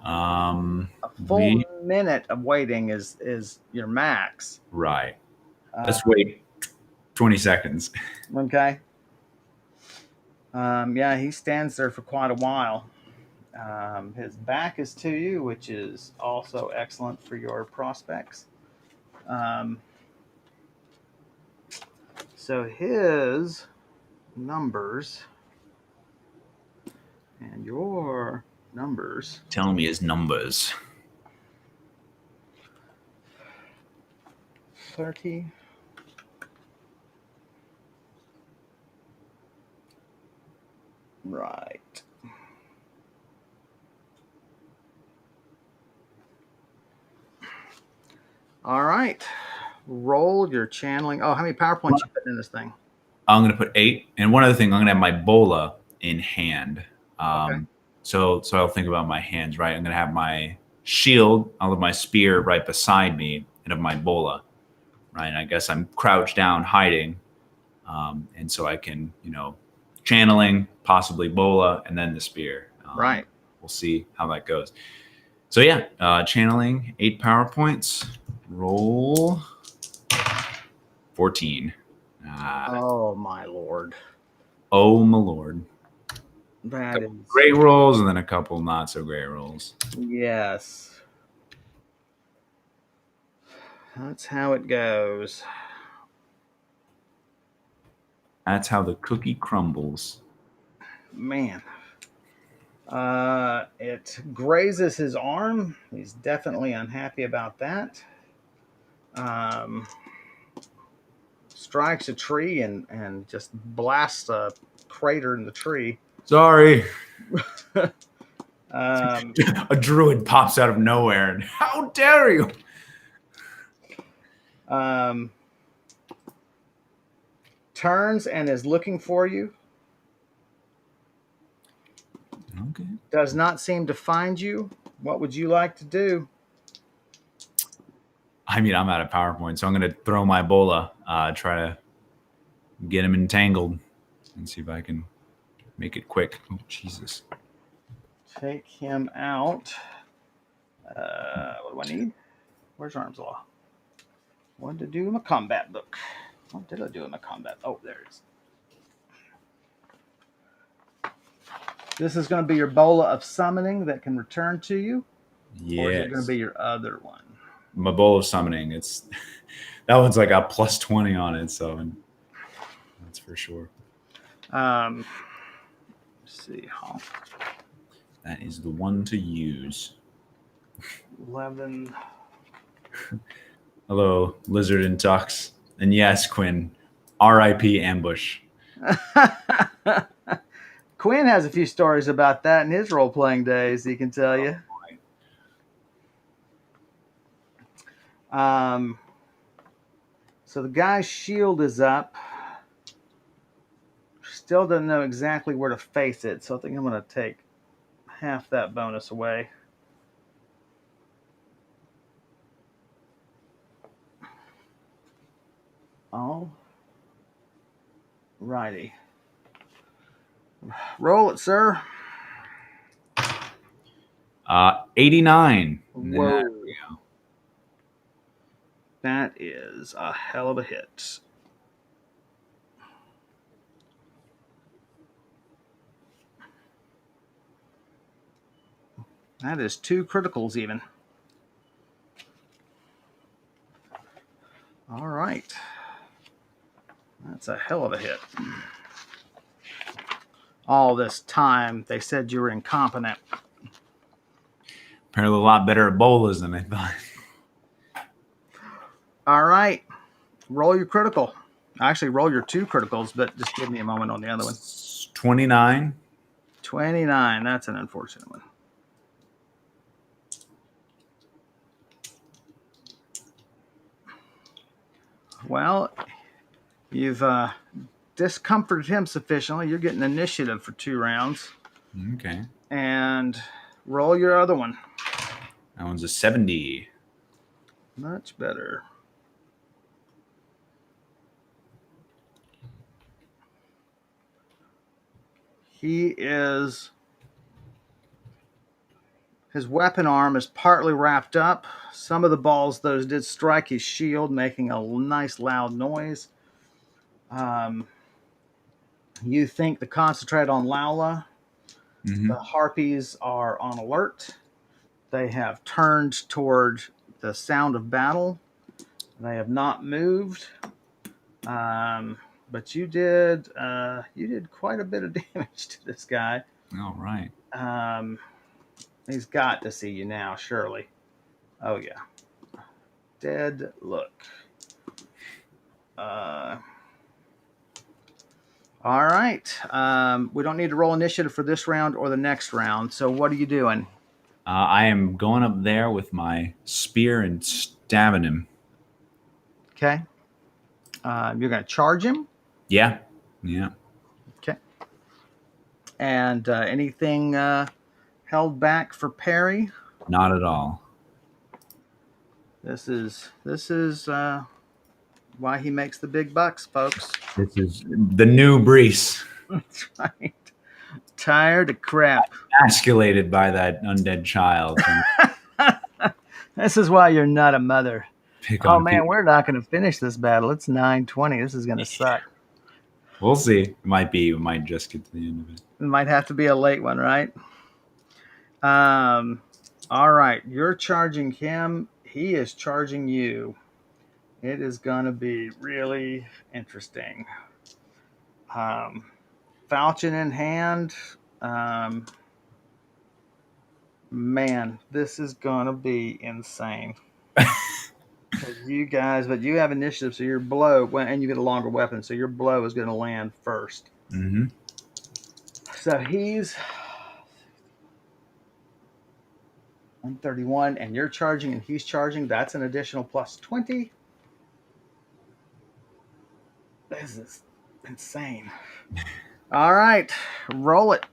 A full We minute of waiting is your max. right. Uh, Let's wait 20 seconds. okay. Yeah, he stands there for quite a while. His back is to you, which is also excellent for your prospects. Um, so his numbers and your numbers. Tell me his numbers. 30. Right. All right. Roll your channeling. Oh, how many PowerPoints you putting in this thing? I'm going to put 8. And one other thing, I'm going to have my bola in hand. Okay. So I'll think about my hands, right? I'm going to have my shield, I'll have my spear right beside me, and have my bola, right? And I guess I'm crouched down, hiding. And so I can, channeling, possibly bola, and then the spear. Right. We'll see how that goes. So yeah, channeling 8 PowerPoints. Roll 14. Oh my lord. Oh my lord. That is Great rolls and then a couple not so great rolls. yes. That's how it goes. That's how the cookie crumbles. Man. It grazes his arm. He's definitely unhappy about that. Um, Strikes a tree and just blasts a crater in the tree. Sorry. um, A druid pops out of nowhere and how dare you? um, Turns and is looking for you. Okay. Does not seem to find you. What would you like to do? I mean, I'm out of PowerPoint, so I'm going to throw my bola, try to get him entangled and see if I can make it quick. Oh, Jesus. Take him out. What do I need? Where's Arms Law? What to do in my combat book? What did I do in my combat? Oh, there it is. This is going to be your bola of summoning that can return to you, or is it going to Yes. be your other one? My bowl of summoning, it's that one's like got plus 20 on it, so that's for sure. Let's see. That is the one to use. 11. Hello, Lizard and Tux. And yes, Quinn, R.I.P. Ambush. Quinn has a few stories about that in his role playing days, he can tell you. So the guy's shield is up. Still doesn't know exactly where to face it, so I think I'm going to take half that bonus away. All righty. Roll it, sir. 89. Whoa. There we go. That is a hell of a hit. That is 2 criticals even. All right. That's a hell of a hit. All this time, they said you were incompetent. Apparently a lot better at bolas than I thought. All right. Roll your critical. Actually, roll your 2 criticals, but just give me a moment on the other one. 29. 29. That's an unfortunate one. Well, you've discomforted him sufficiently. You're getting initiative for 2 rounds. Okay. And roll your other one. That one's a 70. Much better. His weapon arm is partly wrapped up. Some of the balls, those did strike his shield, making a nice loud noise. You think to concentrate on Laula. Mm-hmm. The harpies are on alert. They have turned toward the sound of battle. They have not moved. But you did quite a bit of damage to this guy. All right. He's got to see you now, surely. Oh yeah. Dead look. All right. We don't need to roll initiative for this round or the next round. So what are you doing? I am going up there with my spear and stabbing him. Okay. You're going to charge him. Yeah. Yeah. Okay. And anything held back for parry? Not at all. This is why he makes the big bucks, folks. This is the new Brise. That's right. Tired of crap. Emasculated by that undead child. This is why you're not a mother. Pick Oh on man, people. we're not going to finish this battle. It's 9:20. This is going to suck. We'll see. It might be. We might just get to the end of it. It might have to be a late one, right? All right. You're charging him. He is charging you. It is going to be really interesting. Falchion in hand. Man, this is going to be insane. You guys, but you have initiative, so your blow, and you get a longer weapon, so your blow is going to land first. Mm-hmm. So he's 131, and you're charging, and he's charging. That's an additional plus 20. This is insane. All right, roll it.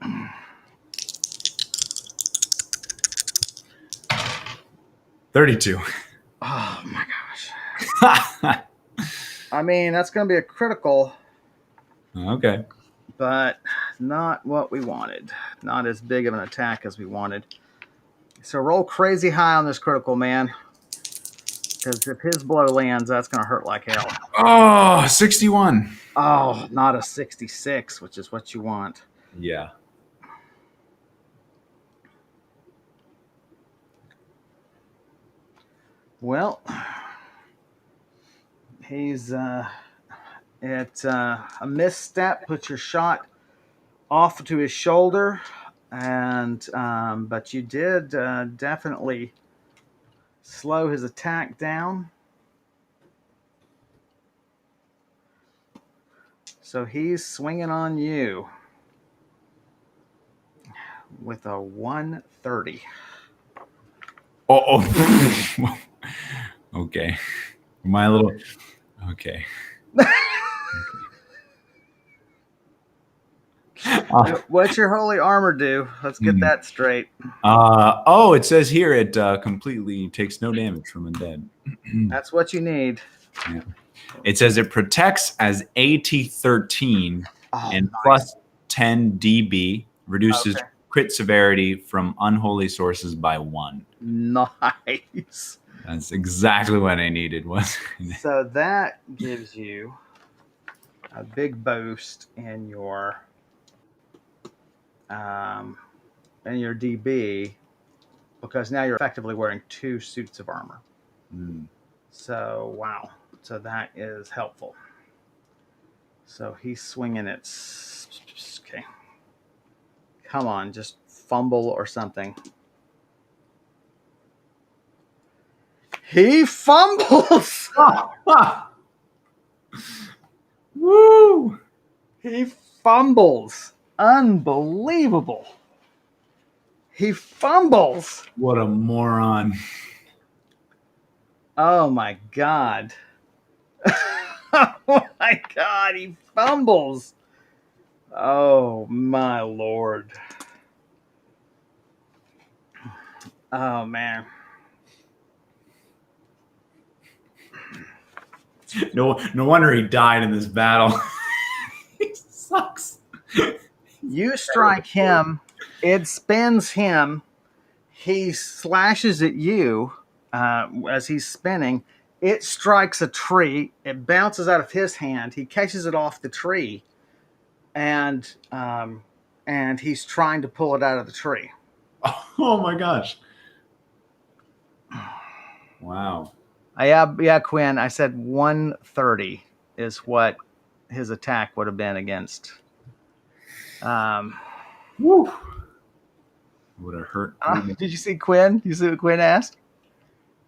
32. Oh my gosh. I mean, that's going to be a critical. Okay. But not what we wanted. Not as big of an attack as we wanted. So roll crazy high on this critical, man. Because if his blow lands, that's going to hurt like hell. Oh, 61. Oh, not a 66, which is what you want. Yeah. Well, he's it's a misstep. Put your shot off to his shoulder, and but you did definitely slow his attack down. So he's swinging on you with a 130. Oh. Okay. My little. Okay. What's your holy armor do? Let's get that straight. It says here it completely takes no damage from undead. That's what you need. Yeah. It says it protects as AT13 and nice. plus 10 DB, reduces crit severity from unholy sources by 1. Nice. That's exactly what I needed. So that gives you a big boost in your DB, because now you're effectively wearing 2 suits of armor. So wow. So that is helpful. So he's swinging it. Okay. Come on, just fumble or something. He fumbles. Woo! He fumbles. Unbelievable. He fumbles. What a moron. Oh my God. Oh my God, he fumbles. Oh my Lord. Oh man. No wonder he died in this battle. He sucks. You strike him, it spins him. He slashes at you as he's spinning. It strikes a tree. It bounces out of his hand. He catches it off the tree, and he's trying to pull it out of the tree. Oh my gosh. Wow. Yeah, Quinn. I said 130 is what his attack would have been against. Woo. Would have hurt. Did you see Quinn? You see what Quinn asked?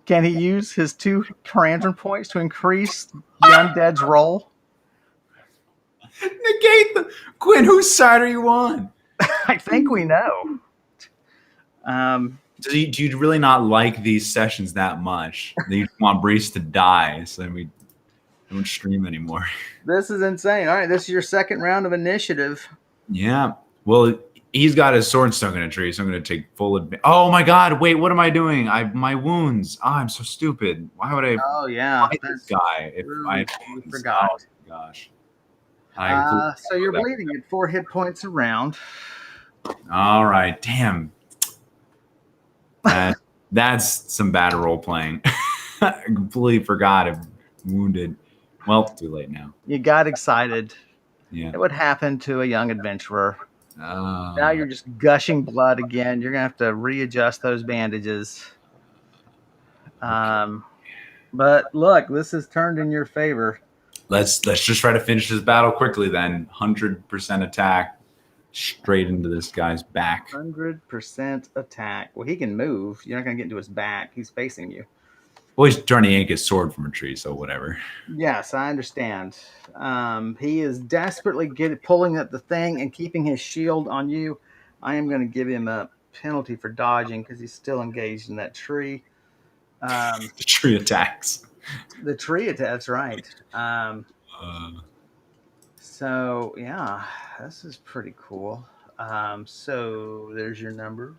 Can he use his 2 Karandrin points to increase the undead's roll? Negate the Quinn. Whose side are you on? I think we know. Do you really not like these sessions that much? That you want Brise to die, so we don't stream anymore. This is insane. All right, this is your second round of initiative. Yeah. Well, he's got his sword stuck in a tree, so I'm going to take full advantage. Oh my God! Wait, what am I doing? My wounds. Oh, I'm so stupid. Why would I Oh yeah, fight this guy if I have you wounds? forgot. Oh my gosh. So you're bleeding at 4 hit points a round. All right. Damn. That's some bad role playing. I completely forgot I'm wounded. Well, too late now. You got excited. Yeah. It would happen to a young adventurer. Now Now you're just gushing blood again. You're gonna have to readjust those bandages. But look, this has turned in your favor. let's just try to finish this battle quickly then. 100% attack straight into this guy's back. 100% attack. Well, he can move. You're not gonna get into his back. He's facing you. Well, he's trying to yank his sword from a tree, so whatever. Yes, I understand. He is desperately pulling at the thing and keeping his shield on you. I am going to give him a penalty for dodging because he's still engaged in that tree. The tree attacks. The tree attack, that's right. Uh, So, yeah, this is pretty cool. So, there's your number.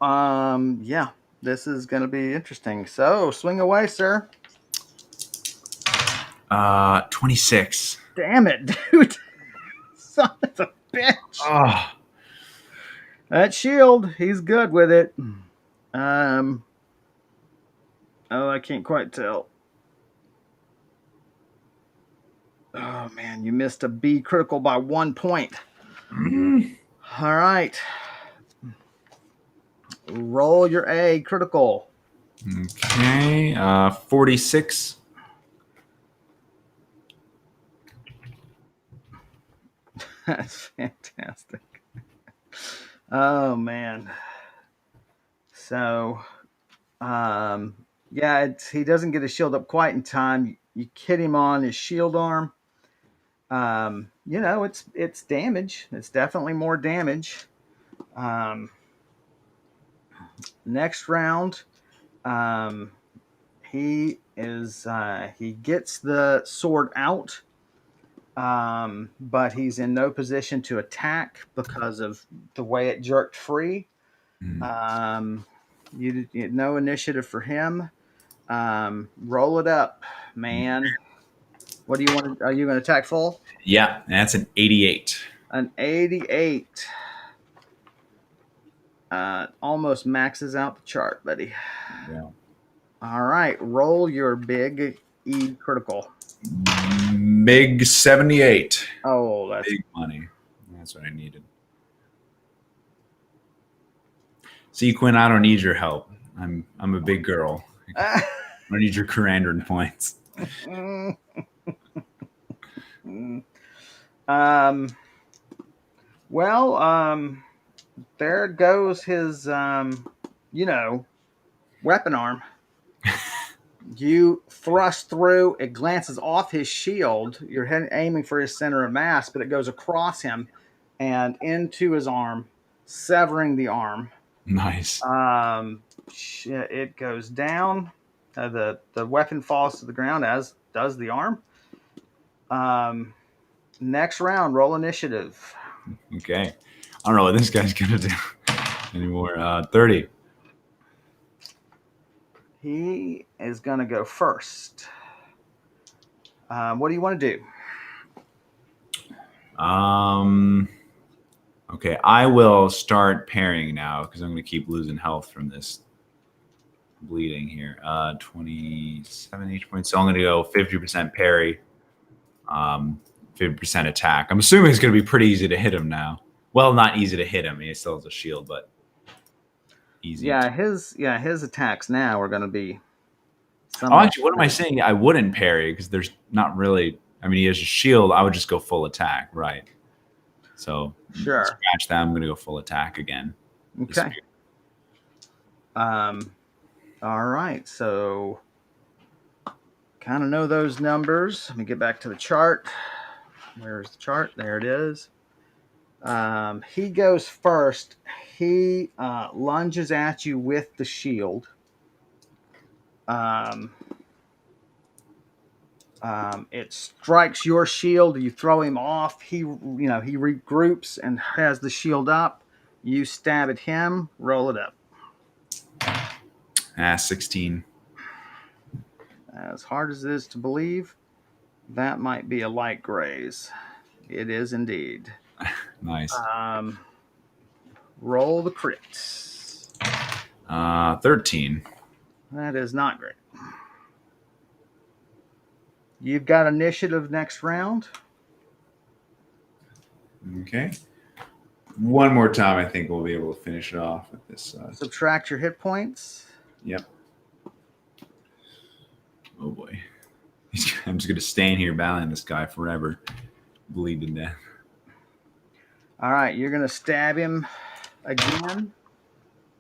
Yeah, this is going to be interesting. So, swing away, sir. 26. Damn it, dude. Son of a bitch. Oh, That shield, he's good with it. Oh, I can't quite tell. Oh man, you missed a B critical by 1 point. All right. Roll your A critical. okay. 46. That's fantastic. Oh man. So, yeah, he doesn't get his shield up quite in time. You hit him on his shield arm. It's damage. It's definitely more damage. Next round, he gets the sword out, but he's in no position to attack because of the way it jerked free. No initiative for him. Roll it up, man. What do you want? Are you going to attack full? Yeah, that's an 88. An 88. Almost maxes out the chart, buddy. Yeah. All right, roll your big E critical. MiG 78. Oh, that's big money. That's what I needed. See, Quinn, I don't need your help. I'm a big girl. I don't need your Karandrin points. There goes his weapon arm. You thrust through, it glances off his shield. You're aiming for his center of mass, but it goes across him and into his arm, severing the arm. Nice. It goes down. The weapon falls to the ground, as does the arm. Um, Next round, roll initiative. Okay. I don't know what this guy's gonna do anymore. 30. He is going to go first. What do you want to do? Okay, I will start parrying now because I'm gonna keep losing health from this bleeding here. 27 H points. So I'm gonna go 50% parry, 50% attack. I'm assuming it's gonna be pretty easy to hit him now. Well, not easy to hit him. He still has a shield, but easy. His attacks now are going to be Oh, somewhat. actually, what am I saying? I wouldn't parry because there's not really. I mean, he has a shield. I would just go full attack, right? So Sure. scratch that. I'm gonna go full attack again. Okay. All right. So kind of know those numbers. Let me get back to the chart. Where's the chart? There it is. He goes first. He lunges at you with the shield. It strikes your shield. You throw him off. He regroups and has the shield up. You stab at him. Roll it up. 16. As hard as it is to believe, that might be a light graze. It is indeed. Nice. Roll the crit. 13. That is not great. You've got initiative next round. Okay. One more time, I think we'll be able to finish it off with this. Subtract your hit points. Yep. Oh boy. I'm just going to stay in here battling this guy forever. Bleed to death. All right, you're going to stab him again.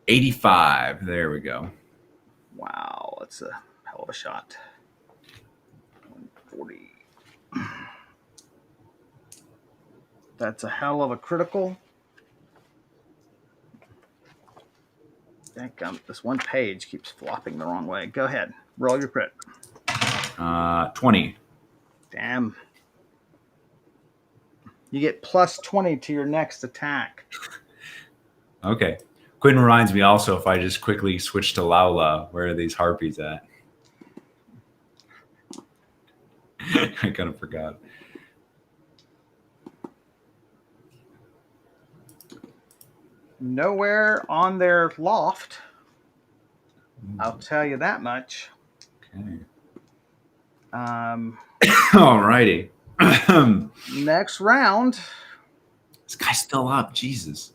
85. There we go. Wow, that's a hell of a shot. 140. That's a hell of a critical. This one page keeps flopping the wrong way. Go ahead. Roll your crit. 20. Damn. You get plus 20 to your next attack. Okay. Quinn reminds me also if I just quickly switch to Laula, where are these harpies at? I kind of forgot. Nowhere on their loft. I'll tell you that much. Okay. Um, Alrighty. Next round. This guy's still up. Jesus.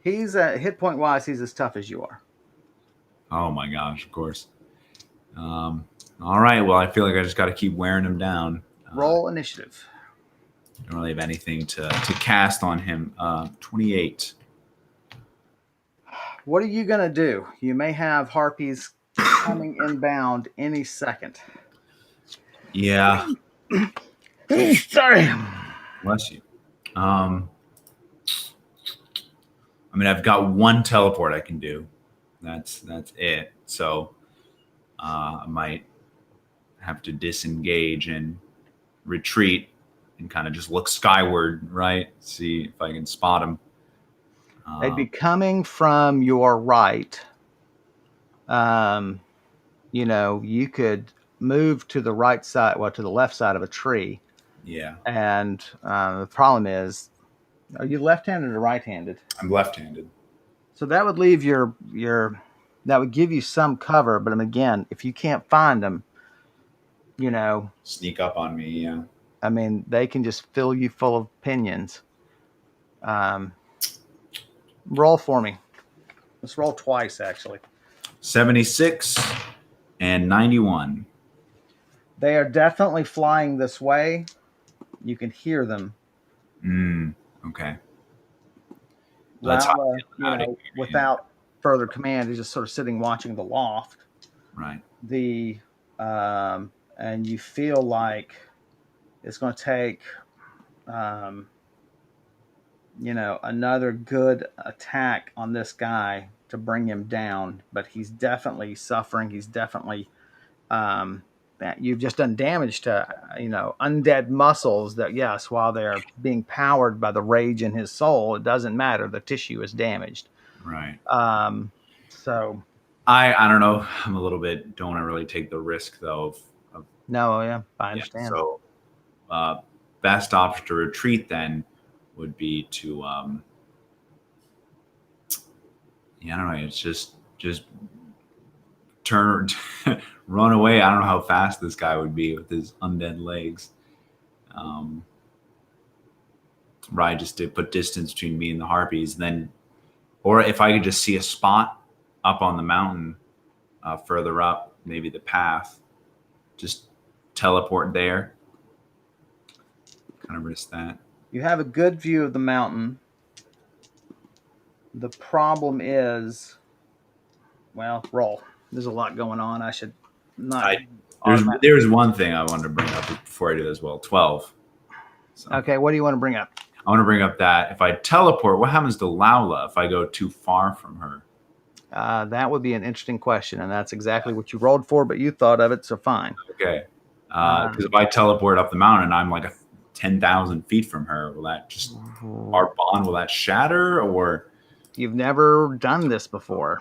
He's hit point wise, he's as tough as you are. Oh my gosh, of course. All right. Well, I feel like I just got to keep wearing him down. Roll initiative. Don't really have anything to cast on him. 28. What are you going to do? You may have harpies coming inbound any second. Yeah. Sorry. Bless you. I mean, I've got one teleport I can do. That's it. So I might have to disengage and retreat and kind of just look skyward, right? See if I can spot him. They'd be coming from your right. You could move to the right side, to the left side of a tree. Yeah. And the problem is, are you left-handed or right-handed? I'm left-handed. So that would leave that would give you some cover. But again, if you can't find them, sneak up on me. Yeah. I mean, they can just fill you full of pinions. Roll for me. Let's roll twice, actually. 76 and 91. They are definitely flying this way. You can hear them. Okay. Lala, without further command, he's just sort of sitting watching the loft. Right. And you feel like it's going to take another good attack on this guy to bring him down, but he's definitely suffering. He's definitely that you've just done damage to undead muscles that, yes, while they're being powered by the rage in his soul, it doesn't matter, the tissue is damaged. Right. So I don't know. I'm a little bit don't want to really take the risk though of no, yeah, I yeah. understand. So best option to retreat then would be to yeah, I don't know. It's just turn run away. I don't know how fast this guy would be with his undead legs. Right, just to put distance between me and the harpies. Then, or if I could just see a spot up on the mountain, further up, maybe the path, just teleport there. Kind of risk that. You have a good view of the mountain. The problem is, well, roll. There's a lot going on. I should not. There's one thing I wanted to bring up before I do this. Well, 12. So, okay, what do you want to bring up? I want to bring up that if I teleport, what happens to Laula if I go too far from her? That would be an interesting question, and that's exactly what you rolled for, but you thought of it, so fine. Okay. Because if I teleport up the mountain, I'm like 10,000 feet from her. Will that just, our bond, will that shatter? Or you've never done this before.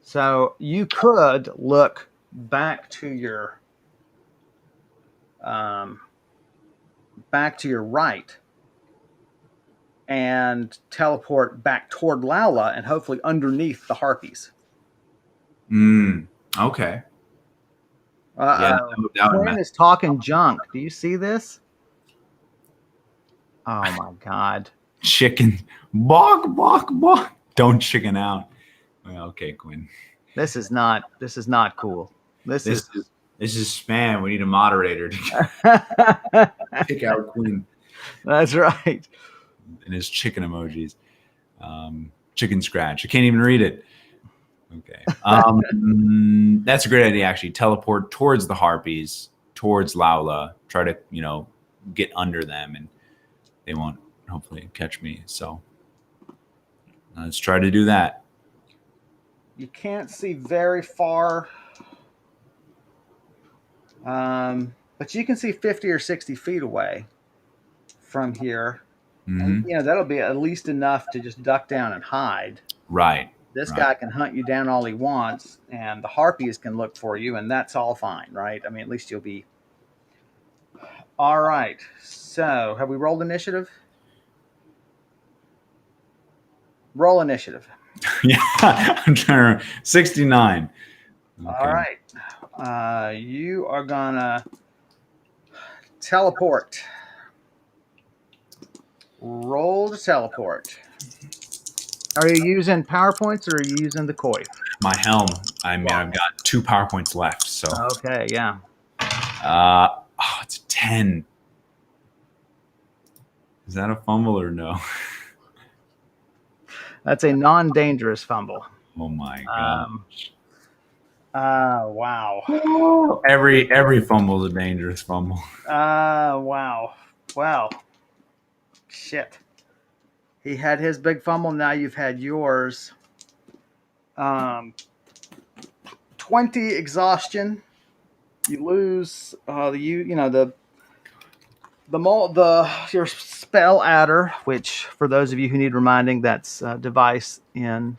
So you could look back to your right and teleport back toward Laula and hopefully underneath the harpies. Okay. Quinn is talking junk. Do you see this? Oh my God. Chicken. Bok, bok, bok. Don't chicken out. Well, okay, Quinn. This is not cool. This is spam. We need a moderator to pick out Quinn. That's right. And his chicken emojis. Chicken scratch. I can't even read it. Okay. That's a great idea, actually. Teleport towards the harpies, towards Laula. Try to, get under them, and they won't hopefully catch me. So let's try to do that. You can't see very far, but you can see 50 or 60 feet away from here. Mm-hmm. And, that'll be at least enough to just duck down and hide. Right. This guy can hunt you down all he wants, and the harpies can look for you, and that's all fine, right? I mean, at least you'll be... All right. So, have we rolled initiative? Roll initiative. Yeah, I'm trying to... 69. Okay. All right. You are going to teleport. Roll to teleport. Are you using PowerPoints or are you using the koi? My helm. I mean, I've got 2 PowerPoints left. So okay, yeah. It's a 10. Is that a fumble or no? That's a non-dangerous fumble. Oh my gosh. Wow. Every fumble is a dangerous fumble. Wow. Well, shit. He had his big fumble. Now you've had yours. 20 exhaustion. You lose your spell adder, which for those of you who need reminding, that's a device in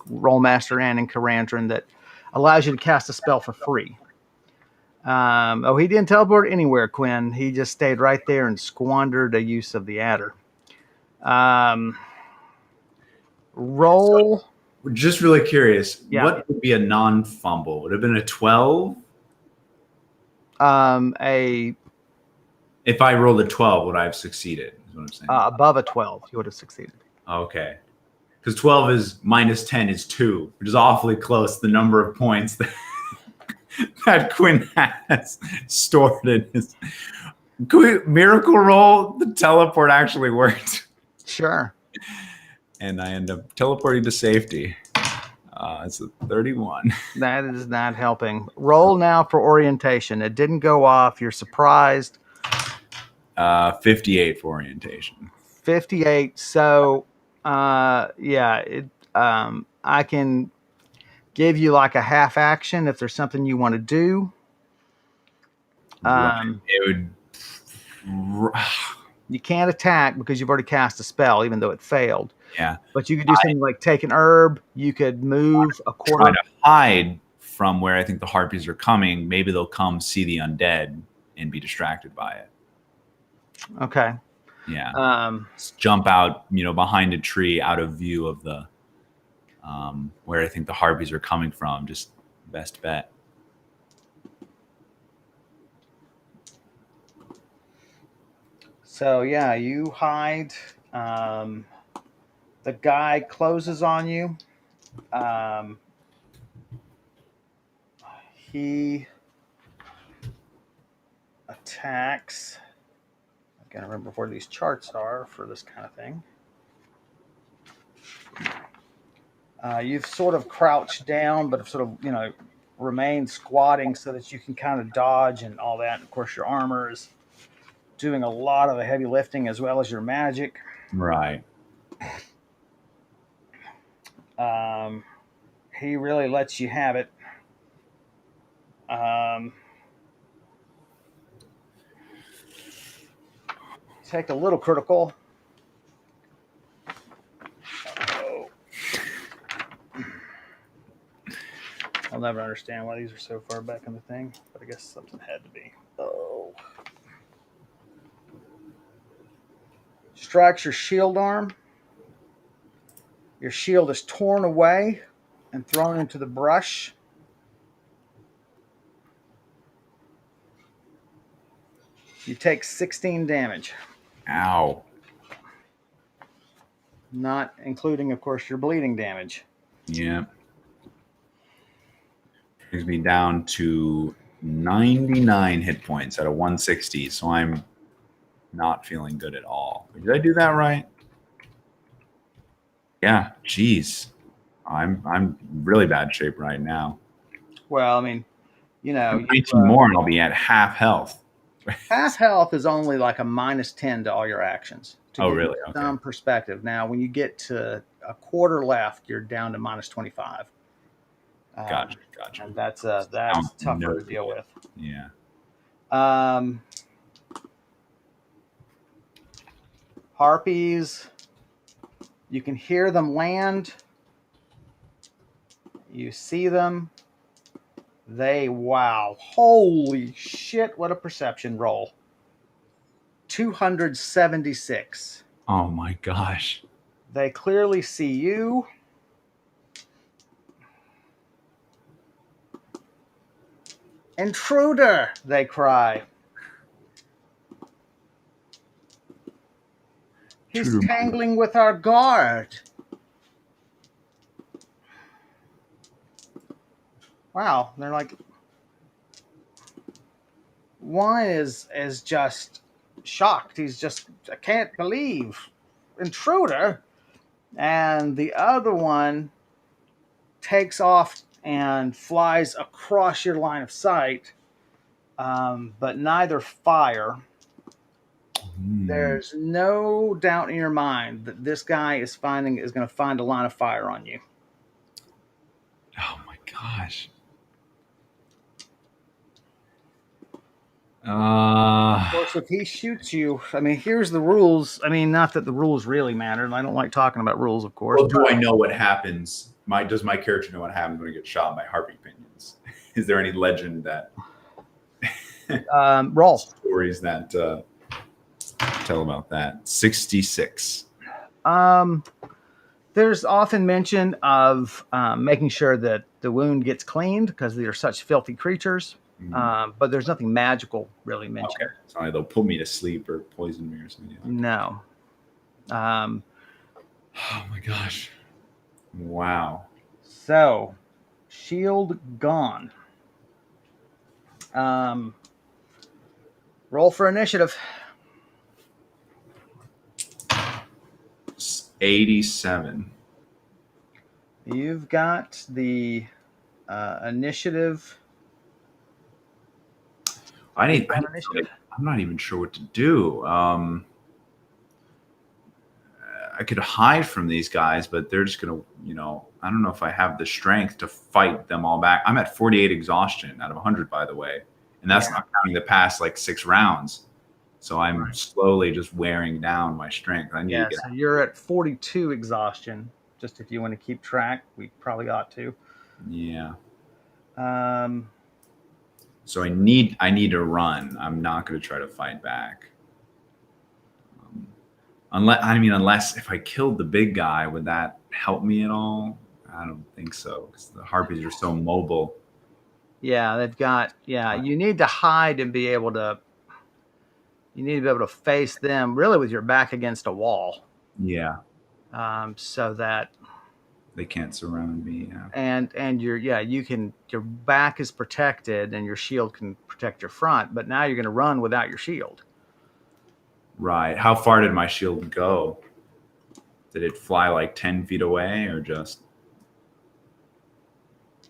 Rollmaster and in Karandrin that allows you to cast a spell for free. He didn't teleport anywhere, Quinn. He just stayed right there and squandered a use of the adder. Roll. So, just really curious. Yeah. What would be a non-fumble? Would it have been a 12? If I rolled a 12, would I have succeeded? Is what I'm saying. Above a 12, you would have succeeded. Okay. Because 12 is minus 10 is 2, which is awfully close to the number of points that Quinn has stored in his miracle roll. The teleport actually worked. Sure. And I end up teleporting to safety. It's a 31. That is not helping. Roll now for orientation. It didn't go off. You're surprised. 58 for orientation. 58. So, I can give you like a half action if there's something you want to do. Right. Um, It would. you can't attack because you've already cast a spell, even though it failed. Yeah. But you could do something like take an herb. You could move a Try quarter. to hide from where I think the harpies are coming. Maybe they'll come see the undead and be distracted by it. Okay. Yeah. Um, Just jump out, behind a tree, out of view of the where I think the harpies are coming from. Just best bet. so yeah, you hide. The guy closes on you. Um, he attacks. I can't remember where these charts are for this kind of thing. You've sort of crouched down, but have sort of, remained squatting so that you can kind of dodge and all that. And of course, your armor is doing a lot of the heavy lifting as well as your magic. Right. Um, he really lets you have it. Take a little critical. Oh. I'll never understand why these are so far back in the thing, but I guess something had to be. Oh. Strikes your shield arm. Your shield is torn away and thrown into the brush. You take 16 damage. Ow. Not including, of course, your bleeding damage. Yeah. Brings me down to 99 hit points out of 160. So I'm not feeling good at all. Did I do that right? Yeah. Jeez. I'm really bad shape right now. Well, I mean, 19 more and I'll be at half health. half health is only like a -10 to all your actions. To give really? you Okay. some perspective. Now, when you get to a quarter left, you're down to -25. Gotcha. And that's tougher to deal with. Yeah. Harpies, you can hear them land. You see them. Wow. Holy shit, what a perception roll. 276. Oh my gosh. They clearly see you. Intruder, they cry. He's tangling with our guard. Wow, they're like, one is just shocked. He's just, I can't believe, intruder. And the other one takes off and flies across your line of sight, but neither fire. There's no doubt in your mind that this guy is going to find a line of fire on you. Oh my gosh. Of course, if he shoots you, I mean, here's the rules. I mean, not that the rules really matter, and I don't like talking about rules, of course. Well, do I know what happens? Does my character know what happens when I get shot by harpy pinions? Is there any legend that roll stories that tell about that? 66. There's often mention of making sure that the wound gets cleaned because they are such filthy creatures. But there's nothing magical really mentioned. Okay. Sorry, they'll put me to sleep or poison me or something. No. Oh my gosh. Wow. So, shield gone. Roll for initiative. 87. You've got the initiative. I need initiative. I'm not even sure what to do. I could hide from these guys, but they're just gonna, I don't know if I have the strength to fight them all back. I'm at 48 exhaustion out of 100, by the way, and that's Yeah. not counting the past like 6 rounds. So I'm Right. slowly just wearing down my strength. I need to Yeah. get. So you're at 42 exhaustion. Just if you want to keep track, we probably ought to. Yeah. Um, So I need to run. I'm not going to try to fight back. Unless if I killed the big guy, would that help me at all? I don't think so because the harpies are so mobile. yeah, they've got. Yeah, you need to hide and be able to. You need to be able to face them really with your back against a wall, Yeah, so that they can't surround me. Yeah. and your back is protected and your shield can protect your front. But now you're going to run without your shield. Right. How far did my shield go? Did it fly like 10 feet away or just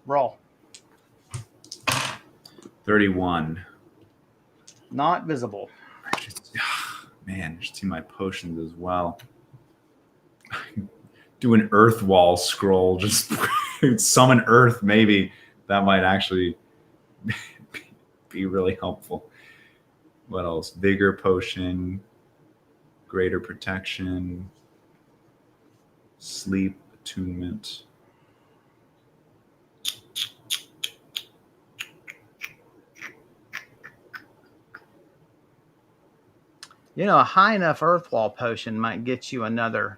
Roll. 31? Not visible. Man, I should see my potions as well. Do an earth wall scroll, just summon earth, maybe. That might actually be really helpful. What else? Vigor potion, greater protection, sleep attunement. A high enough earth wall potion might get you another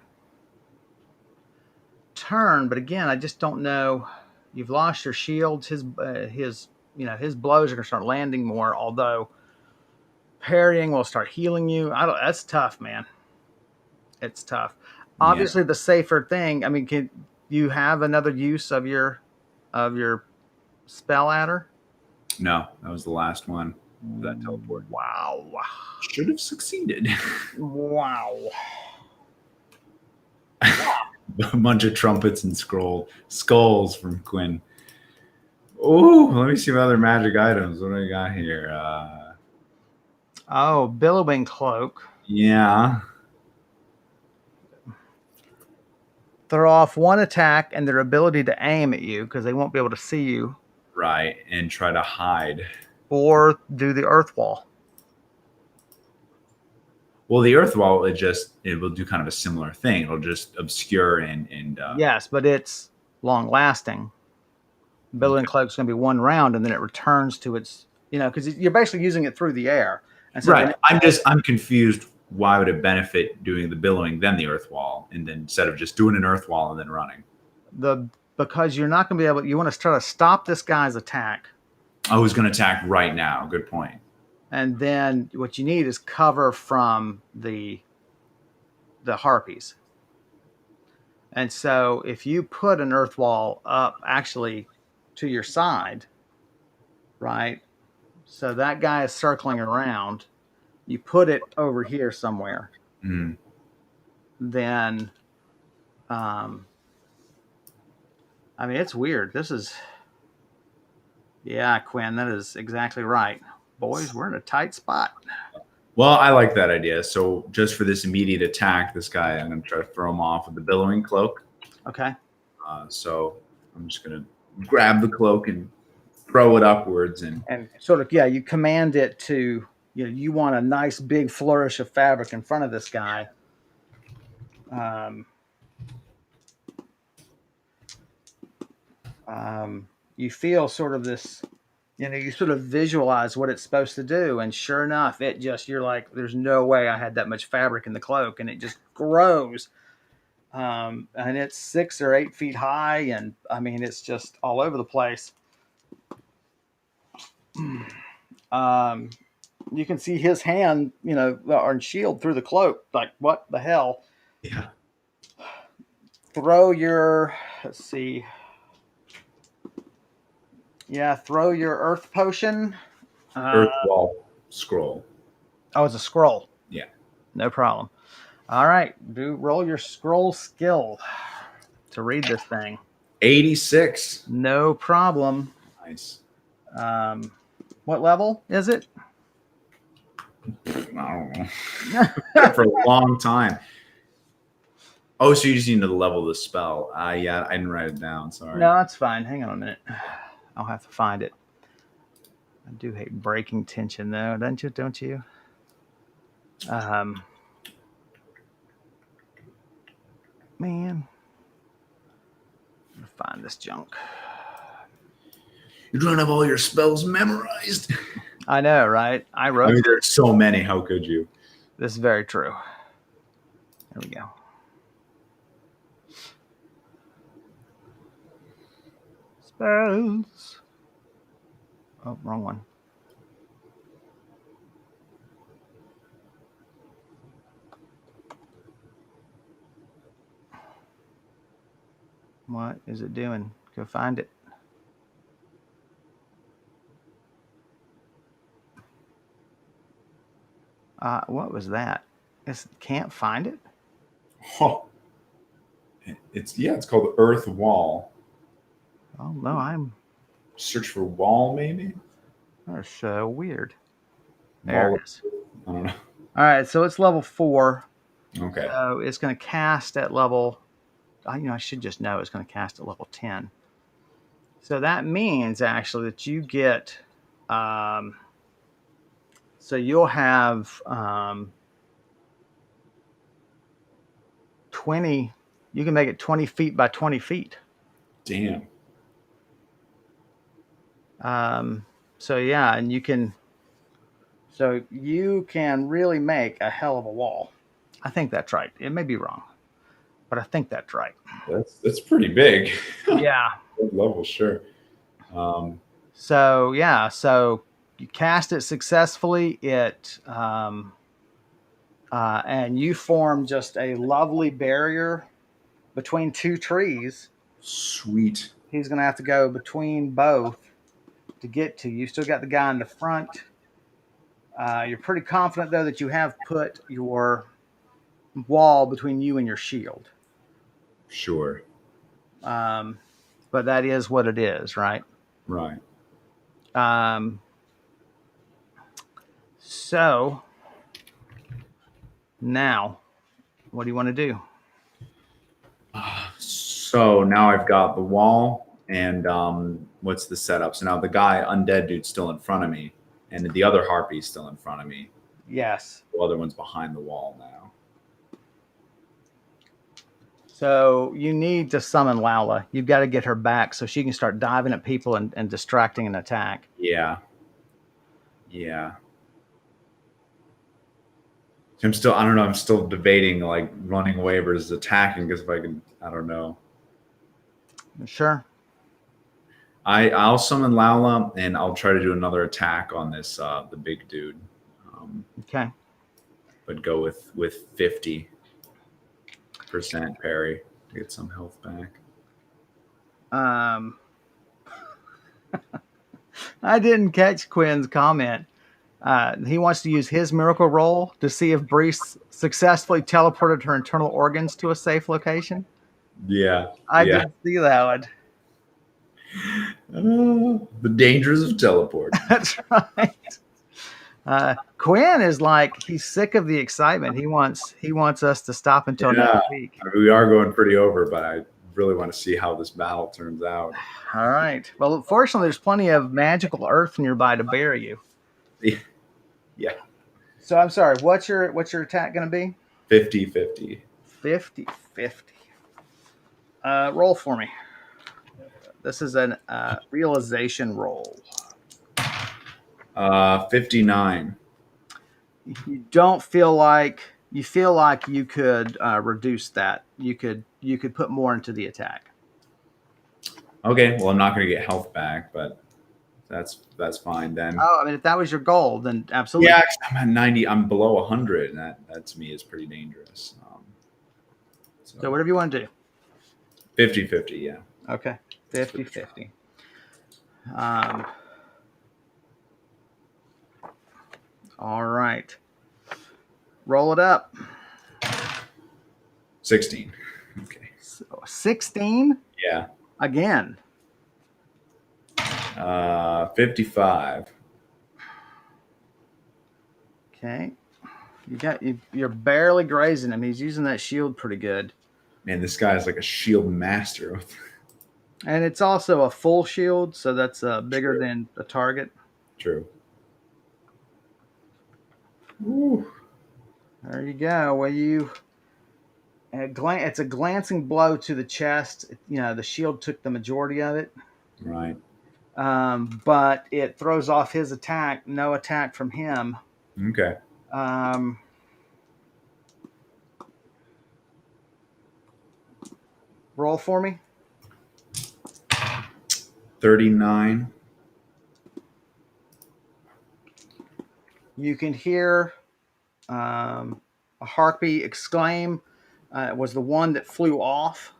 turn, but again, I just don't know. You've lost your shields. His blows are going to start landing more. Although parrying will start healing you. I don't. That's tough, man. It's tough. Yeah. Obviously, the safer thing. I mean, can you have another use of your spell adder? No, that was the last one. That teleport Wow. should have succeeded. Wow. A bunch of trumpets and skulls from Quinn. Oh, let me see my other magic items. What do I got here? Oh, billowing cloak. Yeah. Throw off one attack and their ability to aim at you because they won't be able to see you, Right. And try to hide. or do the earth wall. Well, the earth wall, it will do kind of a similar thing. It'll just obscure and Yes, but it's long lasting. Billowing okay. cloak's going to be one round, and then it returns to its, because you're basically using it through the air, and so Right. I'm confused. Why would it benefit doing the billowing then the earth wall, and then instead of just doing an earth wall and then running? because you're not going to be able. You want to try to stop this guy's attack, I was going to attack right now. Good point. and then what you need is cover from the harpies. And so if you put an earth wall up actually to your side, right? So that guy is circling around. You put it over here somewhere. Mm. Then, I mean, it's weird. Yeah, Quinn, that is exactly right. Boys, we're in a tight spot. Well, I like that idea. So just for this immediate attack, this guy, I'm going to try to throw him off with the billowing cloak. Okay. So I'm just going to grab the cloak and throw it upwards. And sort of, yeah, you command it to, you want a nice big flourish of fabric in front of this guy. You feel sort of this, you sort of visualize what it's supposed to do. And sure enough, you're like, there's no way I had that much fabric in the cloak. And it just grows. And it's 6 or 8 feet high. And I mean, it's just all over the place. You can see his hand, or shield through the cloak. Like, what the hell? Yeah. Let's see. Yeah, throw your earth potion. Earth wall scroll. Oh, it's a scroll. Yeah. No problem. All right, roll your scroll skill to read this thing. 86. No problem. Nice. What level is it? I don't know. For a long time. Oh, so you just need to level the spell. Yeah, I didn't write it down. Sorry. No, that's fine. Hang on a minute. I'll have to find it. I do hate breaking tension, though, don't you? Don't you? Man, find this junk. You don't have all your spells memorized. I know, right? I wrote. I mean, there's so many. How could you? This is very true. There we go. Spells. Oh, wrong one. What is it doing? Go find it. What was that? It can't find it? Oh. It's called Earth Wall. Oh, no, I'm. Search for wall, maybe? That's so weird. There Wall. it is. I don't know. All right, so it's level 4. Okay. So it's going to cast at level. I should just know it's going to cast at level 10. So that means actually that you get. So you'll have 20. You can make it 20 feet by 20 feet. Damn. So yeah, and you can. So you can really make a hell of a wall. I think that's right. It may be wrong, but I think that's right. That's pretty big. Yeah. Level, sure. So yeah, so you cast it successfully. And you form just a lovely barrier between two trees. Sweet. He's going to have to go between both to get to you. Still got the guy in the front. You're pretty confident though that you have put your wall between you and your shield. Sure. But that is what it is, right? Right. So now, what do you want to do? So now I've got the wall and what's the setup? So now the guy, undead dude's still in front of me, and the other harpy's still in front of me. Yes. The other one's behind the wall now. So you need to summon Lala. You've got to get her back so she can start diving at people and distracting an attack. Yeah. Yeah. I don't know. I'm still debating like running away versus attacking because if I can, I don't know. Sure. I'll summon Lala and I'll try to do another attack on this the big dude. Okay. But go with 50% parry to get some health back. I didn't catch Quinn's comment. He wants to use his miracle roll to see if Brise successfully teleported her internal organs to a safe location. Yeah. I did see that one. The dangers of teleport. That's right. Quinn is like he's sick of the excitement. He wants us to stop until next week. I mean, we are going pretty over, but I really want to see how this battle turns out. All right. Well, fortunately, there's plenty of magical earth nearby to bury you. Yeah. So I'm sorry. What's your attack going to be? 50-50. 50-50. Roll for me. This is a realization roll. 59. You don't feel like you could reduce that. You could put more into the attack. Okay, well I'm not going to get health back, but that's fine then. Oh, I mean, if that was your goal, then absolutely. Yeah, I'm at 90. I'm below 100, and that to me is pretty dangerous. So whatever you want to do. 50-50, yeah. Okay, 50-50. All right. Roll it up. 16. Okay. So 16? Yeah. Again. 55. Okay. You're barely grazing him. He's using that shield pretty good. Man, this guy is like a shield master. And it's also a full shield, so that's bigger True. than the target. True. Ooh. There you go. It's a glancing blow to the chest. The shield took the majority of it. Right. But it throws off his attack. No attack from him. Okay. Um, roll for me. 39. You can hear a harpy exclaim. It was the one that flew off.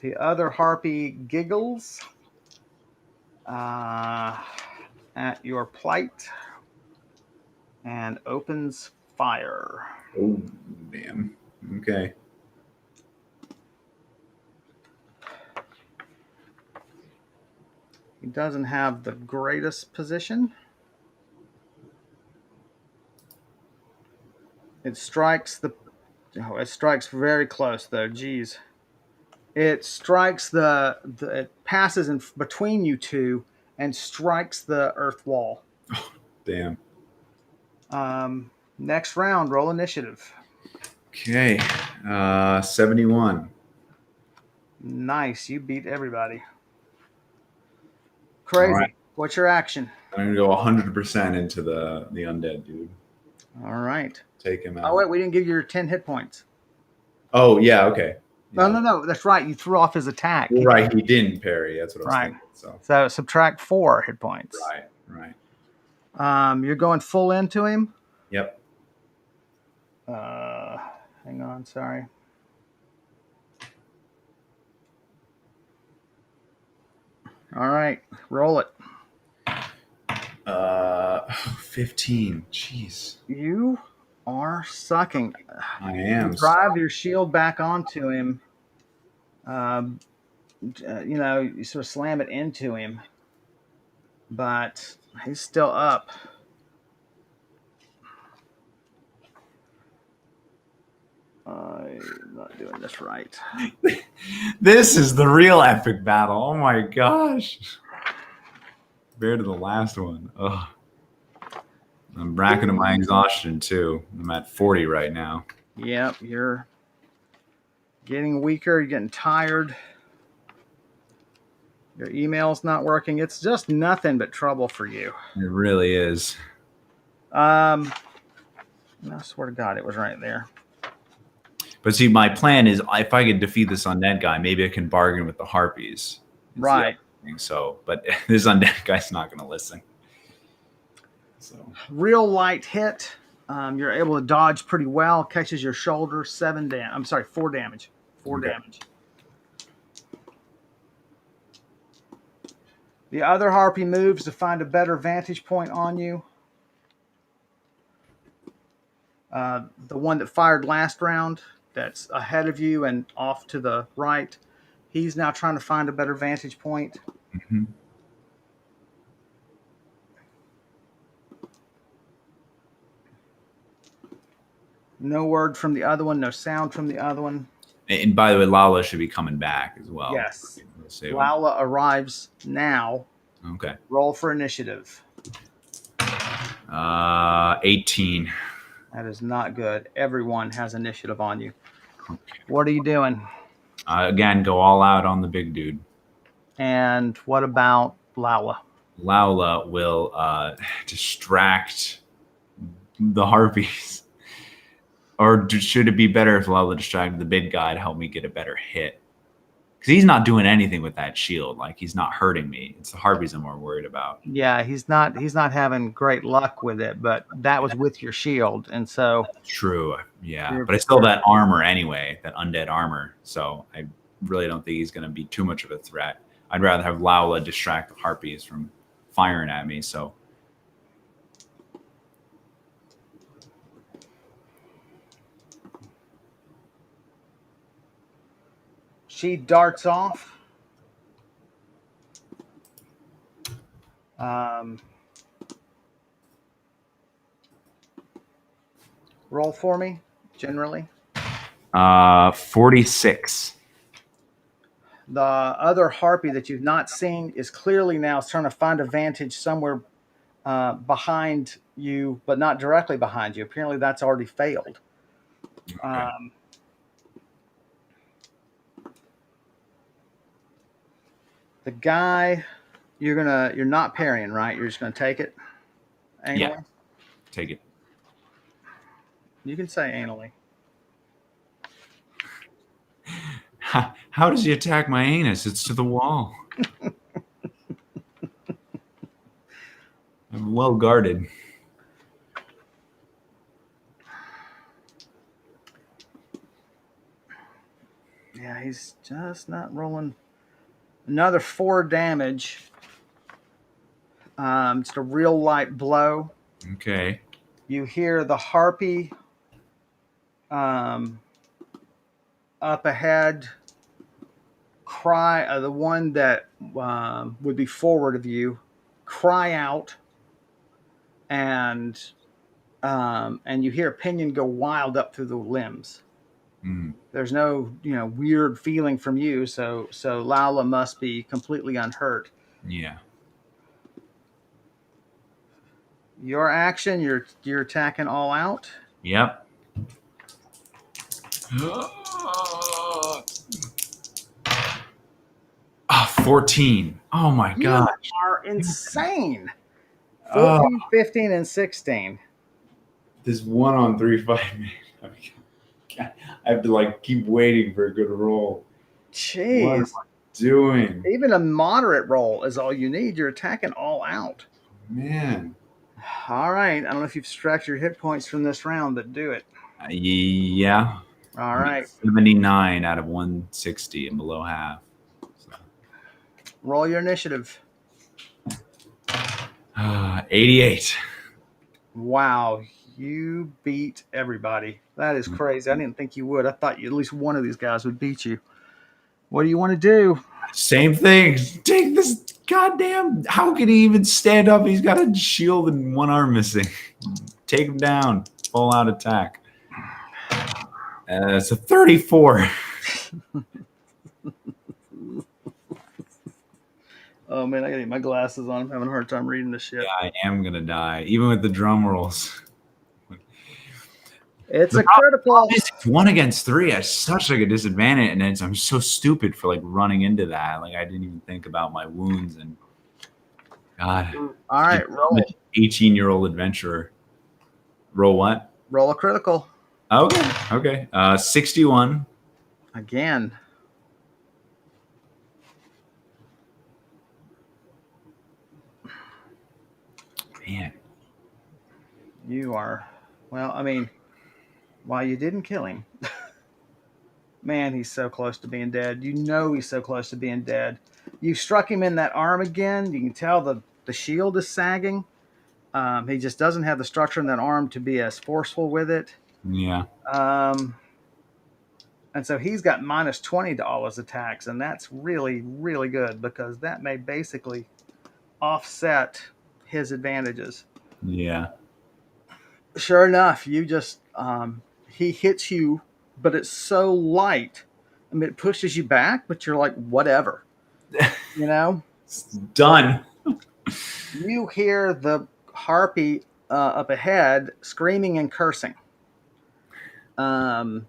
The other harpy giggles at your plight and opens fire. Oh, damn. Okay. He doesn't have the greatest position. It strikes it strikes very close though. Geez. It strikes it passes in between you two and strikes the earth wall. Damn. Next round, roll initiative. Okay. 71. Nice. You beat everybody. All Crazy. right. What's your action? I'm going to go 100% into the undead dude. All right. Take him out. Oh, wait. We didn't give you your 10 hit points. Oh, yeah. Okay. Yeah. No. That's right. You threw off his attack. Right. He didn't parry. That's what I was Right. thinking. So subtract 4 hit points. Right. You're going full into him. Yep. Hang on. Sorry. All right. Roll it. 15. Jeez. You are sucking. I am. You drive your shield back onto him. You sort of slam it into him, but he's still up. I'm not doing this right. This is the real epic battle. Oh my gosh. Compared to the last one. Ugh. I'm bracketing my exhaustion too. I'm at 40 right now. Yep, you're getting weaker. You're getting tired. Your email's not working. It's just nothing but trouble for you. It really is. I swear to God, it was right there. But see, my plan is if I can defeat this undead guy, maybe I can bargain with the harpies. Right. So, but this undead guy's not going to listen. So real light hit. You're able to dodge pretty well. Catches your shoulder. 4 damage. 4 damage. The other harpy moves to find a better vantage point on you. The one that fired last round, that's ahead of you and off to the right, he's now trying to find a better vantage point. Mm-hmm. No word from the other one, no sound from the other one. And by the way, Lala should be coming back as well. Yes. Lala arrives now. Okay. Roll for initiative. 18. That is not good. Everyone has initiative on you. Okay. What are you doing? Again, go all out on the big dude. And what about Lala? Lala will distract the harpies. Or should it be better if Lala distracted the big guy to help me get a better hit? Because he's not doing anything with that shield. Like, he's not hurting me. It's the harpies I'm more worried about. Yeah, he's not having great luck with it, but that was with your shield, and so true. Yeah, but I still have that armor anyway, that undead armor. So I really don't think he's going to be too much of a threat. I'd rather have Lala distract the harpies from firing at me. So She darts off. Um, roll for me, generally. 46. The other harpy that you've not seen is clearly now trying to find a vantage somewhere behind you, but not directly behind you. Apparently, that's already failed. Okay. The guy, you're not parrying, right? You're just gonna take it anally. Yeah, take it. You can say anally. How does he attack my anus? It's to the wall. I'm well guarded. Yeah, he's just not rolling. Another 4 damage. Just a real light blow. Okay. You hear the harpy um, up ahead cry, the one that would be forward of you, cry out, and you hear Pinion go wild up through the limbs. Mm. There's no weird feeling from you, so Lala must be completely unhurt. Yeah. Your action, you're attacking all out. Yep. 14. Oh my You gosh. are insane. Oh, 14, 15, and 16. this 1-on-3 fight, man. I have to like keep waiting for a good roll. What am Jeez. I doing? Even a moderate roll is all you need. You're attacking all out. Man. All right. I don't know if you've subtracted your hit points from this round, but do it. Yeah. All right. 79 out of 160 and below half. So. Roll your initiative. 88. Wow. You beat everybody. That is crazy. I didn't think you would. I thought at least one of these guys would beat you. What do you want to do? Same thing. Take this goddamn. How can he even stand up? He's got a shield and one arm missing. Take him down. Full out attack. It's a 34. Oh, man, I got to get my glasses on. I'm having a hard time reading this shit. Yeah, I am going to die, even with the drum rolls. It's a critical. It's 1 against 3. It's such like a disadvantage, and I'm so stupid for like running into that. Like I didn't even think about my wounds and God. All right, roll. 18-year-old adventurer. Roll what? Roll a critical. Okay. 61. Again. Man. You are, well, I mean, while you didn't kill him, man, he's so close to being dead. You know he's so close to being dead. You struck him in that arm again. You can tell the shield is sagging. He just doesn't have the structure in that arm to be as forceful with it. Yeah. And so he's got minus 20 to all his attacks, and that's really, really good because that may basically offset his advantages. Yeah. Sure enough, you just he hits you, but it's so light. I mean, it pushes you back, but you're like, whatever, you know. It's done. You hear the harpy up ahead screaming and cursing. Lala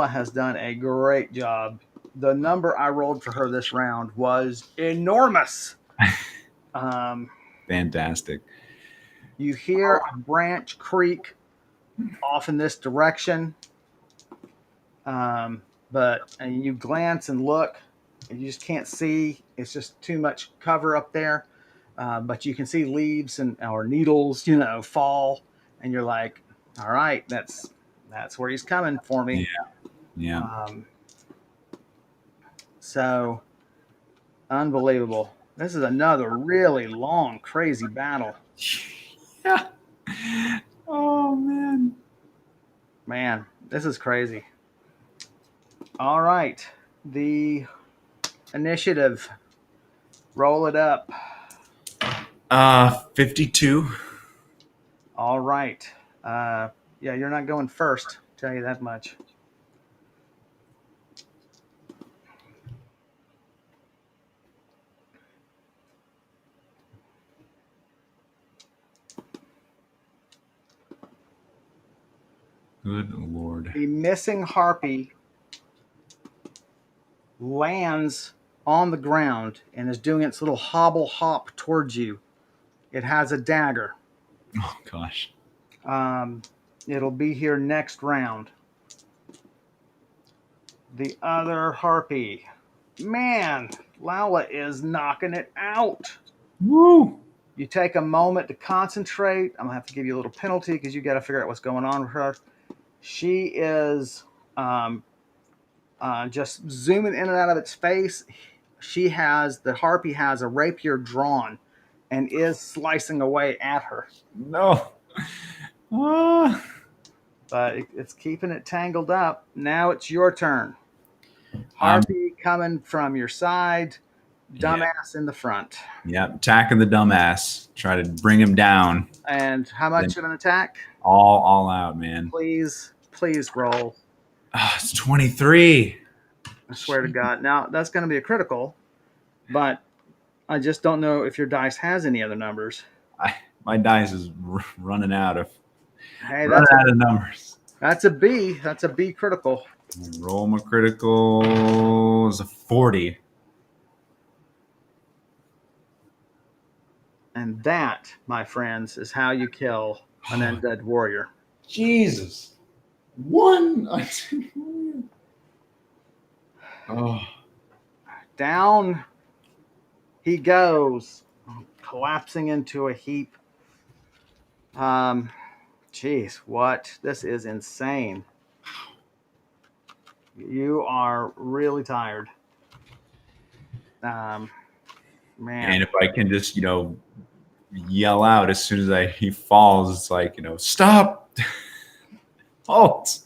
has done a great job. The number I rolled for her this round was enormous. Fantastic. You hear a branch creak off in this direction. And you glance and look, and you just can't see. It's just too much cover up there. But you can see leaves or needles, fall, and you're like, all right, that's where he's coming for me. Yeah. So unbelievable. This is another really long, crazy battle. Yeah. Oh man. Man, this is crazy. All right. the initiative. Roll it up. 52. All right. Yeah, you're not going first. Tell you that much. Good Lord. The missing harpy lands on the ground and is doing its little hobble hop towards you. It has a dagger. Oh, gosh. It'll be here next round. The other harpy. Man, Lala is knocking it out. Woo! You take a moment to concentrate. I'm going to have to give you a little penalty because you got to figure out what's going on with her. She is just zooming in and out of its face. The harpy has a rapier drawn and is slicing away at her. No. Ah. But it's keeping it tangled up. Now it's your turn. Harpy coming from your side, dumbass in the front. Yeah, attacking the dumbass. Try to bring him down. And how much of an attack? All out, man. Please roll. It's 23. I swear to God. Now, that's going to be a critical, but I just don't know if your dice has any other numbers. My dice is running out of numbers. That's a B. That's a B critical. Roll my critical is a 40. And that, my friends, is how you kill an undead warrior. Jesus. One undead warrior. Oh. Down he goes, collapsing into a heap. Jeez, what? This is insane. You are really tired. Man. And if I can just, yell out as soon as he falls, it's like, stop. Halt.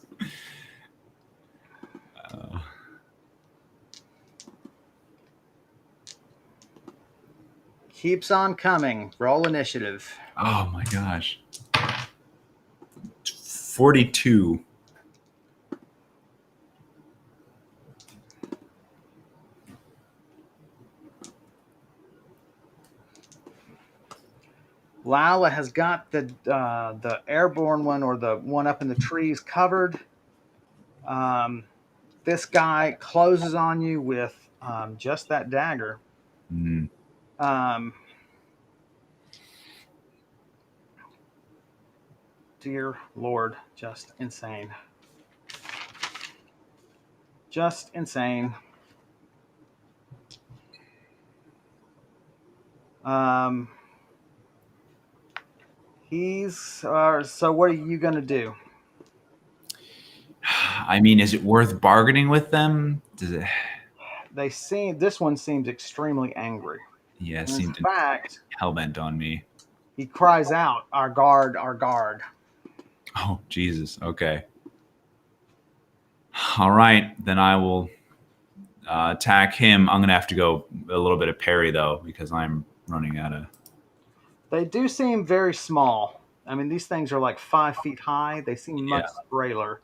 Keeps on coming. Roll initiative. Oh my gosh. 42. Lala has got the airborne one or the one up in the trees covered. This guy closes on you with just that dagger. Mm. Dear Lord, just insane. Just insane. So what are you going to do? I mean, is it worth bargaining with them? Does it? This one seems extremely angry. Yeah, In fact, hell-bent on me. He cries out, "Our guard, our guard." Oh, Jesus. Okay. All right, then I will attack him. I'm going to have to go a little bit of parry, though, because I'm running out of... They do seem very small. I mean, these things are like 5 feet high. They seem much frailer.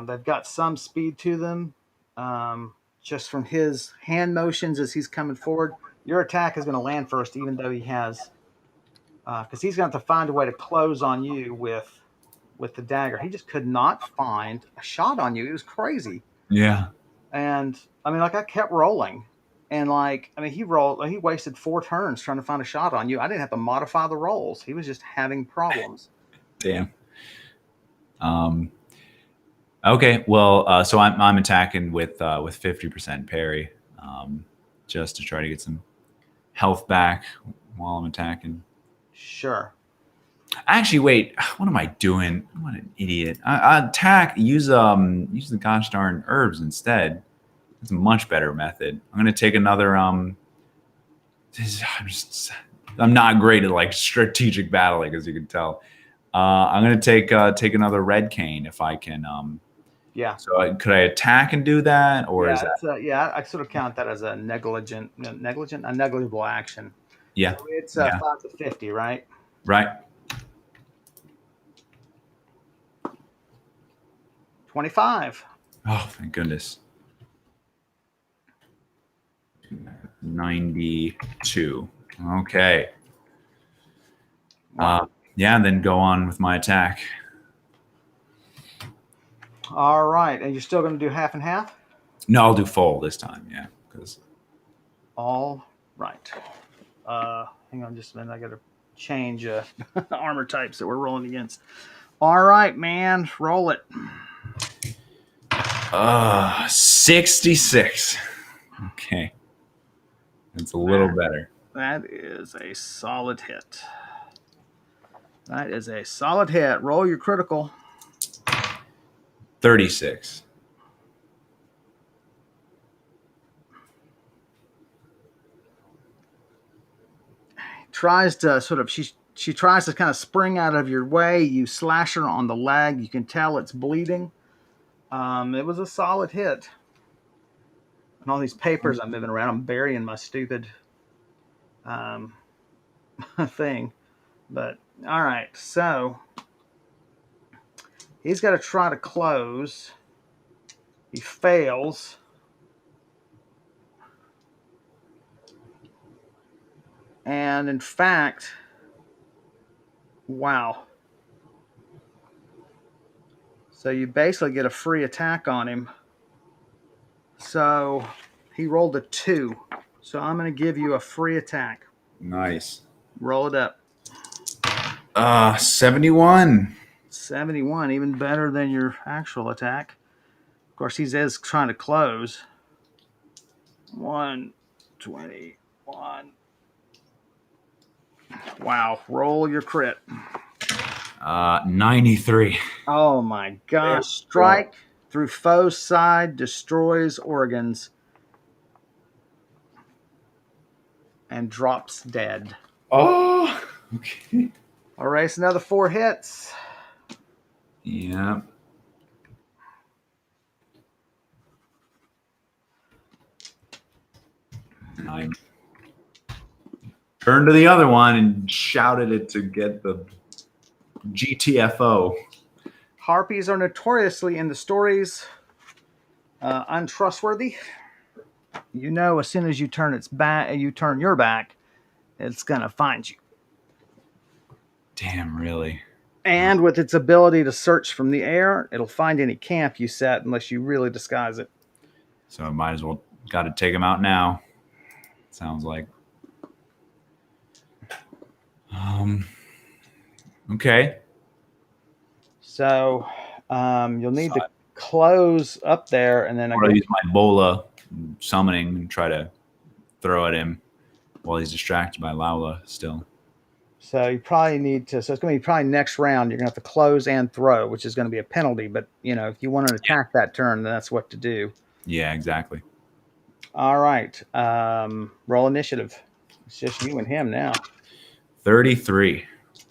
They've got some speed to them. Just from his hand motions as he's coming forward, your attack is going to land first, even though he has... because he's going to have to find a way to close on you with the dagger. He just could not find a shot on you. It was crazy. Yeah. And I mean, I kept rolling, and he wasted 4 turns trying to find a shot on you. I didn't have to modify the rolls. He was just having problems. Damn. Okay. Well, so I'm attacking with 50% parry, just to try to get some health back while I'm attacking. Sure. Actually, wait. What am I doing? What an idiot! I attack. Use the gosh darn herbs instead. It's a much better method. I'm gonna take another. I'm not great at strategic battling, as you can tell. I'm gonna take another red cane if I can Yeah. So could I attack and do that, or is Yeah, that? yeah. I sort of count that as a a negligible action. So Yeah. it's Yeah. 5 to 50, right? Right. 25. Oh, thank goodness. 92. Okay. Wow. Yeah, and then go on with my attack. All right, and you're still going to do half and half. No, I'll do full this time. Yeah, because All right. Hang on just a minute. I got to change armor types that we're rolling against. All right, man, roll it. 66. Okay, that's a little better. That is a solid hit. That is a solid hit. Roll your critical. 36. Tries to sort of she tries to kind of spring out of your way. You slash her on the leg. You can tell it's bleeding. It was a solid hit. And all these papers I'm moving around, I'm burying my stupid um, thing. But all right, so he's got to try to close. He fails. And in fact, wow. So you basically get a free attack on him. So he rolled a 2. So I'm going to give you a free attack. Nice. Roll it up. 71. 71, even better than your actual attack. Of course, he is trying to close. 121. Wow. Roll your crit. 93. Oh my gosh. Strike through foe's side, destroys organs, and drops dead. Oh, okay. All right, so another 4 hits. Yeah. I turned to the other one and shouted it to get the GTFO. Harpies are notoriously in the stories untrustworthy. You know, as soon as you turn its back, you turn your back, it's gonna find you. Damn, really? And with its ability to search from the air, it'll find any camp you set unless you really disguise it. So I might as well got to take him out now. Sounds like. Okay. So you'll need to close up there, and then I'll use my bola summoning and try to throw at him while he's distracted by Laula still. So you probably need to. So it's going to be probably next round. You're going to have to close and throw, which is going to be a penalty. But you know, if you want to attack that turn, then that's what to do. Yeah, exactly. All right. Roll initiative. It's just you and him now. 33.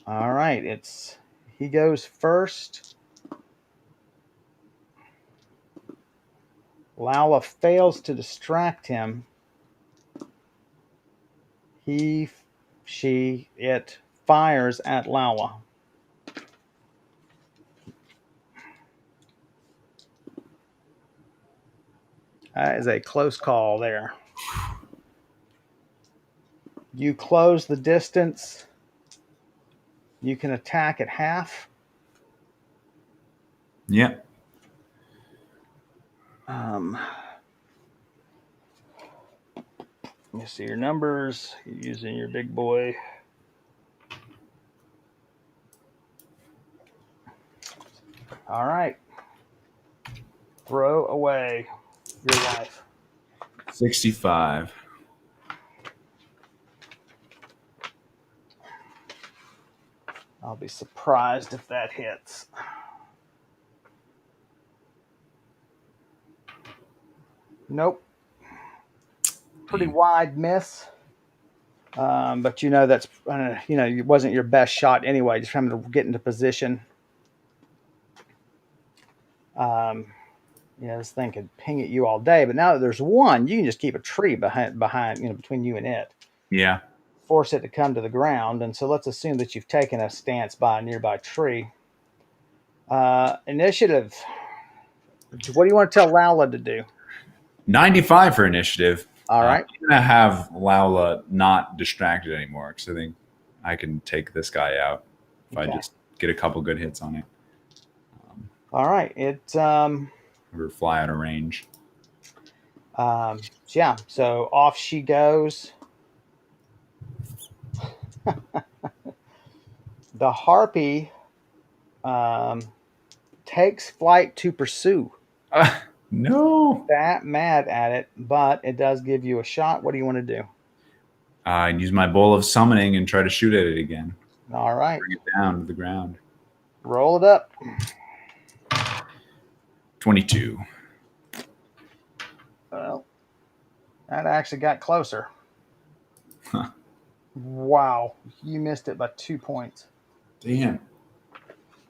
All right. He goes first. Laula fails to distract him. It fires at Laula. That is a close call there. You close the distance. You can attack at half. Yep. Let me see your numbers. You're using your big boy. All right. Throw away your life. 65. I'll be surprised if that hits. Nope. Pretty wide miss. But you know that's it wasn't your best shot anyway. Just trying to get into position. Yeah, this thing could ping at you all day, but now that there's one, you can just keep a tree behind between you and it. Yeah. Force it to come to the ground. And so let's assume that you've taken a stance by a nearby tree. Initiative. What do you want to tell Lala to do? 95 for initiative. All right. I'm going to have Laula not distracted anymore because I think I can take this guy out if I Okay. just get a couple good hits on it. All right. Or fly out of range. Yeah. So off she goes. The harpy um, takes flight to pursue. No. That mad at it, but it does give you a shot. What do you want to do? I'd use my bowl of summoning and try to shoot at it again. All right. Bring it down to the ground. Roll it up. 22. Well, that actually got closer. Huh. Wow. You missed it by 2 points. Damn.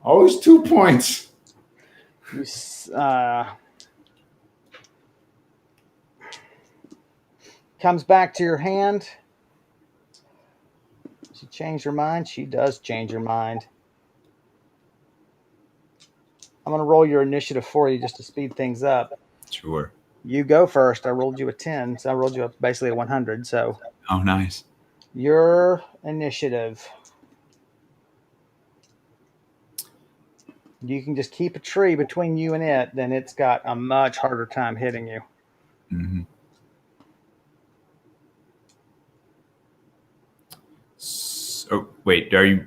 Always 2 points. You comes back to your hand. She changed her mind. She does change her mind. I'm going to roll your initiative for you just to speed things up. Sure. You go first. I rolled you a 10, so I rolled you up basically a 100. So Oh, nice. your initiative. You can just keep a tree between you and it, then it's got a much harder time hitting you. Mm-hmm. Oh, wait. Are you?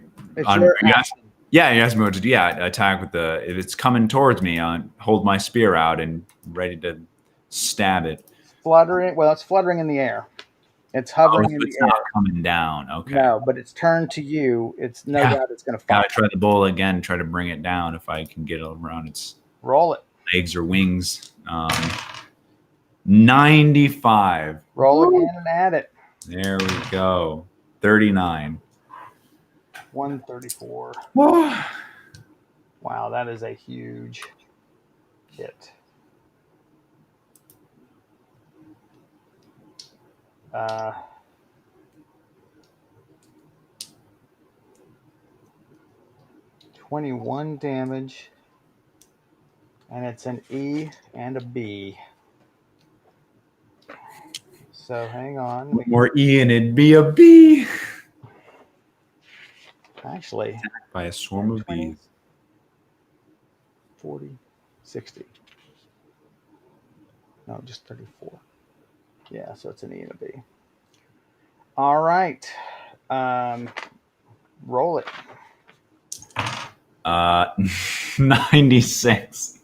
Yeah, you asked me what to do. Yeah, attack with the. If it's coming towards me, hold my spear out and ready to stab it. Fluttering. Well, it's fluttering in the air. It's hovering in the It's air. not coming down. Okay. No, but it's turned to you. It's no doubt it's going to fire. Gotta try the bowl again. Try to bring it down if I can get it around its Roll it. legs or wings. 95. Roll again and add it. There we go. 39. 134. Wow, that is a huge hit. Uh, 21 damage, and it's an E and a B. So hang on. One more E and it'd be a B. Actually, By a swarm of 20, bees. 40, 60. No, just 34. Yeah, so it's an E and a B. All right. Roll it. 96.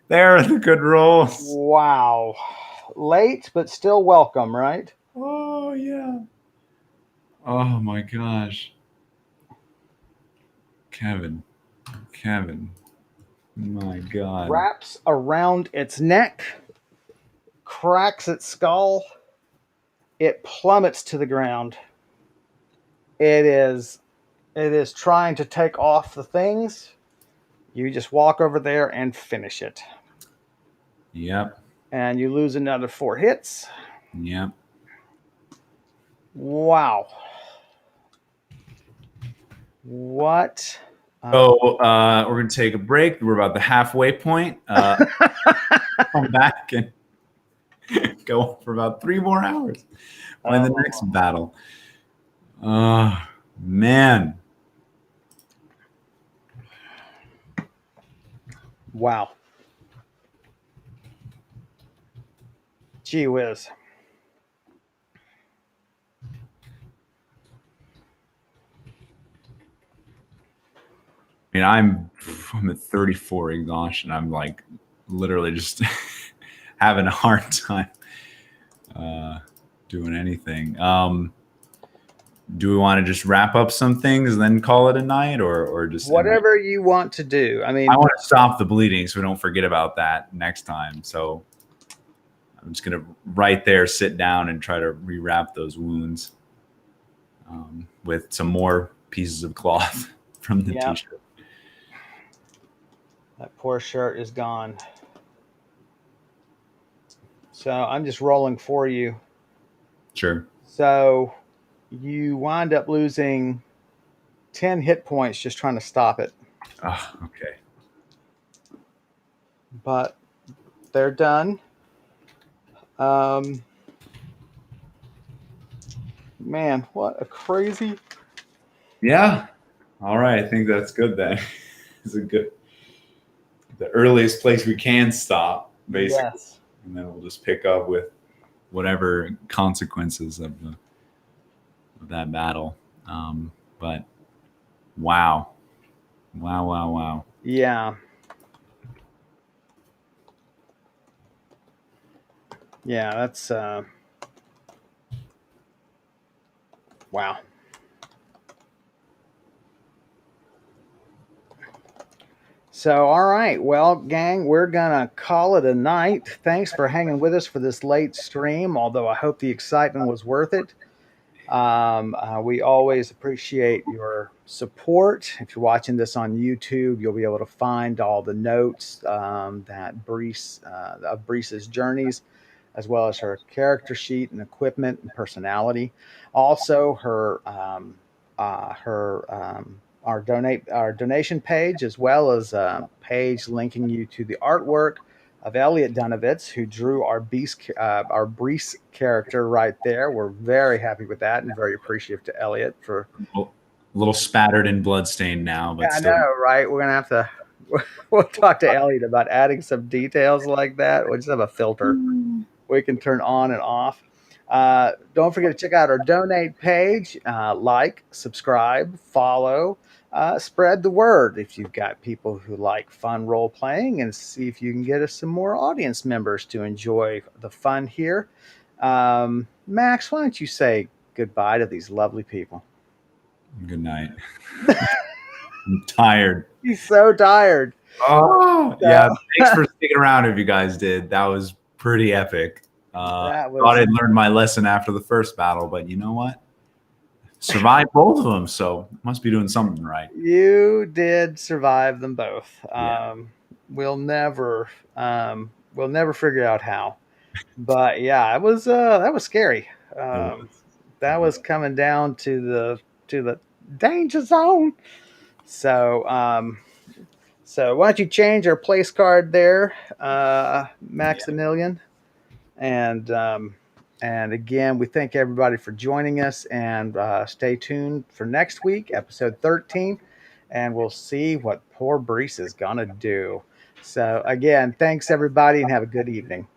There are the good rolls. Wow. Late, but still welcome, right? Oh, yeah. Oh, my gosh. Kevin. My God. Wraps around its neck, cracks its skull. It plummets to the ground. It is trying to take off the things. You just walk over there and finish it. Yep. And you lose another 4 hits. Yep. Wow. What? So we're going to take a break. We're about the halfway point. Come back and go for about 3 more hours. When the next battle. Oh, man. Wow. Gee whiz. I mean, I'm at 34 exhaustion. I'm like literally just having a hard time doing anything. Do we want to just wrap up some things and then call it a night, or just whatever you want to do? I mean, I want to stop the bleeding so we don't forget about that next time. So I'm just gonna right there sit down and try to rewrap those wounds with some more pieces of cloth from the t-shirt. That poor shirt is gone. So I'm just rolling for you. Sure. So you wind up losing 10 hit points just trying to stop it. Ah, okay. But they're done. Um, man, what a crazy. Yeah. All right. I think that's good then. It's a good, the earliest place we can stop, basically. Yes. And then we'll just pick up with whatever consequences of that battle. But wow. Wow, wow, wow. Yeah. Yeah. That's, wow. So, all right. Well, gang, we're going to call it a night. Thanks for hanging with us for this late stream, although I hope the excitement was worth it. We always appreciate your support. If you're watching this on YouTube, you'll be able to find all the notes that of Brise's journeys, as well as her character sheet and equipment and personality. Also, our donation page, as well as a page linking you to the artwork of Elliot Dunovitz, who drew our Brise character right there. We're very happy with that and very appreciative to Elliot for. A little spattered and bloodstained now, but Yeah, I still. know, right? We're gonna have to. We'll talk to Elliot about adding some details like that. We just have a filter we can turn on and off. Don't forget to check out our donate page. Like, subscribe, follow, spread the word if you've got people who like fun role playing, and see if you can get us some more audience members to enjoy the fun here. Max, why don't you say goodbye to these lovely people? Good night. I'm tired. He's so tired. Oh, yeah. So, Thanks for sticking around if you guys did. That was pretty epic. that Thought was I'd learned my lesson after the first battle, but you know what? Survived both of them, so must be doing something right. You did survive them both. Yeah. We'll never figure out how. But yeah, that was scary. It Um, was. that was coming down to the danger zone. So so why don't you change our place card there, Yeah. Maximilian? And and again, we thank everybody for joining us, and stay tuned for next week, episode 13, and we'll see what poor Brees is gonna do. So again, thanks everybody, and have a good evening.